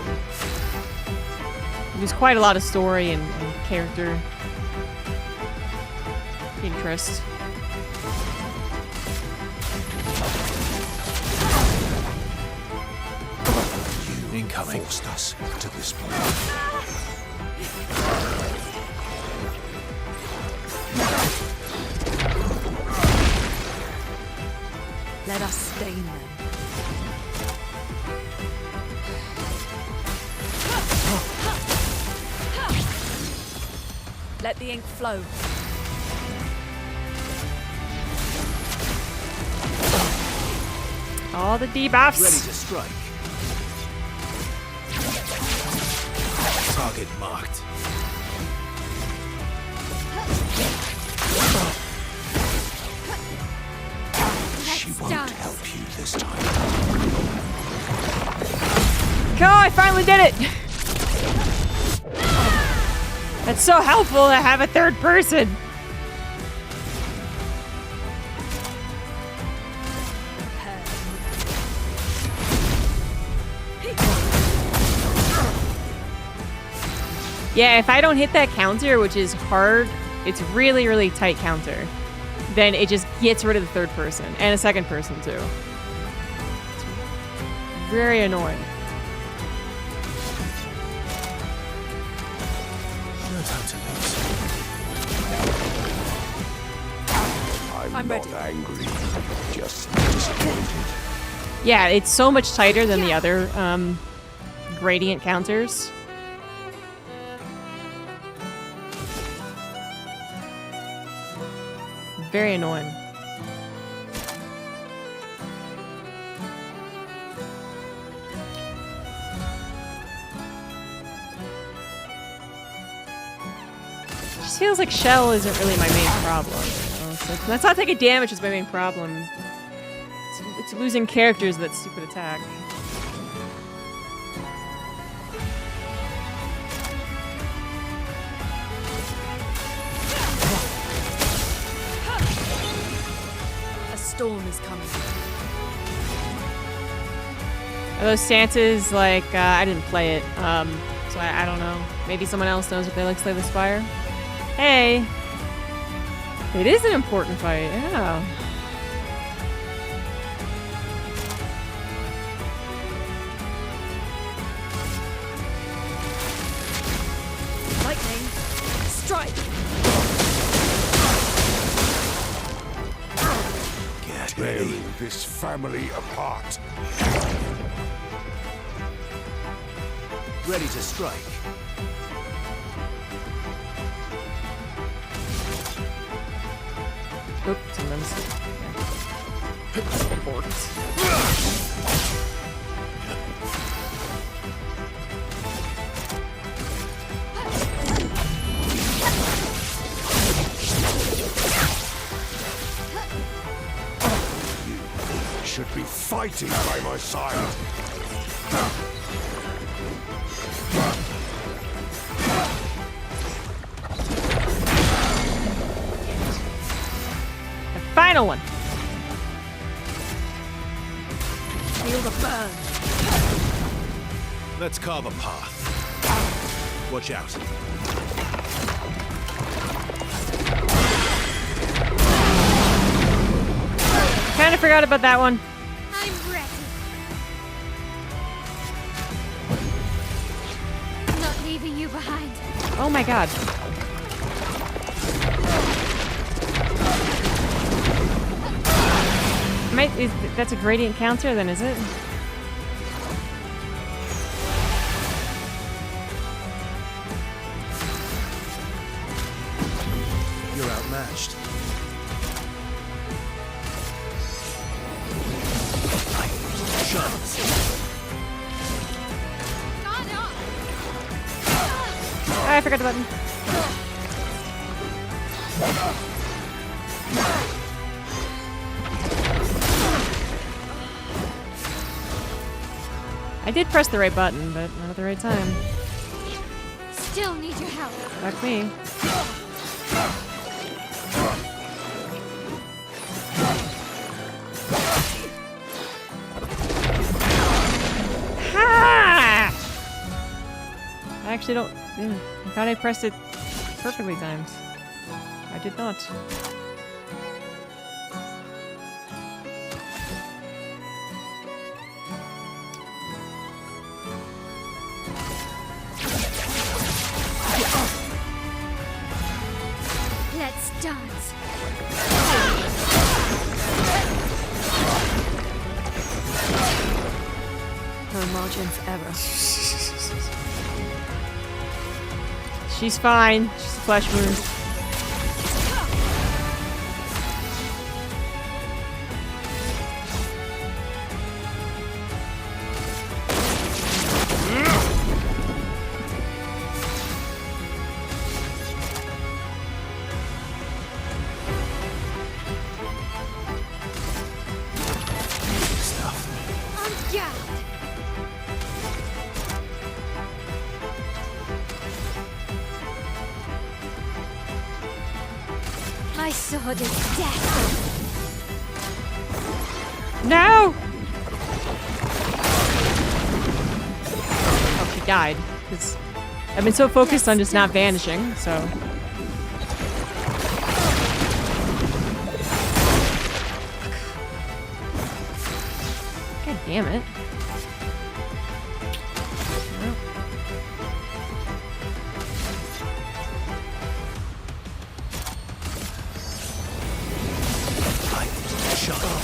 There's quite a lot of story and character interest. Incoming. Forced us to this point. Let us stain them. Let the ink flow. All the debuffs. Ready to strike. Target marked. She won't help you this time. Go! I finally did it! That's so helpful to have a third person. Yeah, if I don't hit that counter, which is hard, it's really, really tight counter, then it just gets rid of the third person and a second person too. It's very annoying. No time to lose. I'm ready. not angry, just disappointed. Yeah, it's so much tighter than the other gradient counters. Very annoying. Just feels like Shell isn't really my main problem. You know? It's like, that's not taking damage is my main problem. It's losing characters with that stupid attack. A storm is coming. Are those stances like I didn't play it, so I don't know. Maybe someone else knows if they like Slay the Spire. Hey, it is an important fight. Yeah. Lightning, strike. Get ready. Tearing this family apart. Ready to strike. Oops, sometimes. Yeah. Important. Should be fighting by my side. The final one. Feel the burn. Let's carve a path. Watch out. Kind of forgot about that one. I'm ready. Not leaving you behind. Oh my god. That's a gradient counter then, is it? You're outmatched. Chance. I forgot the button. I did press the right button, but not at the right time. Still need your help. Fuck me. Ha! I actually don't. I thought I pressed it perfectly timed. I did not. Let's dance. No margin for error. She's fine. She's a flesh wound. On guard. sword is death. No! Oh, she died. 'Cause I've been so focused on just not vanishing, so. God damn it. Shut up.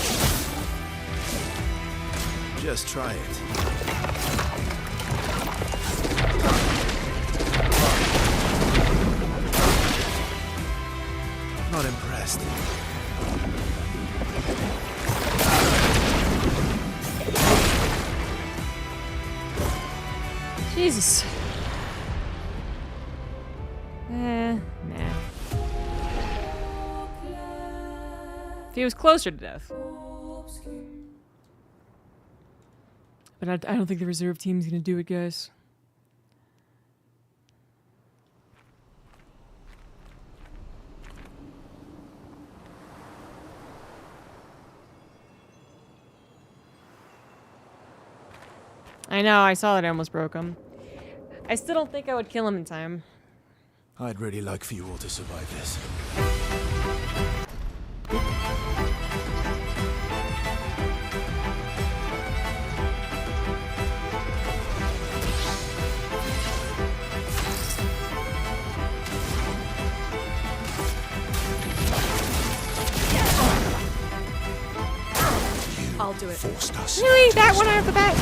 Just try it. Not impressed. Jesus. Nah. If he was closer to death. But I don't think the reserve team's gonna do it, guys. I know, I saw that I almost broke him. I still don't think I would kill him in time. I'd really like for you all to survive this. I'll do it. Forced us. Really? That one out of the bat?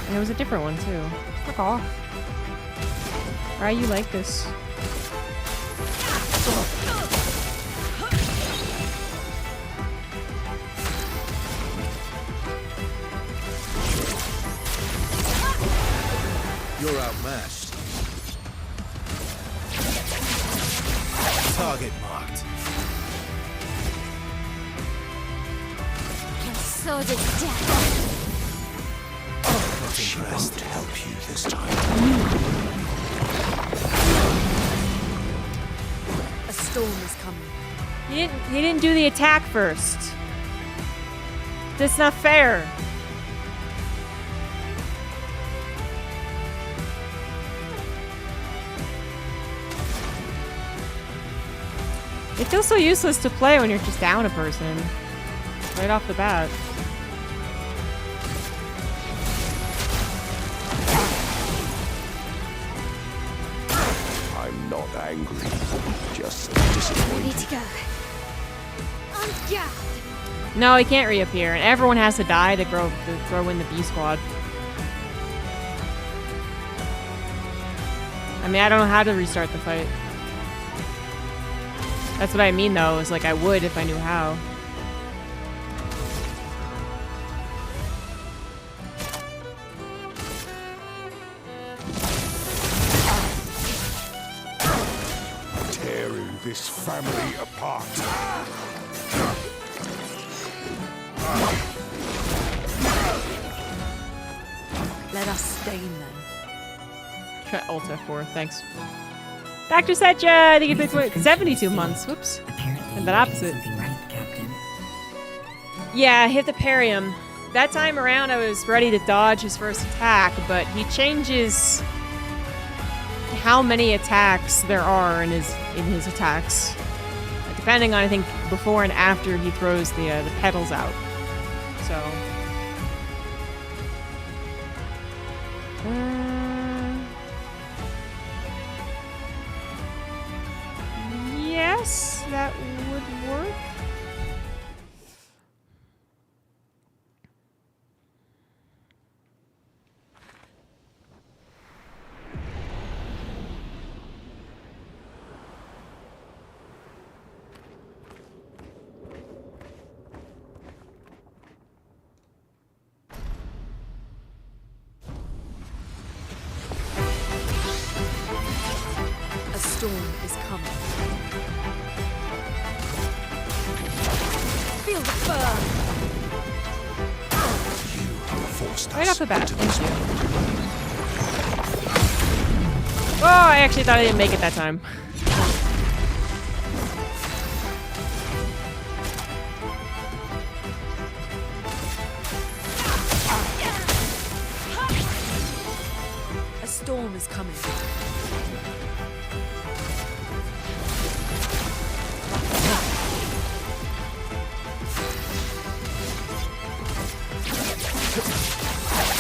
And it was a different one, too. Fuck off. Why are you like this? You're outmatched. Target marked. Your sword is death. She won't help you this time. A storm is coming. He didn't do the attack first. That's not fair. It feels so useless to play when you're just down a person. Right off the bat. I'm not angry, just Ready disappointed. to go. On guard. No, he can't reappear, and everyone has to die to throw in the B squad. I mean, I don't know how to restart the fight. That's what I mean, though, is like I would if I knew how. Tearing this family apart. Let us stain them. Try Alt F4, thanks. Dr. Setcha, I think it took 72 months. Whoops. And that opposite. Yeah, hit the parry-him. That time around, I was ready to dodge his first attack, but he changes how many attacks there are in his attacks, depending on, I think, before and after he throws the petals out. So. Yes, that would work. A storm is coming. Feel the burn. You forced us. Right off the bat. Thank you. Oh, I actually thought I didn't make it that time. A storm is coming.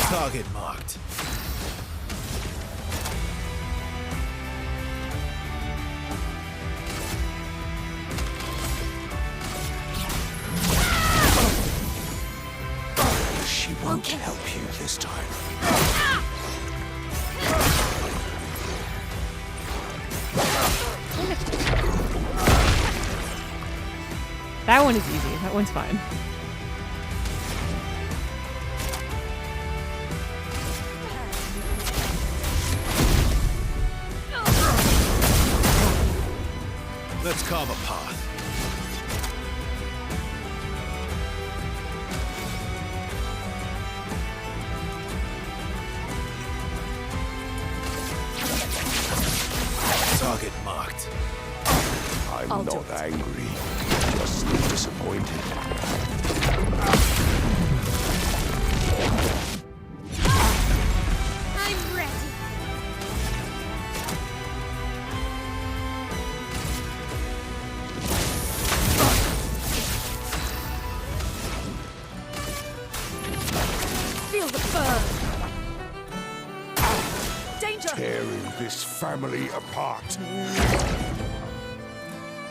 Target marked. She won't help you this time. That one is easy. That one's fine. Let's carve a path. Target marked. I'm not angry, just disappointed. I'm ready. Feel the burn. Danger! Tearing this family apart.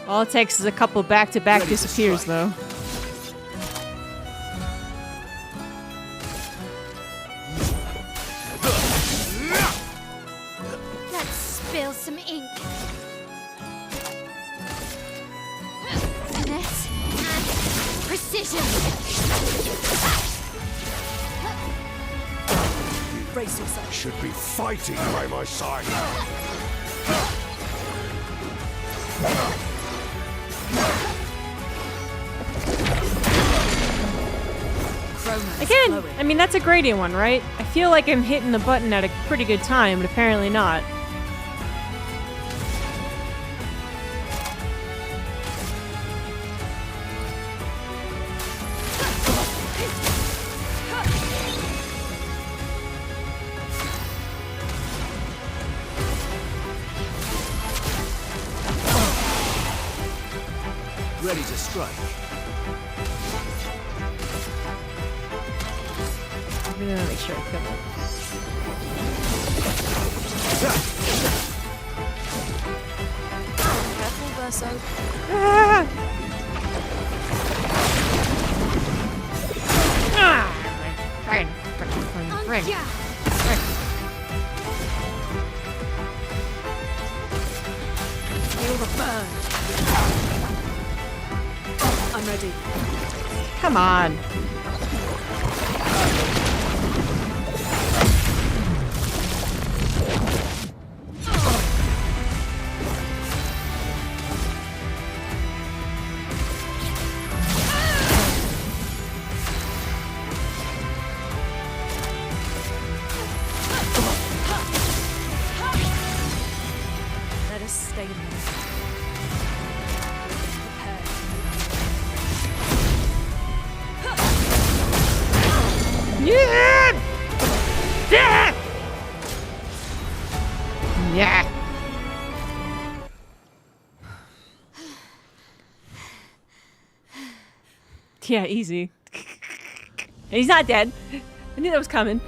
All it takes is a couple back-to-back disappears, though. Let's spill some ink. Finesse and precision. Brace yourself. Should be fighting by my side. Again, I mean, that's a gradient one, right? I feel like I'm hitting the button at a pretty good time, but apparently not. Ready to strike. I'm gonna make sure I kill him. Careful, Verso. Ah! Ah! Friggin'. Feel the burn. I'm ready. Come on. Let us stay in there. Yeah! Yeah! Yeah! Yeah, easy. He's not dead. I knew that was coming.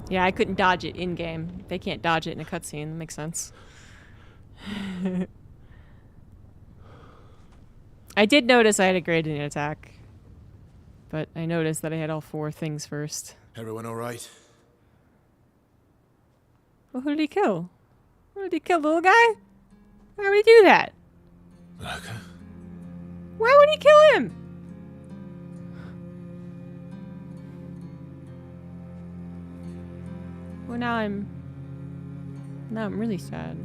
Yeah, I couldn't dodge it in-game. They can't dodge it in a cutscene. That makes sense. I did notice I had a gradient attack. But I noticed that I had all 4 things first. Everyone all right? Well, who did he kill? Who did he kill, the little guy? Why would he do that? Okay. Why would he kill him? Well, now I'm really sad.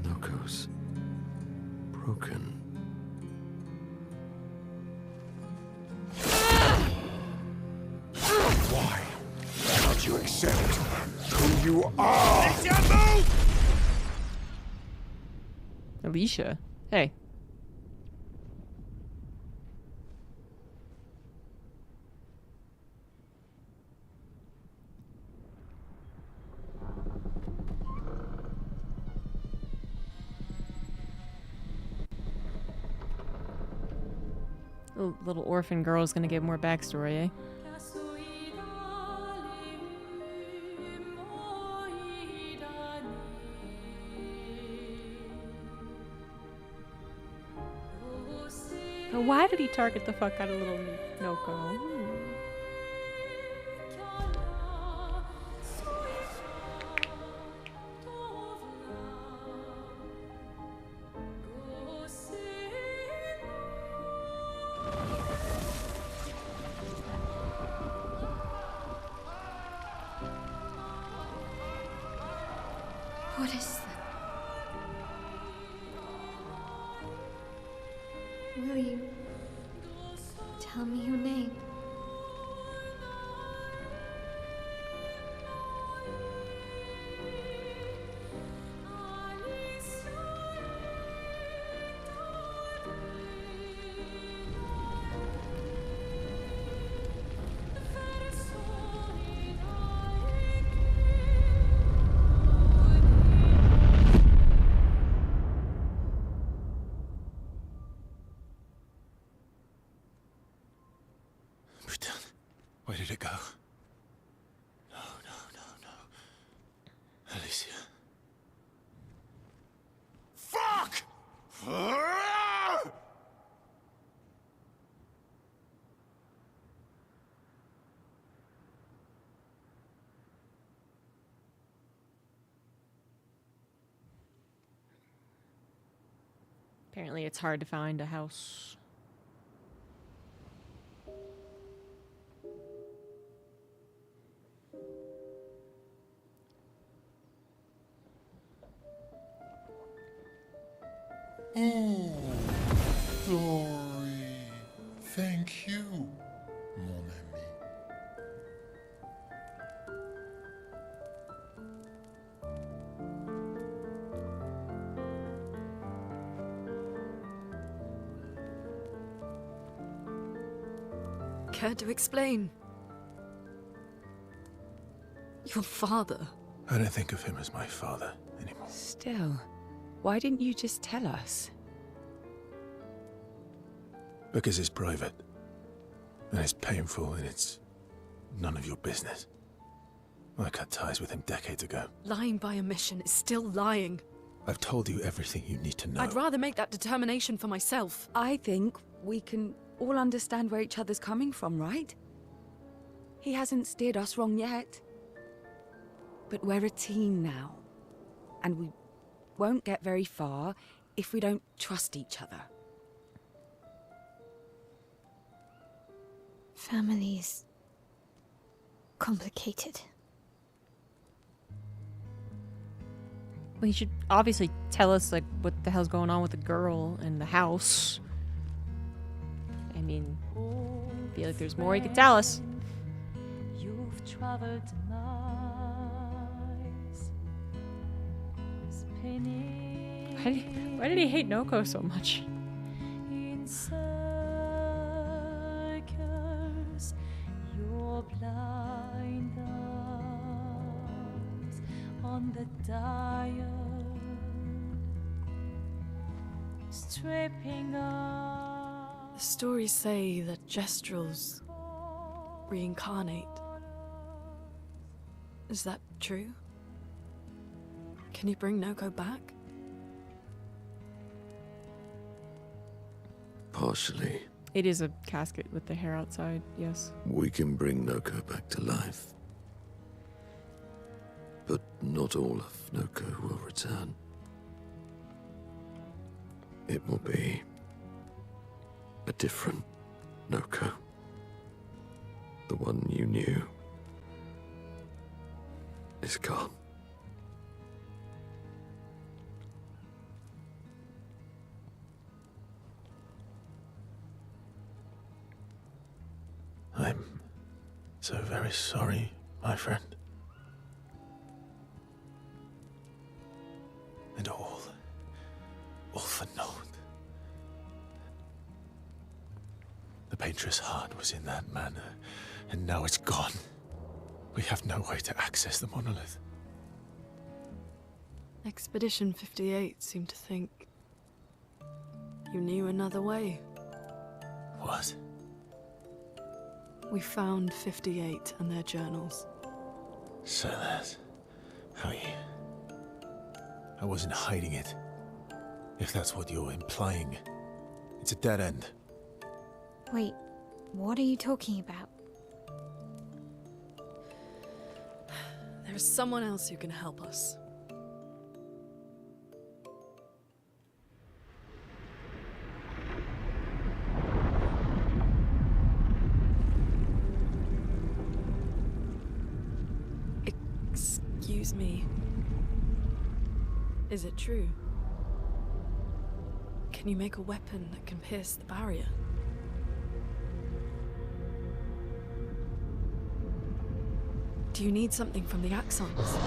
Noko's broken. Why cannot you accept who you are? Alicia. Hey. Little orphan girl's gonna get more backstory, eh? But why did he target the fuck out of little Noko? What is that? Will you tell me your name? Where did it go? No, no, no, no. Alicia. Fuck! Apparently it's hard to find a house. Oh, Dory. Thank you, mon ami. Care to explain? Your father. I don't think of him as my father anymore. Still, why didn't you just tell us? Because it's private. And it's painful and it's none of your business. I cut ties with him decades ago. Lying by omission is still lying. I've told you everything you need to know. I'd rather make that determination for myself. I think we can all understand where each other's coming from, right? He hasn't steered us wrong yet. But we're a team now. And we won't get very far if we don't trust each other. Family's complicated. Well, he should obviously tell us, like, what the hell's going on with the girl and the house. I mean, I feel like there's more he could tell us. You've traveled miles, spinning. Why did he hate Noko so much? In circles, your blind eyes on the dial, stripping off. The stories say that Gestrels reincarnate. Is that true? Can you bring Noko back? Partially. It is a casket with the hair outside, yes. We can bring Noko back to life. But not all of Noko will return. It will be a different Noko. The one you knew. is gone. I'm so very sorry, my friend. And all for naught. The Painter's heart was in that manor, and now it's gone. We have no way to access the monolith. Expedition 58 seemed to think you knew another way. What? We found 58 and their journals. So that's how you... I wasn't hiding it. If that's what you're implying. It's a dead end. Wait, what are you talking about? There is someone else who can help us. Excuse me. Is it true? Can you make a weapon that can pierce the barrier? Do you need something from the Axons?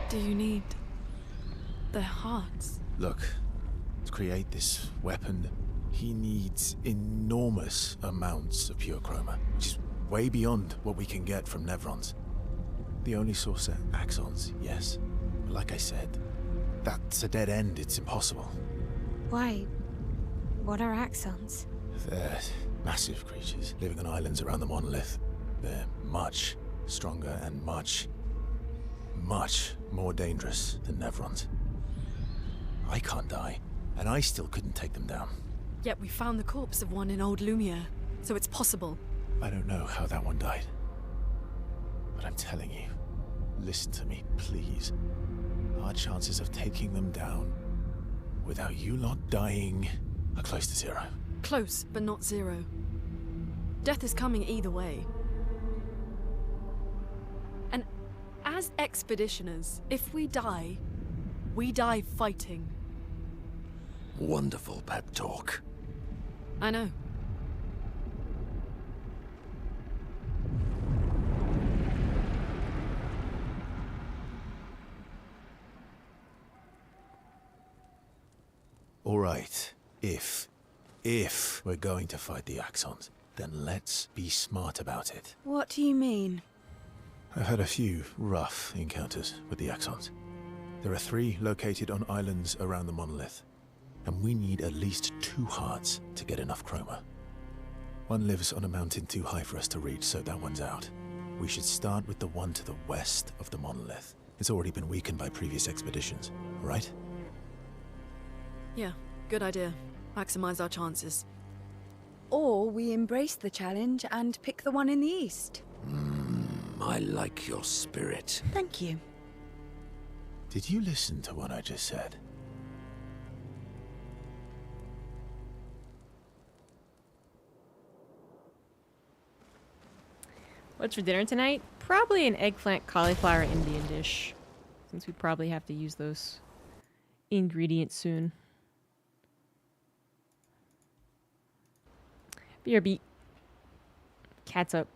Do you need their hearts? Look, to create this weapon, he needs enormous amounts of pure chroma, which is way beyond what we can get from Nevrons. The only source are Axons, yes. But like I said, that's a dead end. It's impossible. Why? What are Axons? They're massive creatures living on islands around the monolith. They're much stronger and much more dangerous than Nevrons. I can't die, and I still couldn't take them down. Yet we found the corpse of one in Old Lumiere, so it's possible. I don't know how that one died. But I'm telling you, listen to me, please. Our chances of taking them down without you lot dying are close to zero. Close, but not zero. Death is coming either way. And as expeditioners, if we die fighting. Wonderful pep talk. I know. All right, if we're going to fight the Axons, then let's be smart about it. What do you mean? I've had a few rough encounters with the Axons. There are 3 located on islands around the monolith, and we need at least 2 hearts to get enough chroma. One lives on a mountain too high for us to reach, so that one's out. We should start with the one to the west of the monolith. It's already been weakened by previous expeditions, right? Yeah, good idea. Maximize our chances. Or we embrace the challenge and pick the one in the east. I like your spirit. Thank you. Did you listen to what I just said? What's for dinner tonight? Probably an eggplant cauliflower Indian dish, since we probably have to use those ingredients soon. BRB. Cat's up.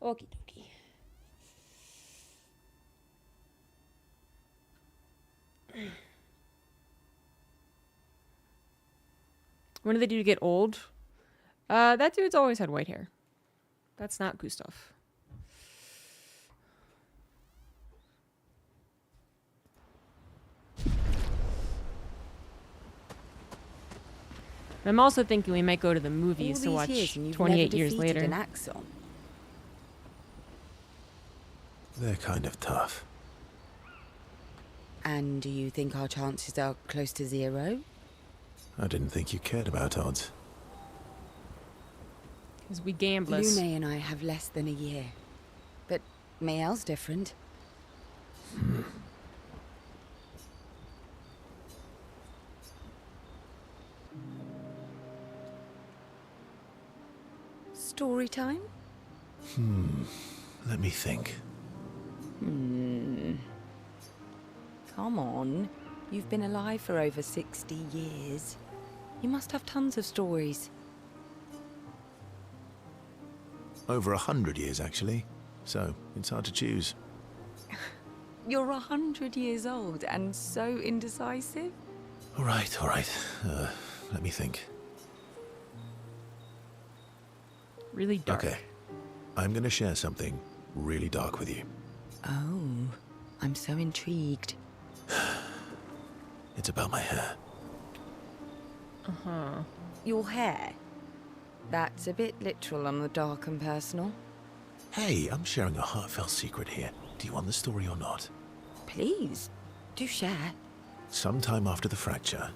Okie dokie. When do they do to get old? That dude's always had white hair. That's not Gustav. I'm also thinking we might go to the movies to watch 28 years later. An Axon. They're kind of tough. And do you think our chances are close to 0? I didn't think you cared about odds. Because we gamblers. Lune and I have less than a year. But Mael's different. Story time? Let me think. Come on. You've been alive for over 60 years. You must have tons of stories. Over 100 years, actually. So, it's hard to choose. You're 100 years old and so indecisive? All right. Let me think. Really dark. Okay. I'm gonna share something really dark with you. Oh, I'm so intrigued. It's about my hair. Uh-huh. Your hair? That's a bit literal on the dark and personal. Hey, I'm sharing a heartfelt secret here. Do you want the story or not? Please, do share. Sometime after the fracture,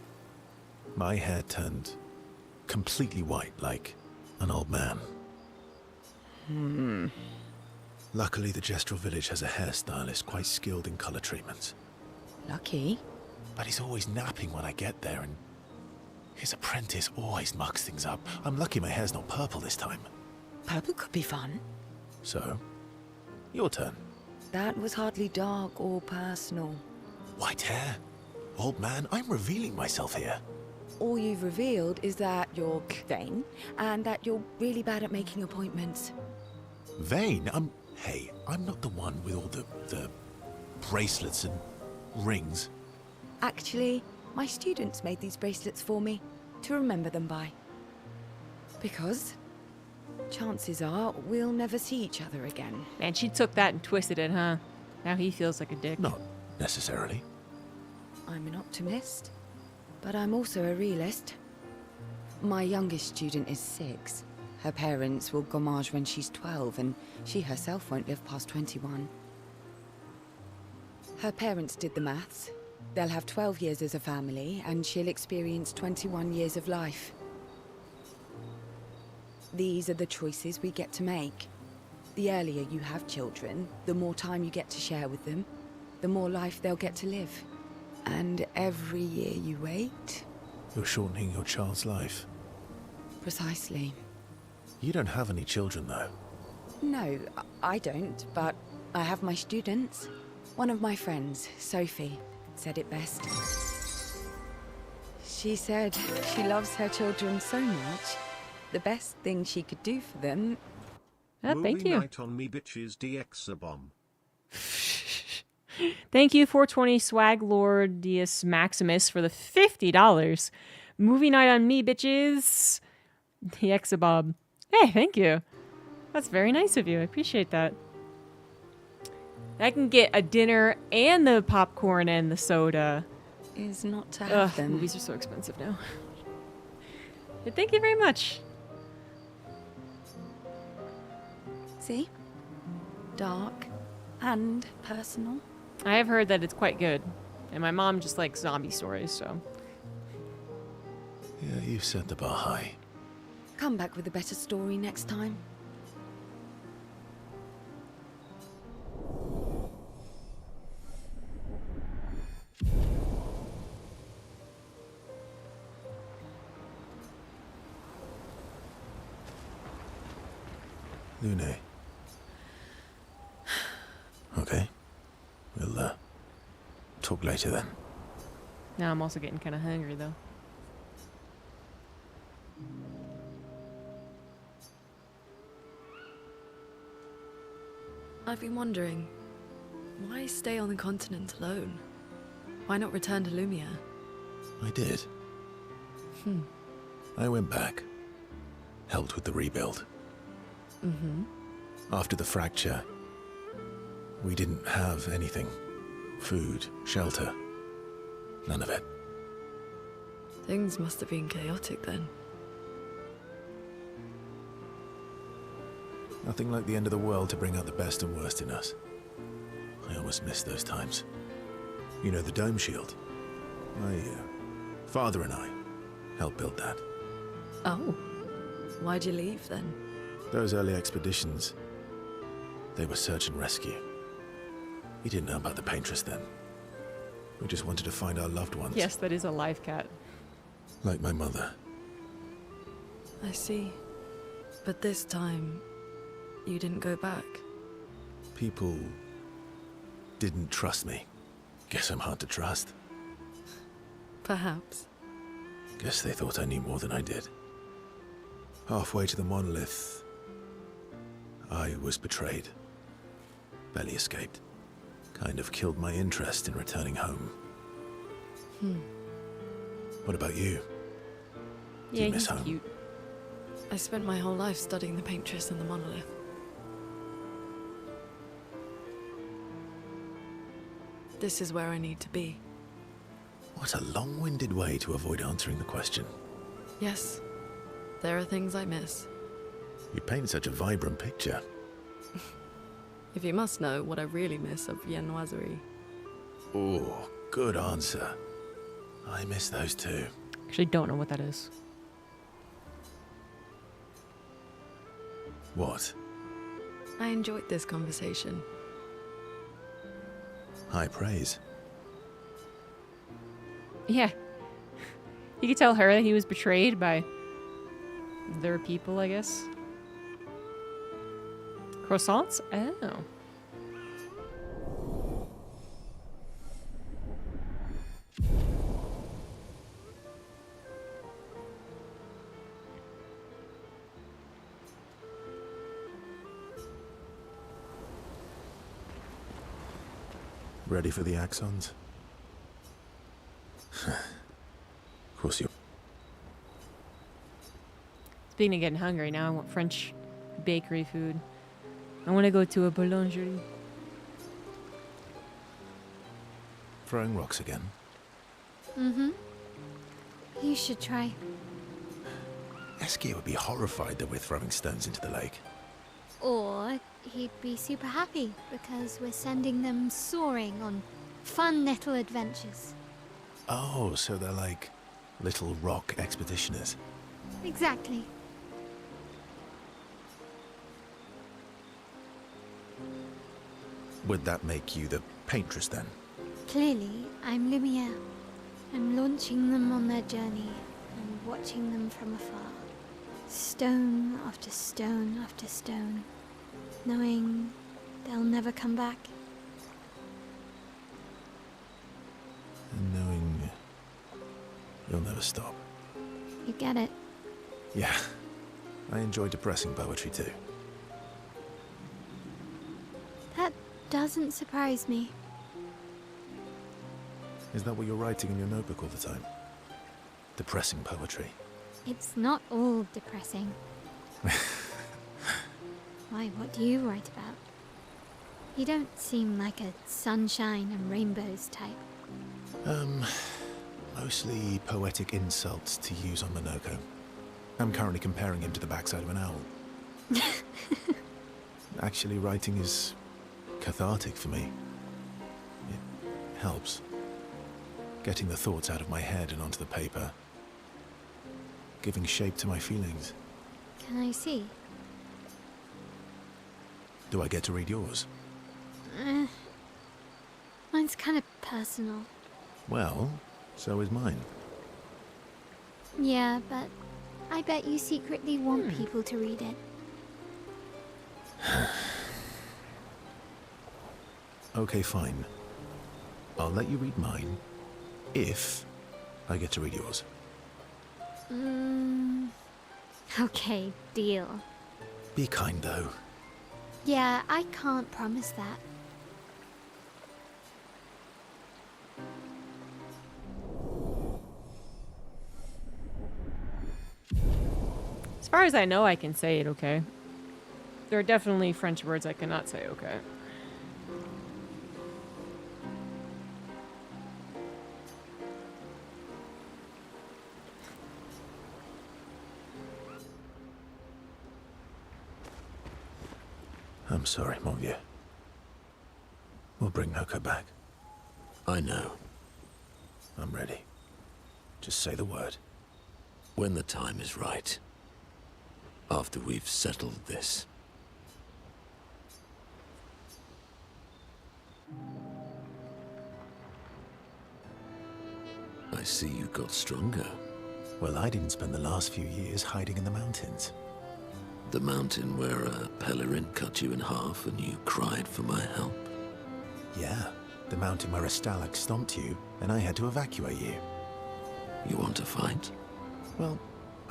my hair turned completely white, like an old man. Luckily, the Gestural village has a hairstylist quite skilled in color treatments. Lucky? But he's always napping when I get there, and his apprentice always mucks things up. I'm lucky my hair's not purple this time. Purple could be fun. So, your turn. That was hardly dark or personal. White hair? Old man, I'm revealing myself here. All you've revealed is that you're vain, and that you're really bad at making appointments. Vain? Hey, I'm not the one with all the bracelets and rings. Actually, my students made these bracelets for me, to remember them by. Because chances are we'll never see each other again. Man, she took that and twisted it, huh? Now he feels like a dick. Not necessarily. I'm an optimist, but I'm also a realist. My youngest student is 6. Her parents will gommage when she's 12, and she herself won't live past 21. Her parents did the maths. They'll have 12 years as a family, and she'll experience 21 years of life. These are the choices we get to make. The earlier you have children, the more time you get to share with them, the more life they'll get to live. And every year you wait... You're shortening your child's life. Precisely. You don't have any children, though. No, I don't, but I have my students. One of my friends, Sophie, said it best. She said she loves her children so much, the best thing she could do for them... Thank you. Night on me bitches DX bomb. Thank you, 420 Swag Lord Dias Maximus, for the $50. Movie night on me, bitches. The Exabob. Hey, thank you. That's very nice of you. I appreciate that. I can get a dinner and the popcorn and the soda. Is not to have them. Movies are so expensive now. But thank you very much. See? Dark and personal. I have heard that it's quite good. And my mom just likes zombie stories, so... Yeah, you've set the bar high. Come back with a better story next time. Lune. Okay. We'll, talk later then. Now I'm also getting kind of hungry, though. I've been wondering, why stay on the continent alone? Why not return to Lumia? I did. I went back. Helped with the rebuild. Mm-hmm. After the fracture, we didn't have anything. Food, shelter. None of it. Things must have been chaotic then. Nothing like the end of the world to bring out the best and worst in us. I almost miss those times. You know, the dome shield. My father and I helped build that. Oh. Why'd you leave then? Those early expeditions, they were search and rescue. We didn't know about the paintress then. We just wanted to find our loved ones. Yes, that is a live cat. Like my mother. I see. But this time, you didn't go back. People didn't trust me. Guess I'm hard to trust. Perhaps. Guess they thought I knew more than I did. Halfway to the monolith, I was betrayed. Barely escaped. Kind of killed my interest in returning home. What about you? Do Yeah, you miss he's home? cute. I spent my whole life studying the paintress and the monolith. This is where I need to be. What a long-winded way to avoid answering the question. Yes, there are things I miss. You paint such a vibrant picture. If you must know what I really miss of viennoiserie. Oh, good answer. I miss those too. Actually, don't know what that is. What? I enjoyed this conversation. High praise. Yeah. You could tell her that he was betrayed by their people, I guess. Croissants? Oh. Ready for the axons? Of course you. Speaking of getting hungry, now I want French bakery food. I want to go to a boulangerie. Throwing rocks again. Mm-hmm. You should try. Eskia would be horrified that we're throwing stones into the lake. Or he'd be super happy because we're sending them soaring on fun little adventures. Oh, so they're like little rock expeditioners. Exactly. Would that make you the paintress then? Clearly, I'm Lumiere. I'm launching them on their journey and watching them from afar. Stone after stone after stone, knowing they'll never come back. And knowing you'll never stop. You get it? Yeah, I enjoy depressing poetry too. That doesn't surprise me. Is that what you're writing in your notebook all the time? Depressing poetry. It's not all depressing. Why, what do you write about? You don't seem like a sunshine and rainbows type. Mostly poetic insults to use on Monoko. I'm currently comparing him to the backside of an owl. Actually, writing is cathartic for me. It helps. Getting the thoughts out of my head and onto the paper. Giving shape to my feelings. Can I see? Do I get to read yours? Mine's kind of personal. Well, so is mine. Yeah, but I bet you secretly want people to read it. Okay, fine. I'll let you read mine, if I get to read yours. Okay, deal. Be kind, though. Yeah, I can't promise that. As far as I know, I can say it okay. There are definitely French words I cannot say okay. I'm sorry, mon vieux. We'll bring Noko back. I know. I'm ready. Just say the word. When the time is right. After we've settled this. I see you got stronger. Well, I didn't spend the last few years hiding in the mountains. The mountain where a pelerin cut you in half and you cried for my help? Yeah, the mountain where a stalag stomped you and I had to evacuate you. You want to fight? Well,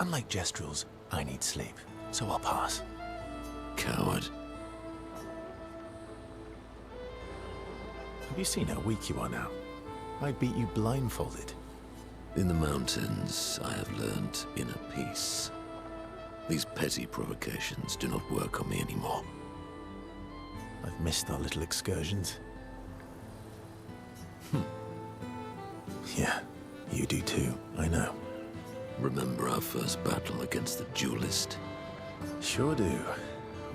unlike Gestrels, I need sleep, so I'll pass. Coward. Have you seen how weak you are now? I beat you blindfolded. In the mountains, I have learned inner peace. These petty provocations do not work on me anymore. I've missed our little excursions. Yeah, you do too, I know. Remember our first battle against the duelist? Sure do.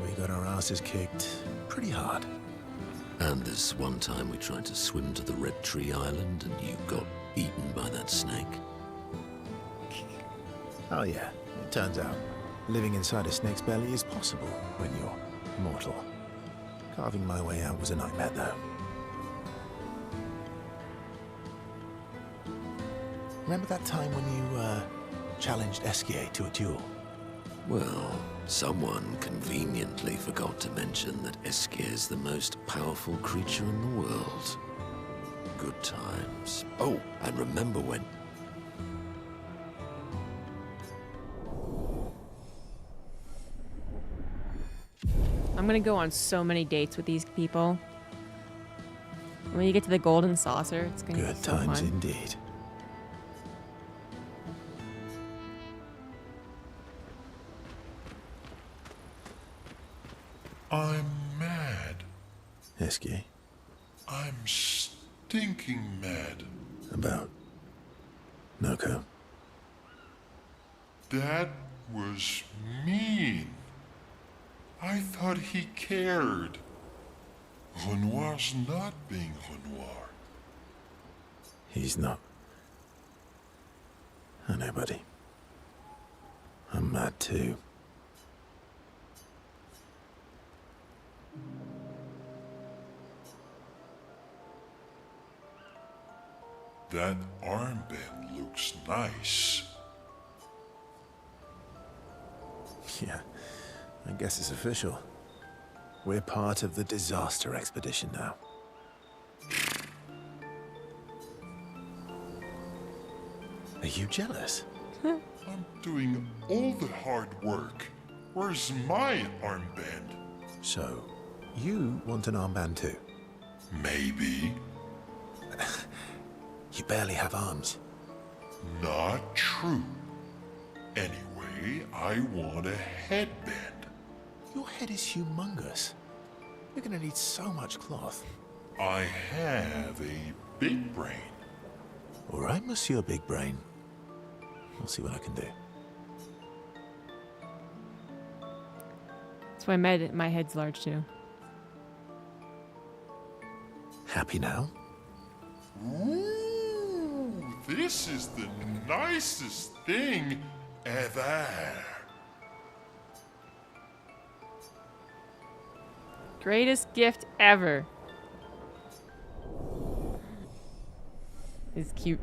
We got our asses kicked pretty hard. And this one time we tried to swim to the Red Tree Island and you got eaten by that snake. Oh yeah, it turns out living inside a snake's belly is possible when you're mortal. Carving my way out was a nightmare though. Remember that time when you challenged Esquier to a duel? Well, someone conveniently forgot to mention that Esquier is the most powerful creature in the world. Good times. Oh, and remember when... I'm gonna go on so many dates with these people. When you get to the golden saucer, it's gonna be Good so times fun. indeed. I'm mad. Esquier? I'm stinking mad. About Noko? That was mean. I thought he cared. Renoir's not being Renoir. He's not. I know, buddy. I'm mad too. That armband looks nice. Yeah, I guess it's official. We're part of the disaster expedition now. Are you jealous? I'm doing all the hard work. Where's my armband? So, you want an armband too? Maybe. You barely have arms. Not true. Anyway, I want a headband. Your head is humongous. You're gonna need so much cloth. I have a big brain. All right, Monsieur Big Brain. I'll see what I can do. That's why my head's large too. Happy now? Ooh, this is the nicest thing ever. Greatest gift ever. It's cute.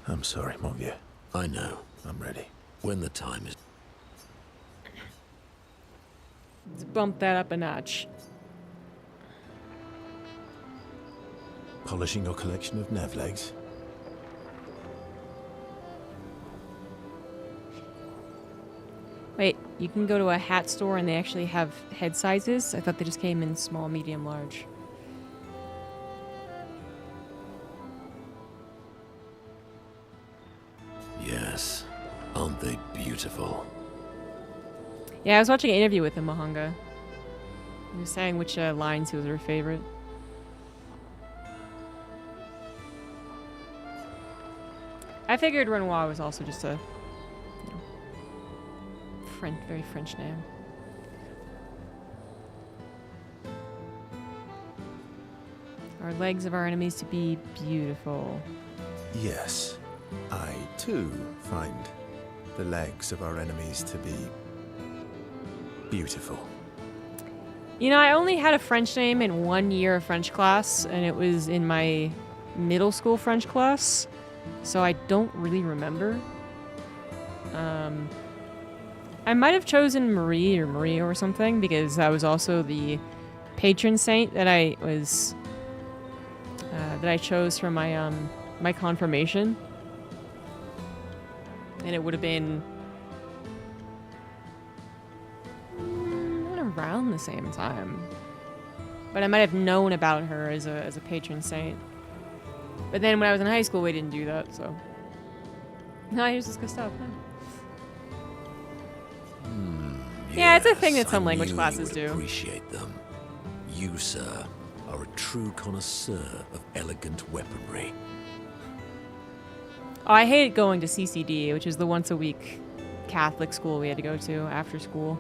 I'm sorry, mon vieux. I know. I'm ready. When the time is... Let's bump that up a notch. Polishing your collection of nav legs? Wait, you can go to a hat store and they actually have head sizes? I thought they just came in small, medium, large. Yes. Aren't they beautiful? Yeah, I was watching an interview with him, Mahanga. He was saying which lines was her favorite. I figured Renoir was also just a French, very French name. Our legs of our enemies to be beautiful. Yes, I too find the legs of our enemies to be beautiful. You know, I only had a French name in 1 year of French class, and it was in my middle school French class, so I don't really remember. I might have chosen Marie or Maria or something, because that was also the patron saint that I was that I chose for my my confirmation, and it would have been around the same time, but I might have known about her as a patron saint. But then when I was in high school, we didn't do that, so no, here's this good stuff. Huh? Yeah, it's a thing that some language classes do. Appreciate them. You, sir, are a true connoisseur of elegant weaponry. Oh, I hated going to CCD, which is the once a week Catholic school we had to go to after school.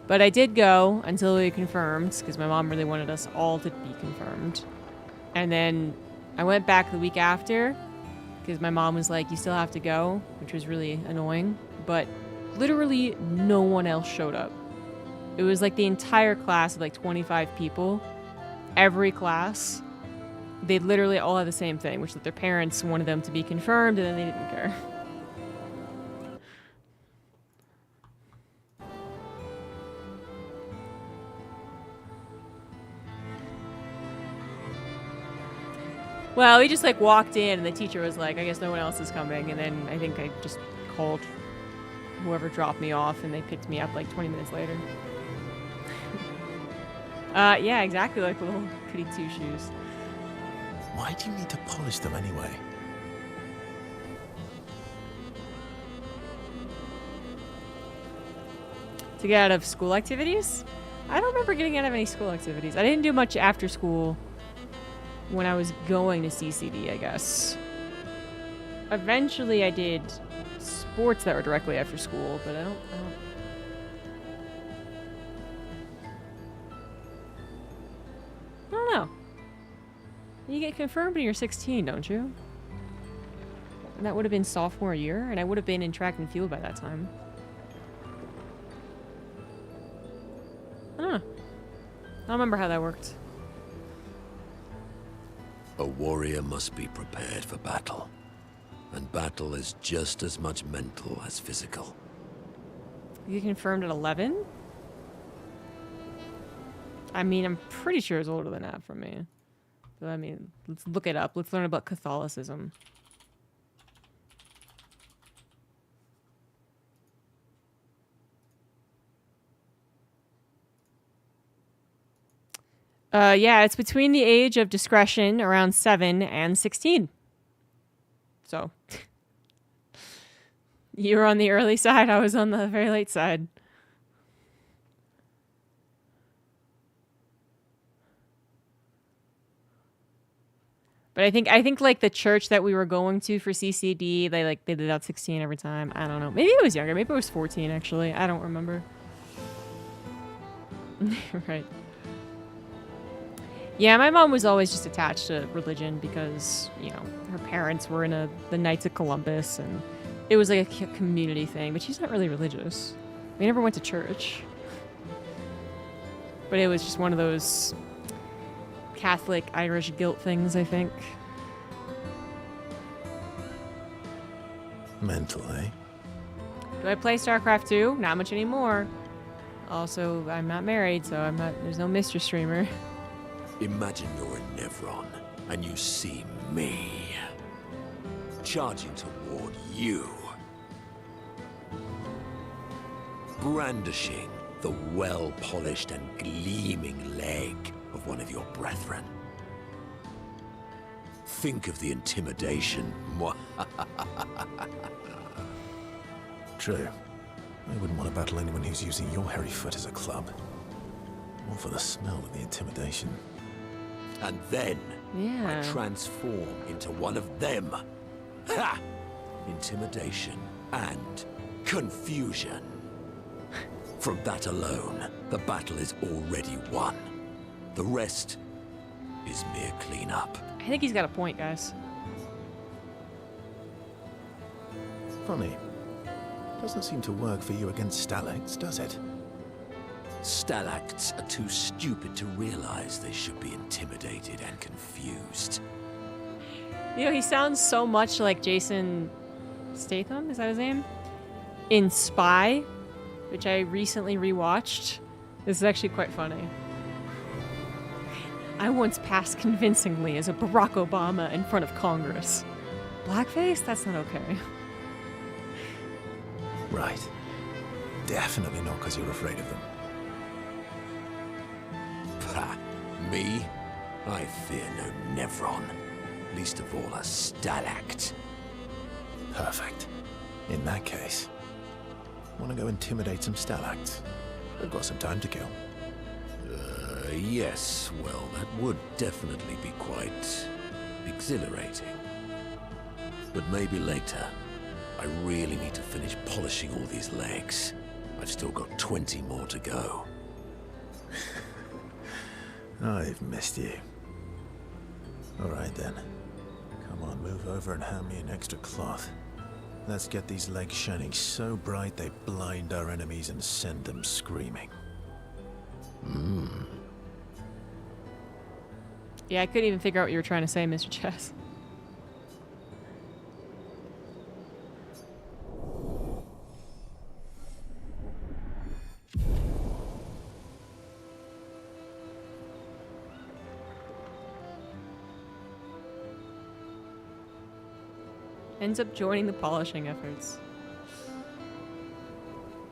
But I did go until we confirmed, because my mom really wanted us all to be confirmed. And then I went back the week after, because my mom was like, you still have to go, which was really annoying. But literally no one else showed up. It was like the entire class of like 25 people. Every class, they literally all had the same thing, which is that their parents wanted them to be confirmed, and then they didn't care. Well, we just like walked in and the teacher was like, I guess no one else is coming. And then I think I just called whoever dropped me off and they picked me up like 20 minutes later. Yeah, exactly like little goody two shoes. Why do you need to polish them anyway? To get out of school activities? I don't remember getting out of any school activities. I didn't do much after school when I was going to CCD, I guess. Eventually I did sports that were directly after school, but I don't know. You get confirmed when you're 16, don't you? And that would have been sophomore year, and I would have been in track and field by that time. I don't know. I don't remember how that worked. A warrior must be prepared for battle. And battle is just as much mental as physical. You confirmed at 11? I mean, I'm pretty sure it's older than that from me. So, I mean, let's look it up. Let's learn about Catholicism. Yeah, it's between the age of discretion, around 7, and 16. So, you were on the early side, I was on the very late side. But I think like the church that we were going to for CCD, they did out 16 every time. I don't know. Maybe it was younger. Maybe it was 14 actually. I don't remember. Right. Yeah, my mom was always just attached to religion because, you know, her parents were in the Knights of Columbus and it was like a community thing, but she's not really religious. We never went to church. But it was just one of those Catholic Irish guilt things, I think. Mental, eh? Do I play StarCraft 2? Not much anymore. Also, I'm not married, so there's no Mr. Streamer. Imagine you're in Nevron, and you see me charging toward you. brandishing the well-polished and gleaming leg of one of your brethren. Think of the intimidation. True. I wouldn't want to battle anyone who's using your hairy foot as a club. More for the smell than the intimidation. And then Yeah. I transform into one of them. Ha! Intimidation and confusion. From that alone, the battle is already won. The rest is mere cleanup. I think he's got a point, guys. Funny. Doesn't seem to work for you against stalacts, does it? Stalacts are too stupid to realize they should be intimidated and confused. You know, he sounds so much like Jason Statham, is that his name? In Spy, which I recently rewatched. This is actually quite funny. I once passed convincingly as a Barack Obama in front of Congress. Blackface? That's not okay. Right. Definitely not because you're afraid of them. Pah, me? I fear no Nevron. Least of all a stalact. Perfect. In that case, want to go intimidate some stalacts? We've got some time to kill. Yes, well, that would definitely be quite exhilarating. But maybe later. I really need to finish polishing all these legs. I've still got 20 more to go. I've missed you. All right then. Come on, move over and hand me an extra cloth. Let's get these legs shining so bright they blind our enemies and send them screaming. Yeah, I couldn't even figure out what you were trying to say, Mr. Chess. Ends up joining the polishing efforts.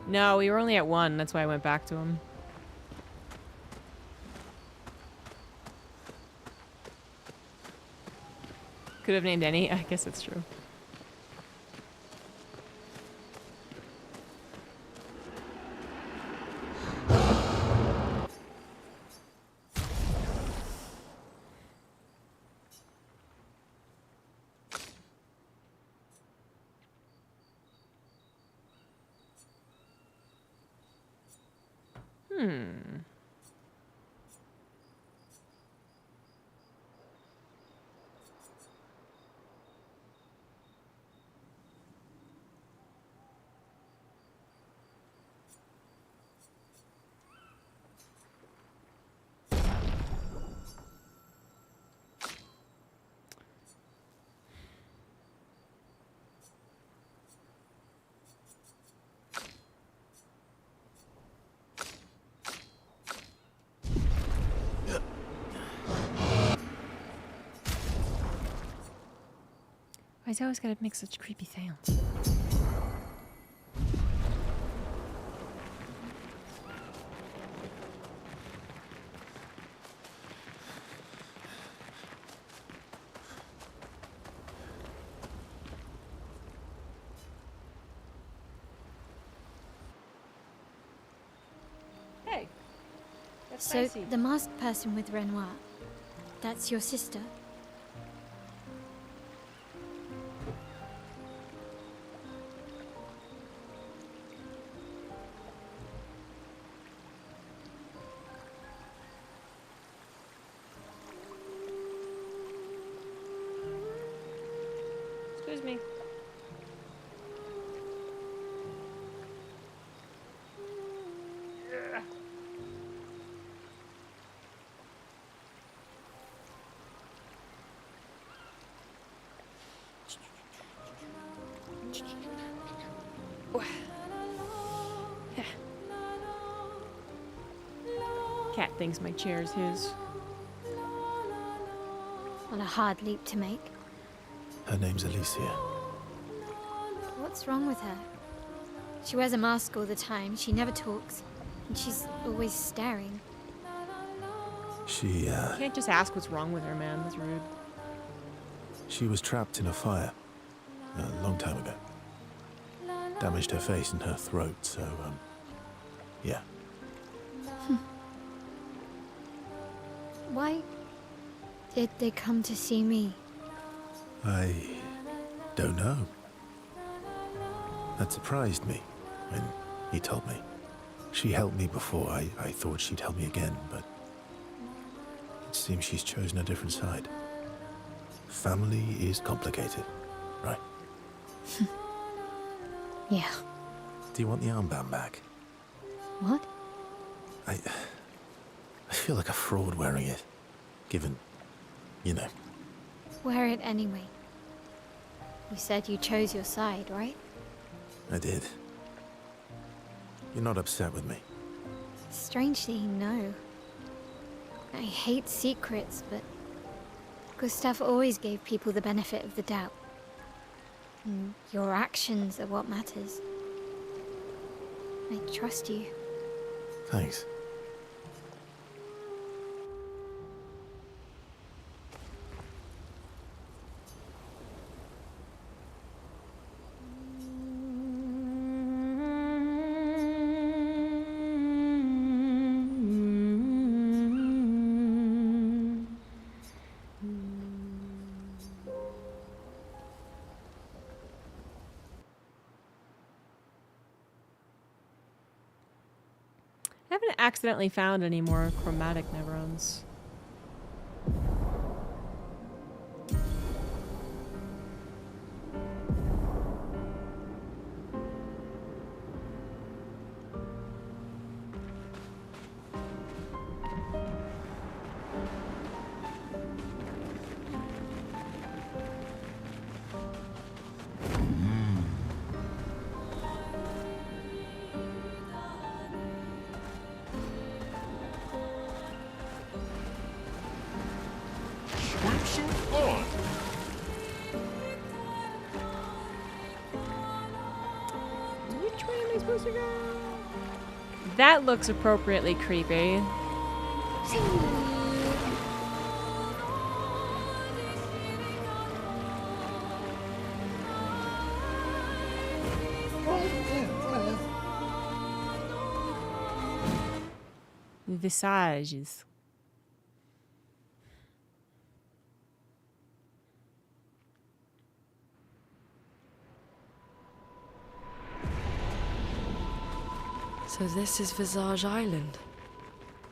No, we were only at 1, that's why I went back to him. Could have named any, I guess it's true. Why is he always gotta make such creepy sounds? Hey. That's So, spicy. the masked person with Renoir, that's your sister? Excuse me. Cat thinks my chair is his. What a hard leap to make. Her name's Alicia. What's wrong with her? She wears a mask all the time, she never talks, and she's always staring. She, You can't just ask what's wrong with her, man. That's rude. she was trapped in a fire a long time ago. Damaged her face and her throat, so, yeah. Why did they come to see me? I don't know. That surprised me when he told me. She helped me before. I thought she'd help me again, but it seems she's chosen a different side. Family is complicated, right? Yeah. Do you want the armband back? What? I feel like a fraud wearing it, given, you know. Wear it anyway. You said you chose your side, right? I did. You're not upset with me. Strangely, no. I hate secrets, but Gustav always gave people the benefit of the doubt. And your actions are what matters. I trust you. Thanks. I haven't accidentally found any more chromatic neurons. Which way am I supposed to go? That looks appropriately creepy. Visages. So this is Visage Island.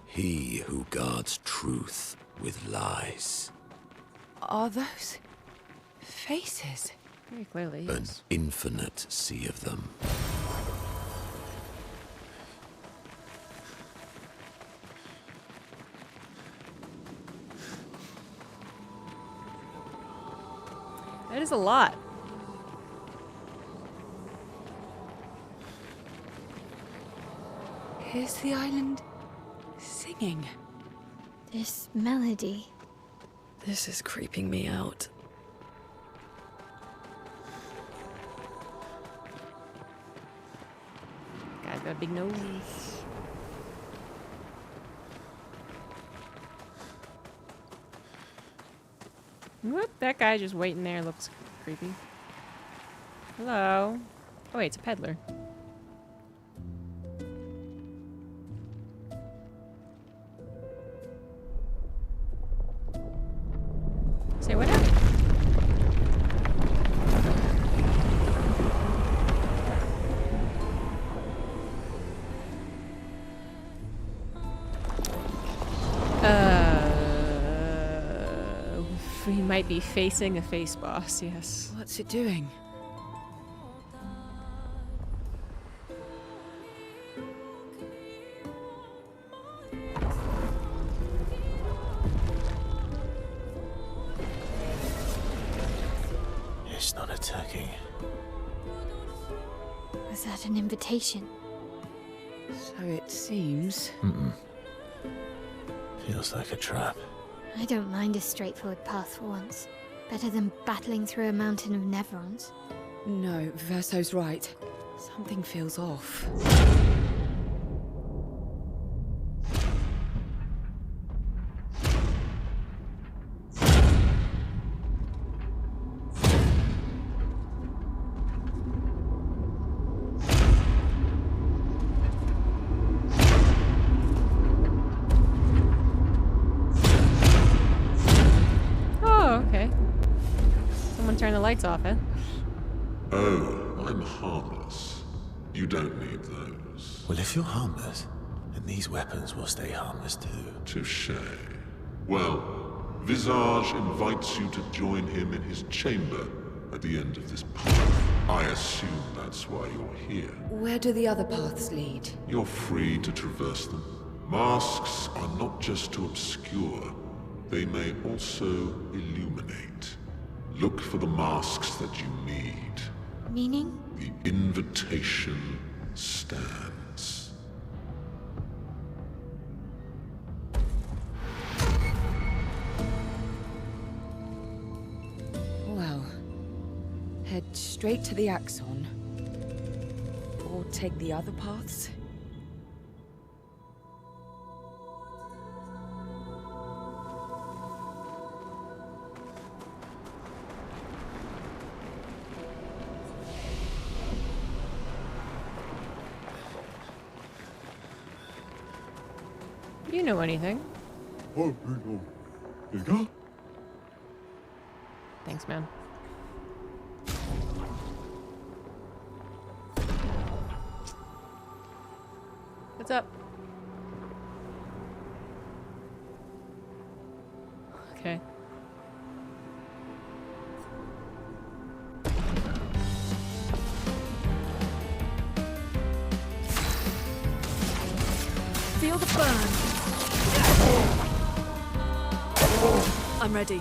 He who guards truth with lies. Are those faces? Very clearly, An yes. infinite sea of them. That is a lot. Is the island singing? This melody. This is creeping me out. Guy's got a big nose. Whoop, that guy just waiting there looks creepy. Hello. Oh wait, it's a peddler. Say what now? We might be facing a face boss, yes. What's it doing? It's not attacking. Was that an invitation? So it seems. Mm-mm. Feels like a trap. I don't mind a straightforward path for once. Better than battling through a mountain of Neverons. No, Verso's right. Something feels off. Oh, okay. Someone turned the lights off, eh? Oh, I'm harmless. You don't need those. Well, if you're harmless, then these weapons will stay harmless too. Touché. Well, Visage invites you to join him in his chamber at the end of this path. I assume that's why you're here. Where do the other paths lead? You're free to traverse them. Masks are not just to obscure, they may also illuminate. Look for the masks that you need. Meaning? The invitation stands. Well, head straight to the Axon. Or take the other paths. You know anything? Thanks, man. What's up? Okay. Feel the burn. I'm ready.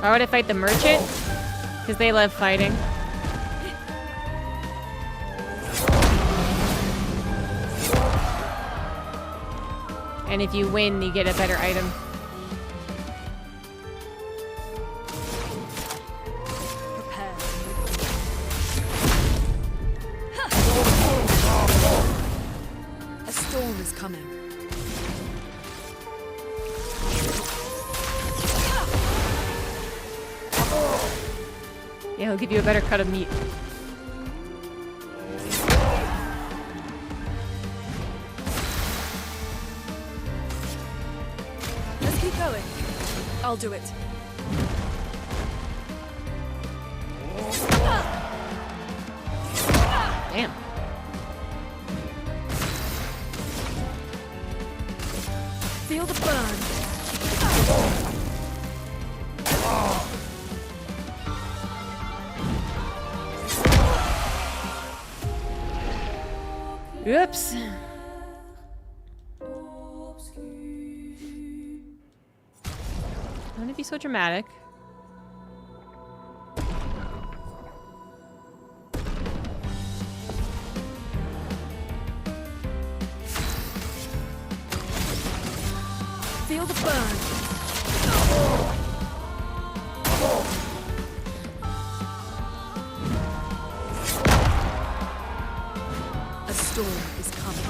Why would I fight the merchant? Because they love fighting. And if you win, you get a better item. Prepare. A storm is coming. Yeah, he'll give you a better cut of meat. Let's keep going. I'll do it. Damn. Feel the burn. Oops. Don't be so dramatic. Feel the burn. A storm is coming.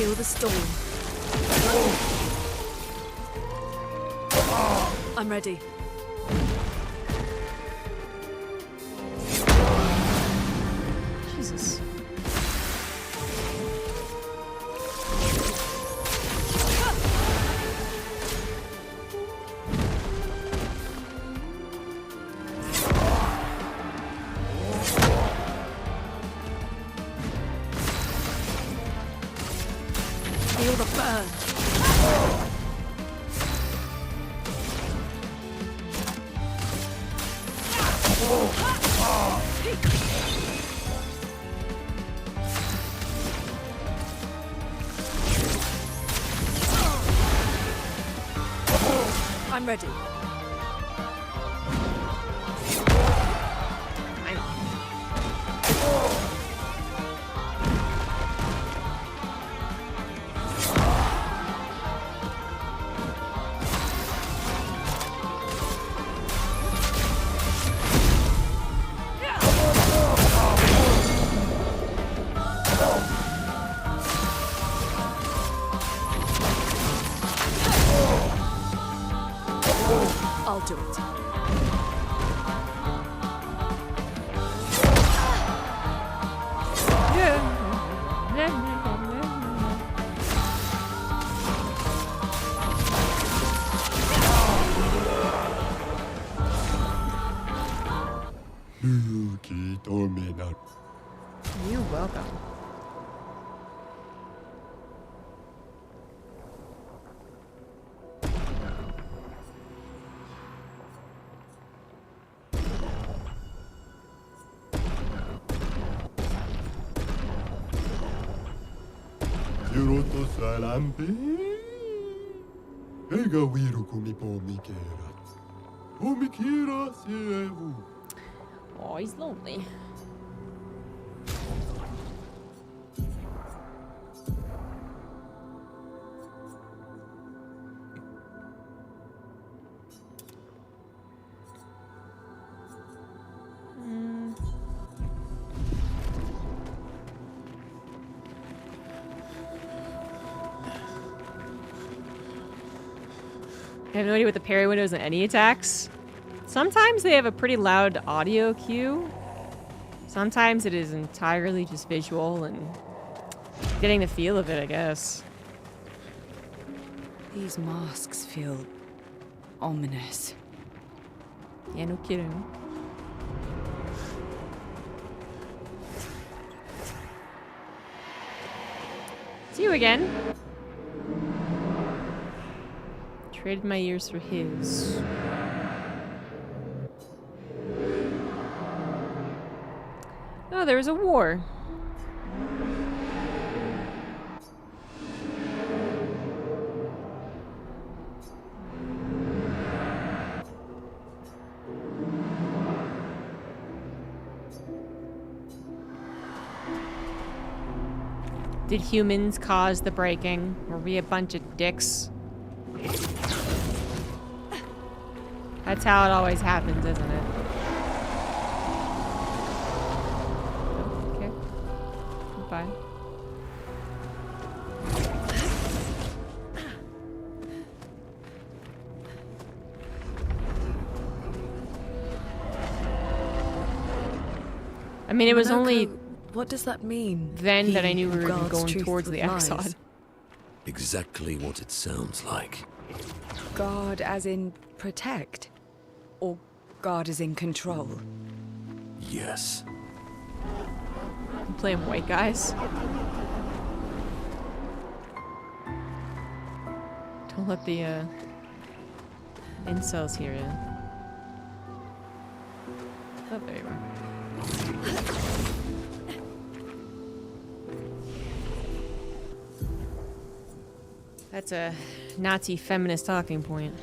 Feel the storm. I'm ready. Jesus. a burn. I'm ready. I'll do it. You're welcome. Oh, he's lonely. I have no idea what the parry windows in any attacks. Sometimes they have a pretty loud audio cue. Sometimes it is entirely just visual and getting the feel of it, I guess. These masks feel ominous. Yeah, no kidding. See you again. Traded my years for his. Oh, there was a war. Did humans cause the breaking? Were we a bunch of dicks? That's how it always happens, isn't it? Okay. Goodbye. I mean, it was only What does that mean? then that I knew we were Guards going truth towards with the lies. Exod. Exactly what it sounds like. Guard as in protect? Or guard as in control? Yes. I'm playing white guys. Don't let the incels hear you. Oh, there you are. That's a Nazi feminist talking point.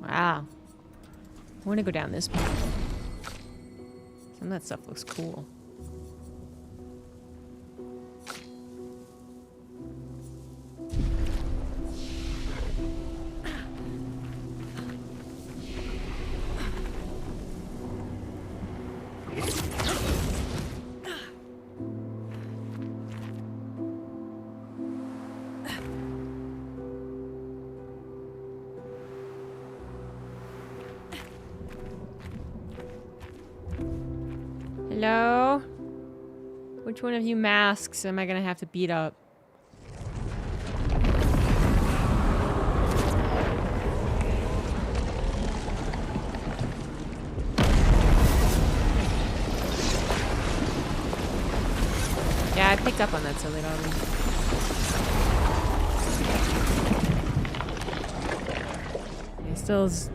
Wow. I want to go down this path. Some of that stuff looks cool. Hello? Which one of you masks am I gonna have to beat up? Yeah, I picked up on that silly doggy. Yeah, still is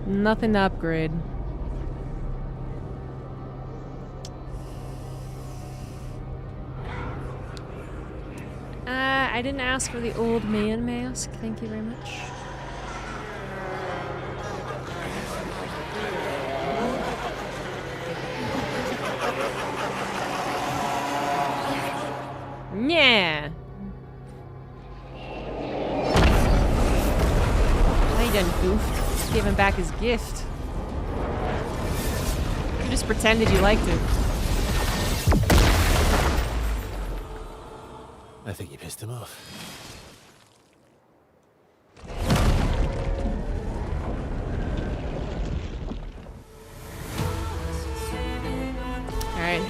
nothing to upgrade. I didn't ask for the old man mask. Thank you very much. Yeah. Now you done goofed. Just gave him back his gift. You just pretended you liked it. I think you pissed him off. Alright,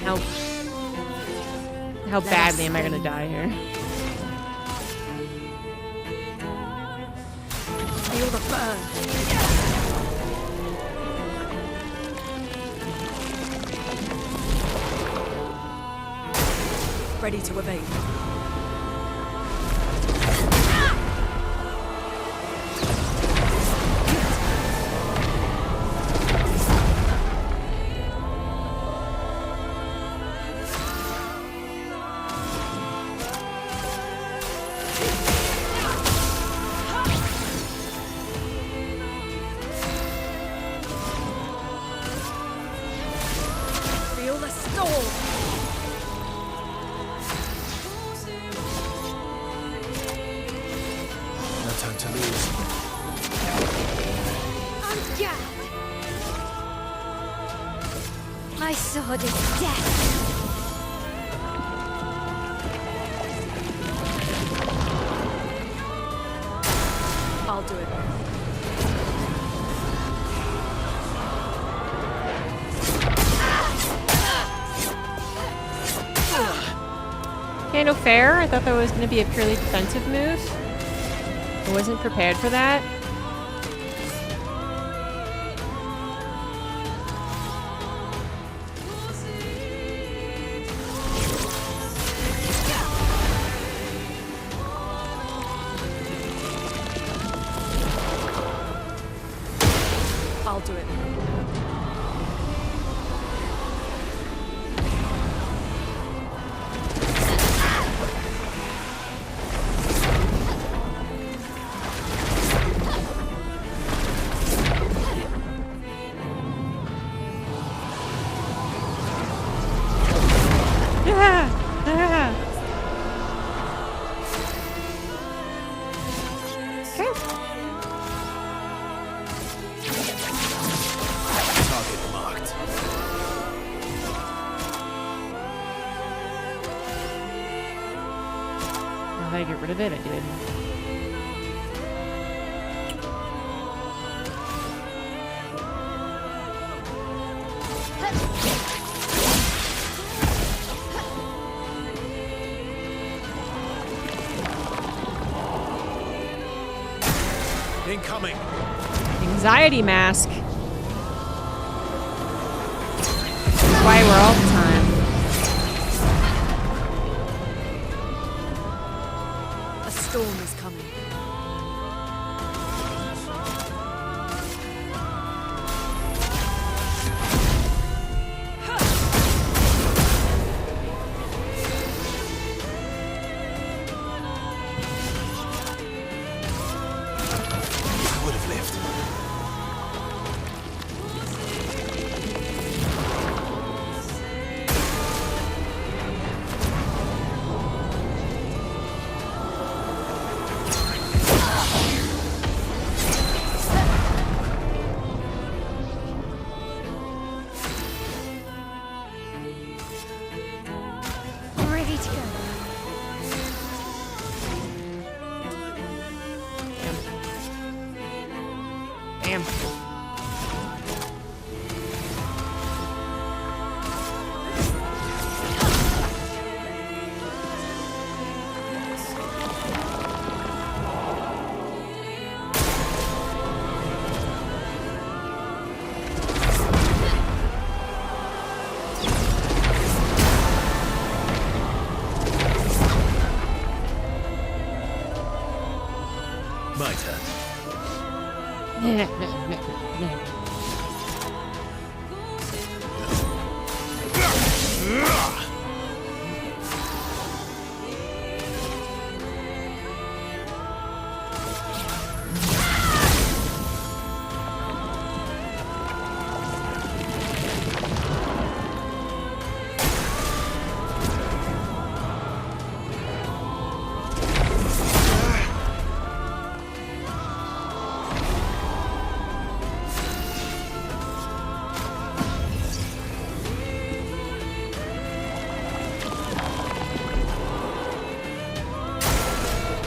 how badly am I gonna die here? Feel the burn. Ready to evade. Feel the storm. No time to lose. I'm gagged. My sword is death. I'll do it. Okay, no fair. I thought that was going to be a purely defensive move. I wasn't prepared for that. I'll do it. Target marked. Now that I get rid of it, I did. Incoming. Anxiety mask. That's why we're all the time. A storm is coming. I would have lived.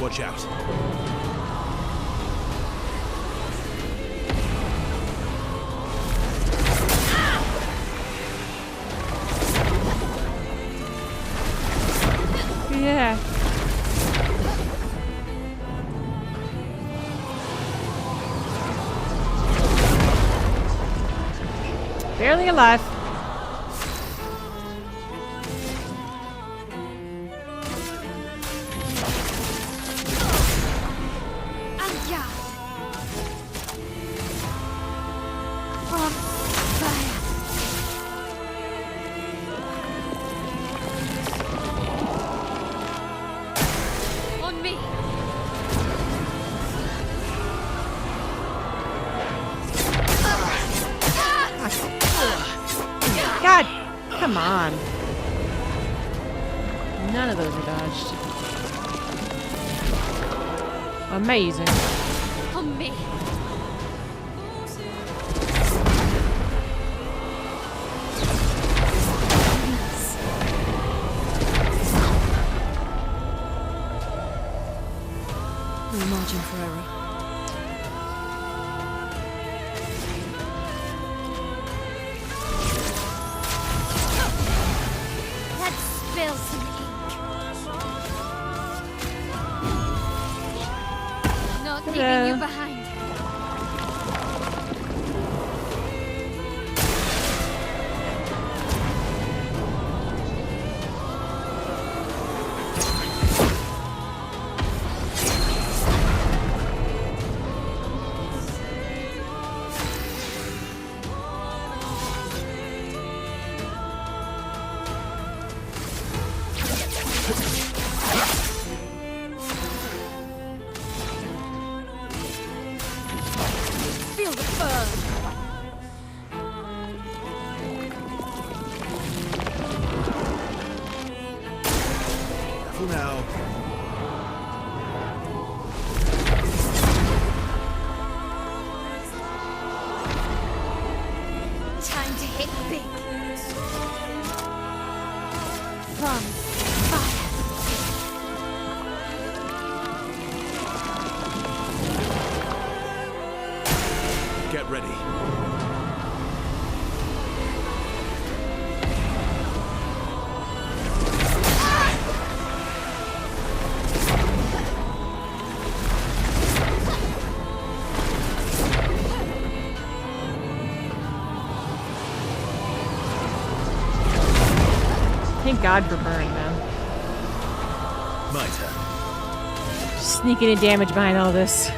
Watch out. Yeah. Barely alive. God, come on. None of those are dodged. Amazing. On me. No margin for error. Let's spill some ink. Not leaving you behind. Feel the burn. Careful now. Time to hit big. From fire. Get ready. Thank God for burn, man. My turn. Sneaking in damage behind all this.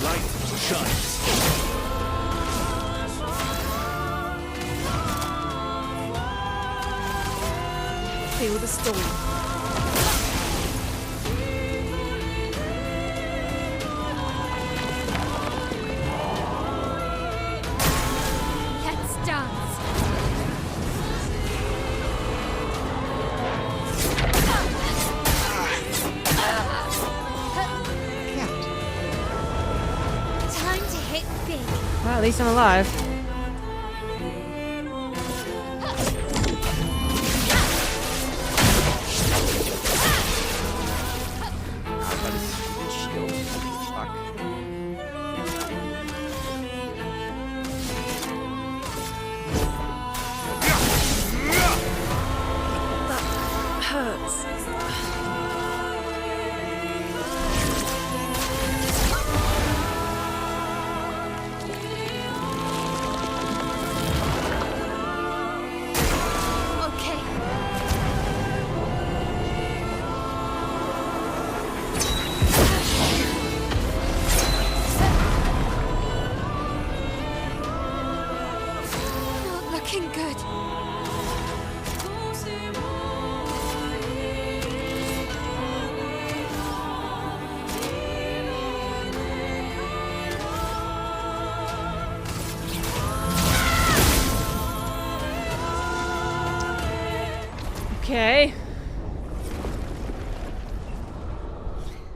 Light shines. Feel the storm. Let's dance. Time to hit big. Well, at least I'm alive. Hurts. Okay. good. Okay.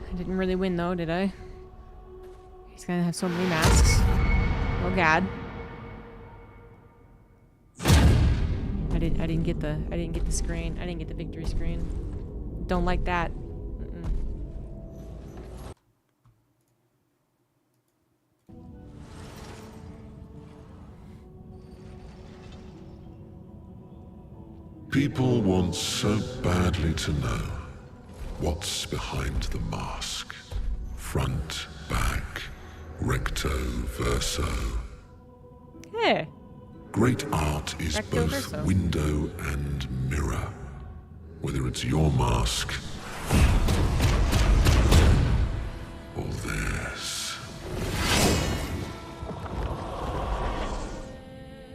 I didn't really win though, did I? He's gonna have so many masks. Oh god. I didn't get the screen. I didn't get the victory screen. Don't like that. Mm-mm. People want so badly to know what's behind the mask. Front, back, recto, verso. Yeah. Great art is Recto both verso. window and mirror. Whether it's your mask or theirs.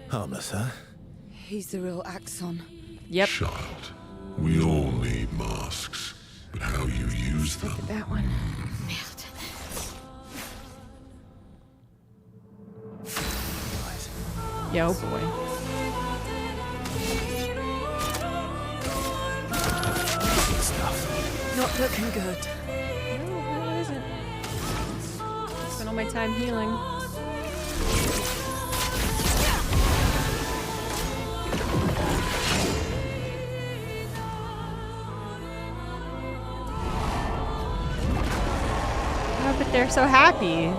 Harmless, huh? He's the real Axon. Yep. Child, we all need masks, but how you use them. That one. Yo, boy. Not looking good. No, it isn't. Spent all my time healing. Oh, but they're so happy.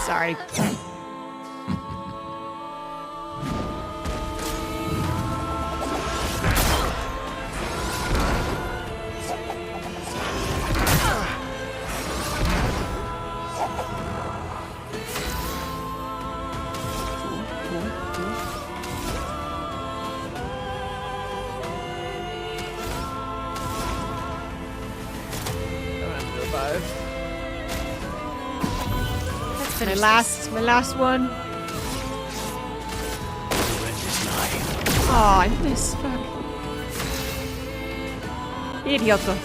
Sorry. My last one. Oh, I missed. Fuck. Idioto.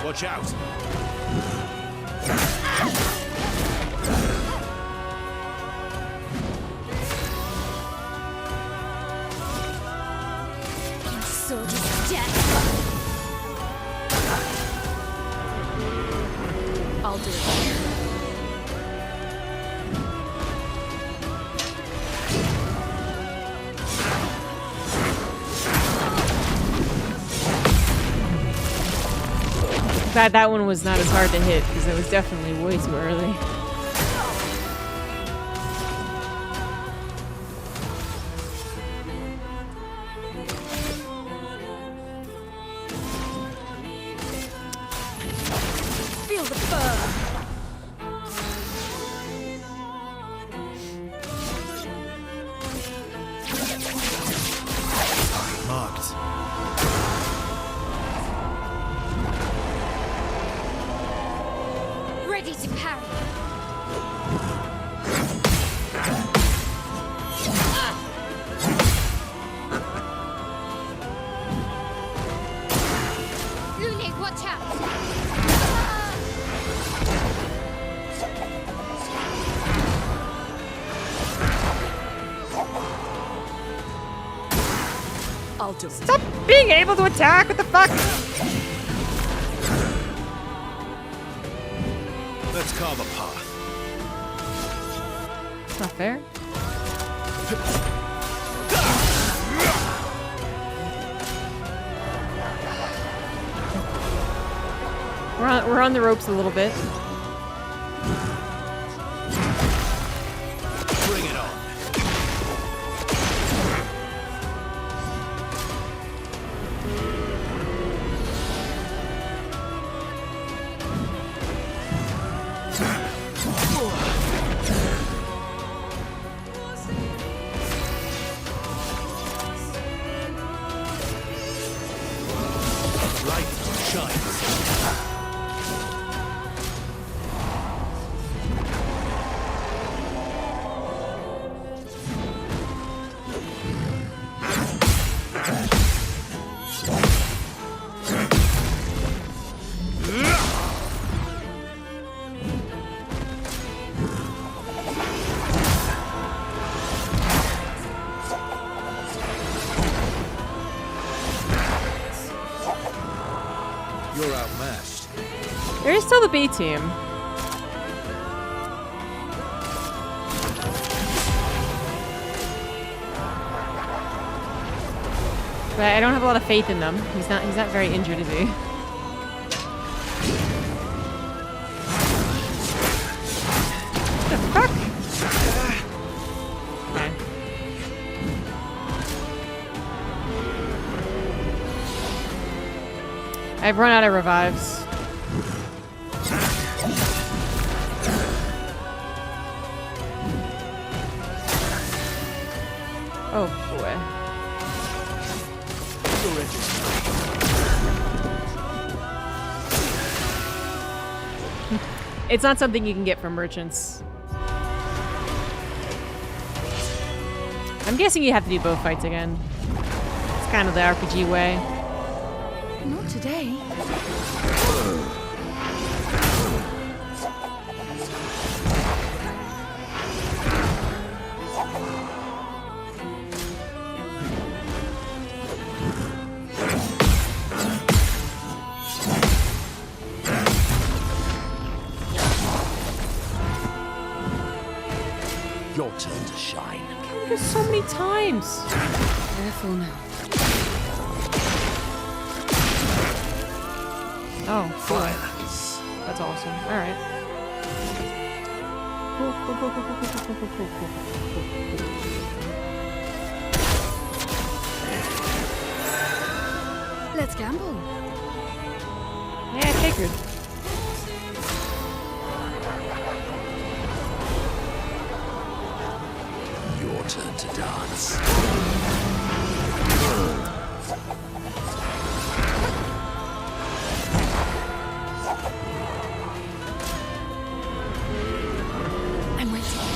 Watch out! Soldier's death. I'll do it. Glad that one was not as hard to hit because it was definitely way too early. Feel the burn. Marked. Ready to parry. Lunig, watch out! I'll do it. Stop being able to attack! What the fuck? Let's carve a path. It's not fair. We're on the ropes a little bit. Bring it on. light shines. You're outmatched. There's still the B team. But I don't have a lot of faith in them. He's not very injured, is he? What the fuck? Okay. I've run out of revives. Oh boy. It's not something you can get from merchants. I'm guessing you have to do both fights again. It's kind of the RPG way. Not today. Your turn to shine. Killed her so many times. Careful now. Oh, cool. Violence. That's awesome. All right. Cool, cool, cool, cool, cool, cool, cool, cool, cool, cool, cool. Let's gamble. Yeah, I figured. Your turn to dance. I'm waiting.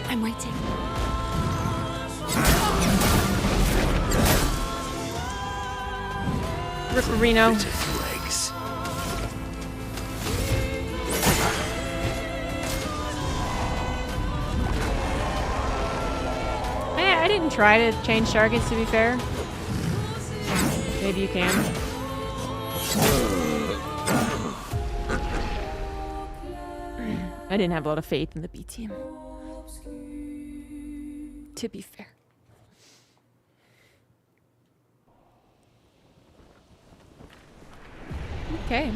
I'm waiting. Ripperino. Bitter dregs. I didn't try to change targets, to be fair. Maybe you can. I didn't have a lot of faith in the B team. To be fair. Okay.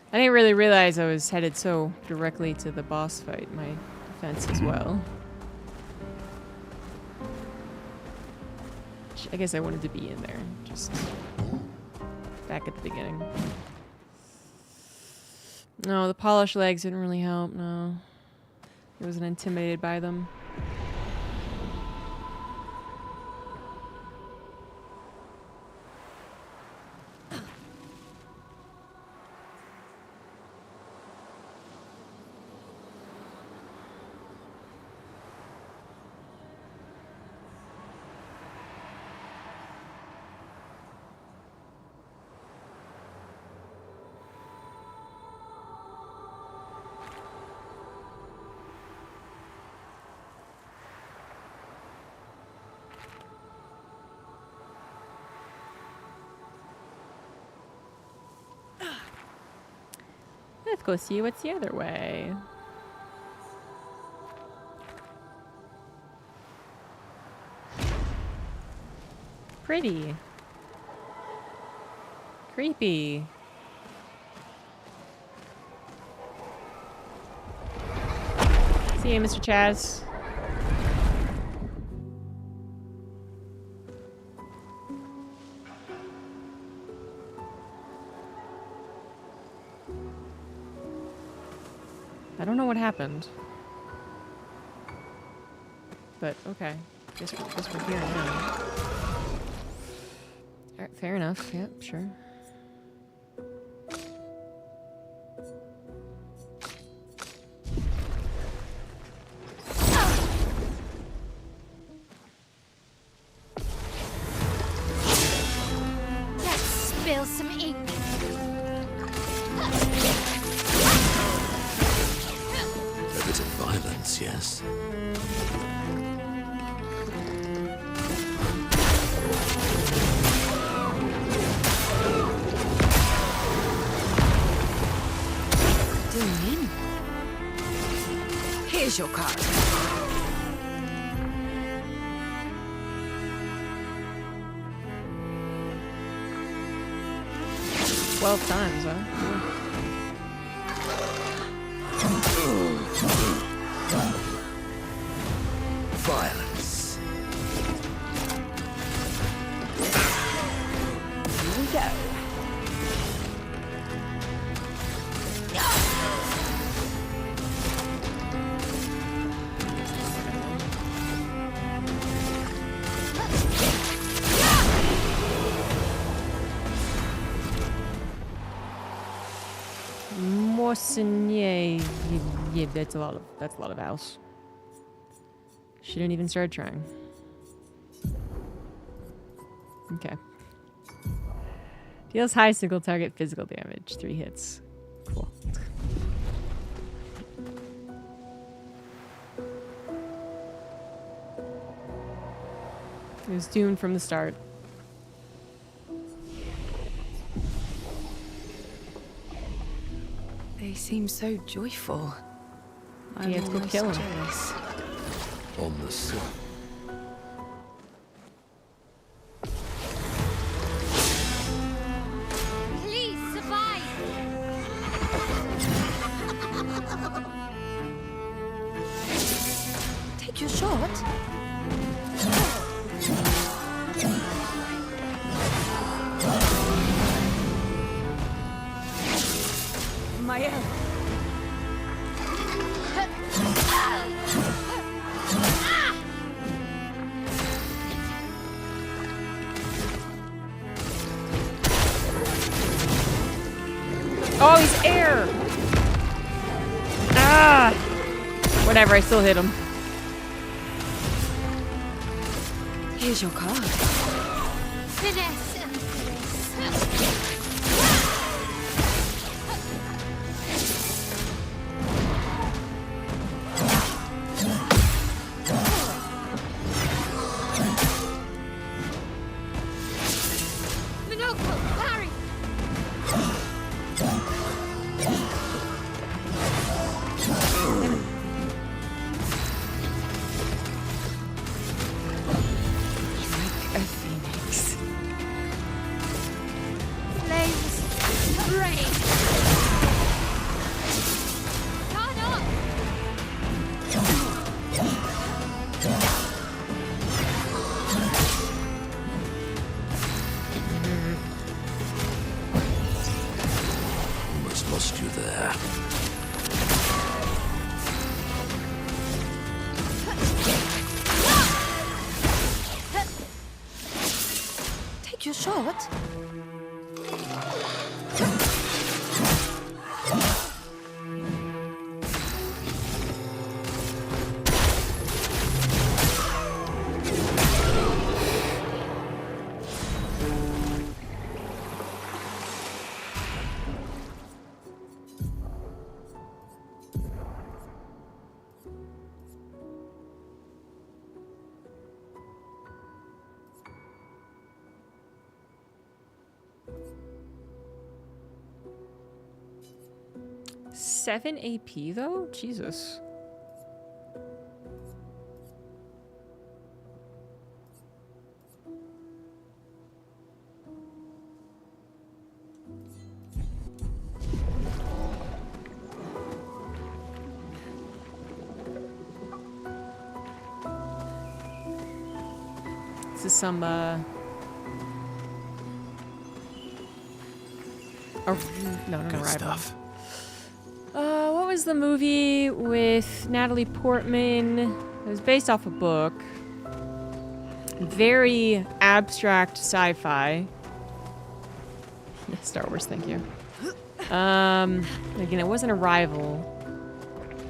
I didn't really realize I was headed so directly to the boss fight, my defense as well. I guess I wanted to be in there, just back at the beginning. No, the polished legs didn't really help, no. I wasn't intimidated by them. Let's go see what's the other way. Pretty. Creepy. See you, Mr. Chaz. I don't know what happened. But, okay. Guess we're here now. Alright, fair enough. Yep, sure. Let's spill some ink. A bit of violence, yes. Doing in. Here's your card. 12 times, huh? Violence. Here we go. Morsinier. Yeah, that's a lot of house. She didn't even start trying. Okay. Deals high single target physical damage. 3 hits. Cool. It was doomed from the start. They seem so joyful. I'm Yeah, let's go almost kill 'em. jealous. On the sun. Please survive. Take your shot. Maya. Oh, he's air! Ah! Whatever, I still hit him. Here's your card. Finesse and grace. Monocle, parry. Like a phoenix. Flames, rain. Turn up. Almost lost you there. Take your shot. Seven AP though? Jesus. This is some oh, no, Good right. stuff. What was the movie with Natalie Portman? It was based off a book. Very abstract sci-fi. Star Wars, thank you. Again, it wasn't Arrival.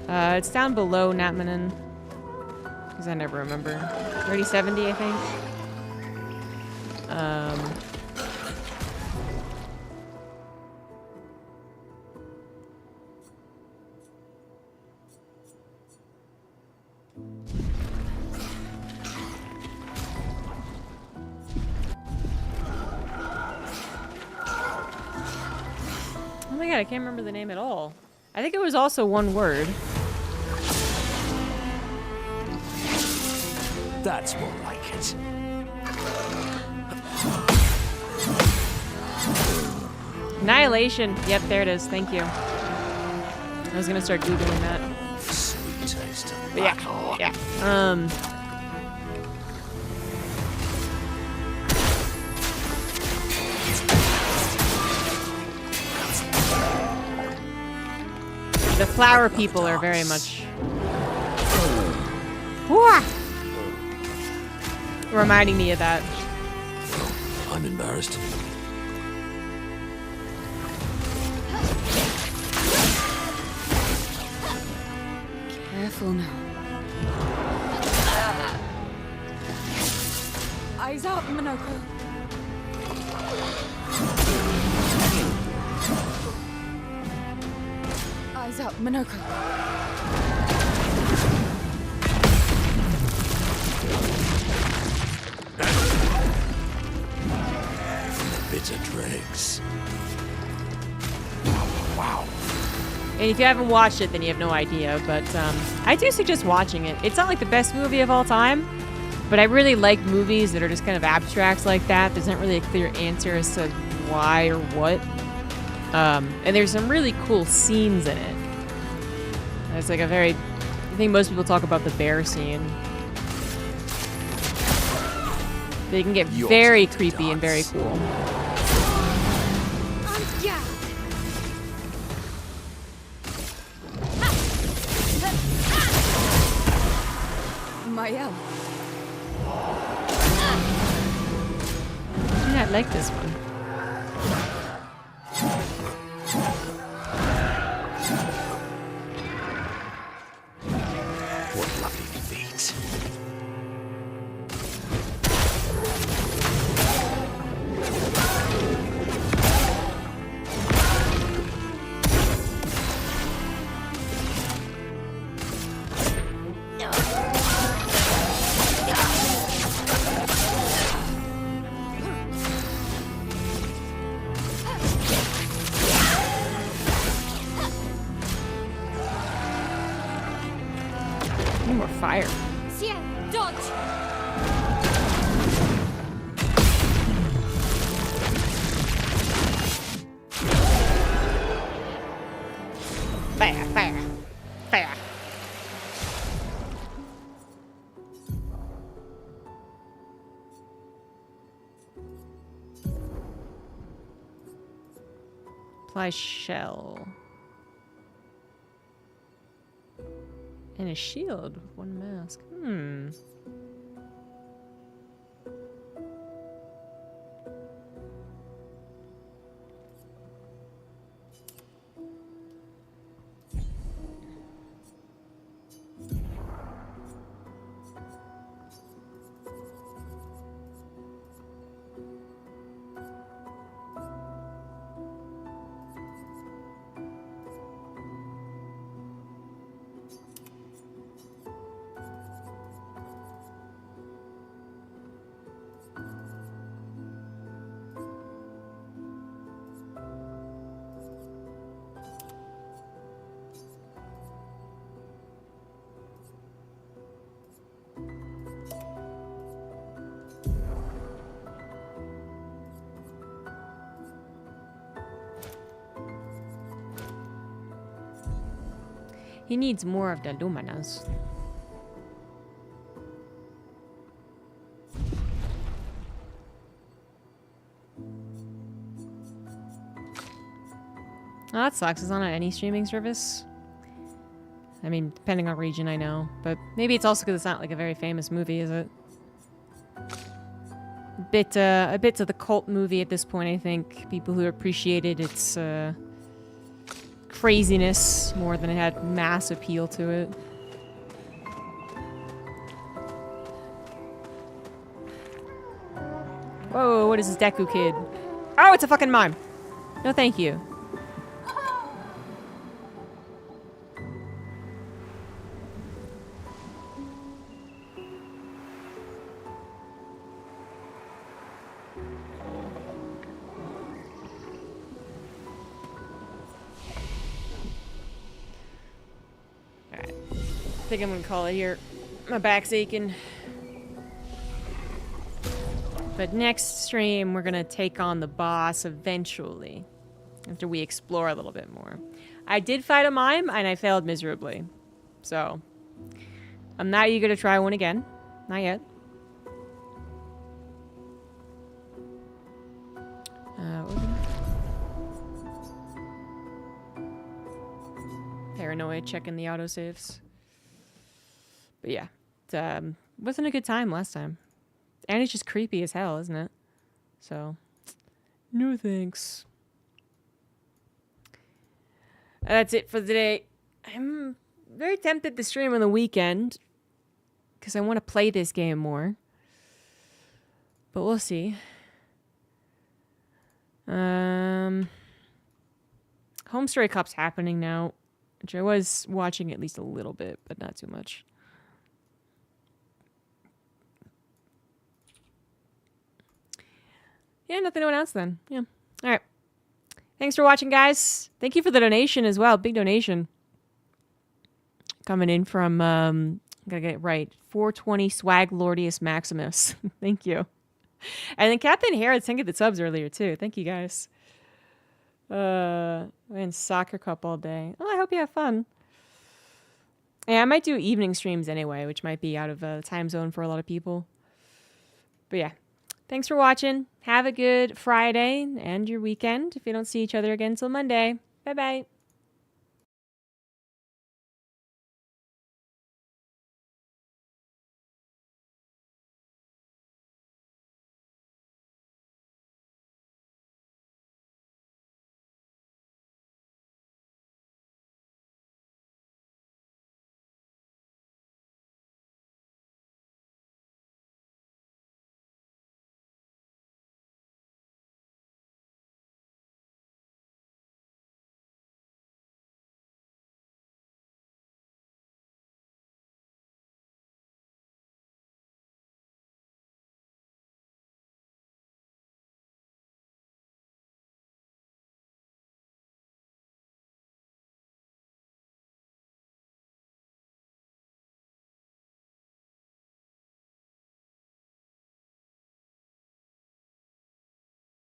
It's down below Natmanon. Because I never remember. 3070, I think. Oh my god, I can't remember the name at all. I think it was also one word. That's more like it. Annihilation. Yep, there it is. Thank you. I was gonna start googling that. Sweet taste of But yeah, battle. yeah. The flower people are very much reminding me of that. I'm embarrassed. Careful now. Eyes up, Minoko. Eyes up, Minoko. Bitter dregs. Wow. And if you haven't watched it, then you have no idea. But I do suggest watching it. It's not like the best movie of all time, but I really like movies that are just kind of abstracts like that. There's not really a clear answer as to why or what. And there's some really cool scenes in it. It's like a very... I think most people talk about the bear scene. They can get very creepy and very cool. Mael. I do not like this one. What lovely feet. Need more fire. Dodge! Fire, fire, fire. Apply shell. And a shield with one mask. He needs more of the luminas. Oh, that sucks. It's not on any streaming service. I mean, depending on region, I know. But maybe it's also because it's not like a very famous movie, is it? A bit of the cult movie at this point, I think. People who appreciated its craziness more than it had mass appeal to it. Whoa, what is this Deku kid? Oh, it's a fucking mime. No, thank you. Alright. I think I'm gonna call it here. My back's aching. But next stream, we're gonna take on the boss eventually. After we explore a little bit more. I did fight a mime, and I failed miserably. So, I'm not eager to try one again. Not yet. Paranoid, checking the autosaves. But yeah, it wasn't a good time last time. And it's just creepy as hell, isn't it? So, no thanks. That's it for today. I'm very tempted to stream on the weekend because I want to play this game more. But we'll see. Home Story Cup's happening now, which I was watching at least a little bit, but not too much. Yeah, nothing to announce then. Yeah. All right. Thanks for watching, guys. Thank you for the donation as well. Big donation. Coming in from, gotta get it right, 420 Swag Lordius Maximus. Thank you. And then Captain Harrod sent you the subs earlier, too. Thank you, guys. And Soccer Cup all day. Oh, I hope you have fun. Yeah, I might do evening streams anyway, which might be out of time zone for a lot of people. But yeah. Thanks for watching. Have a good Friday and your weekend if you don't see each other again till Monday. Bye-bye.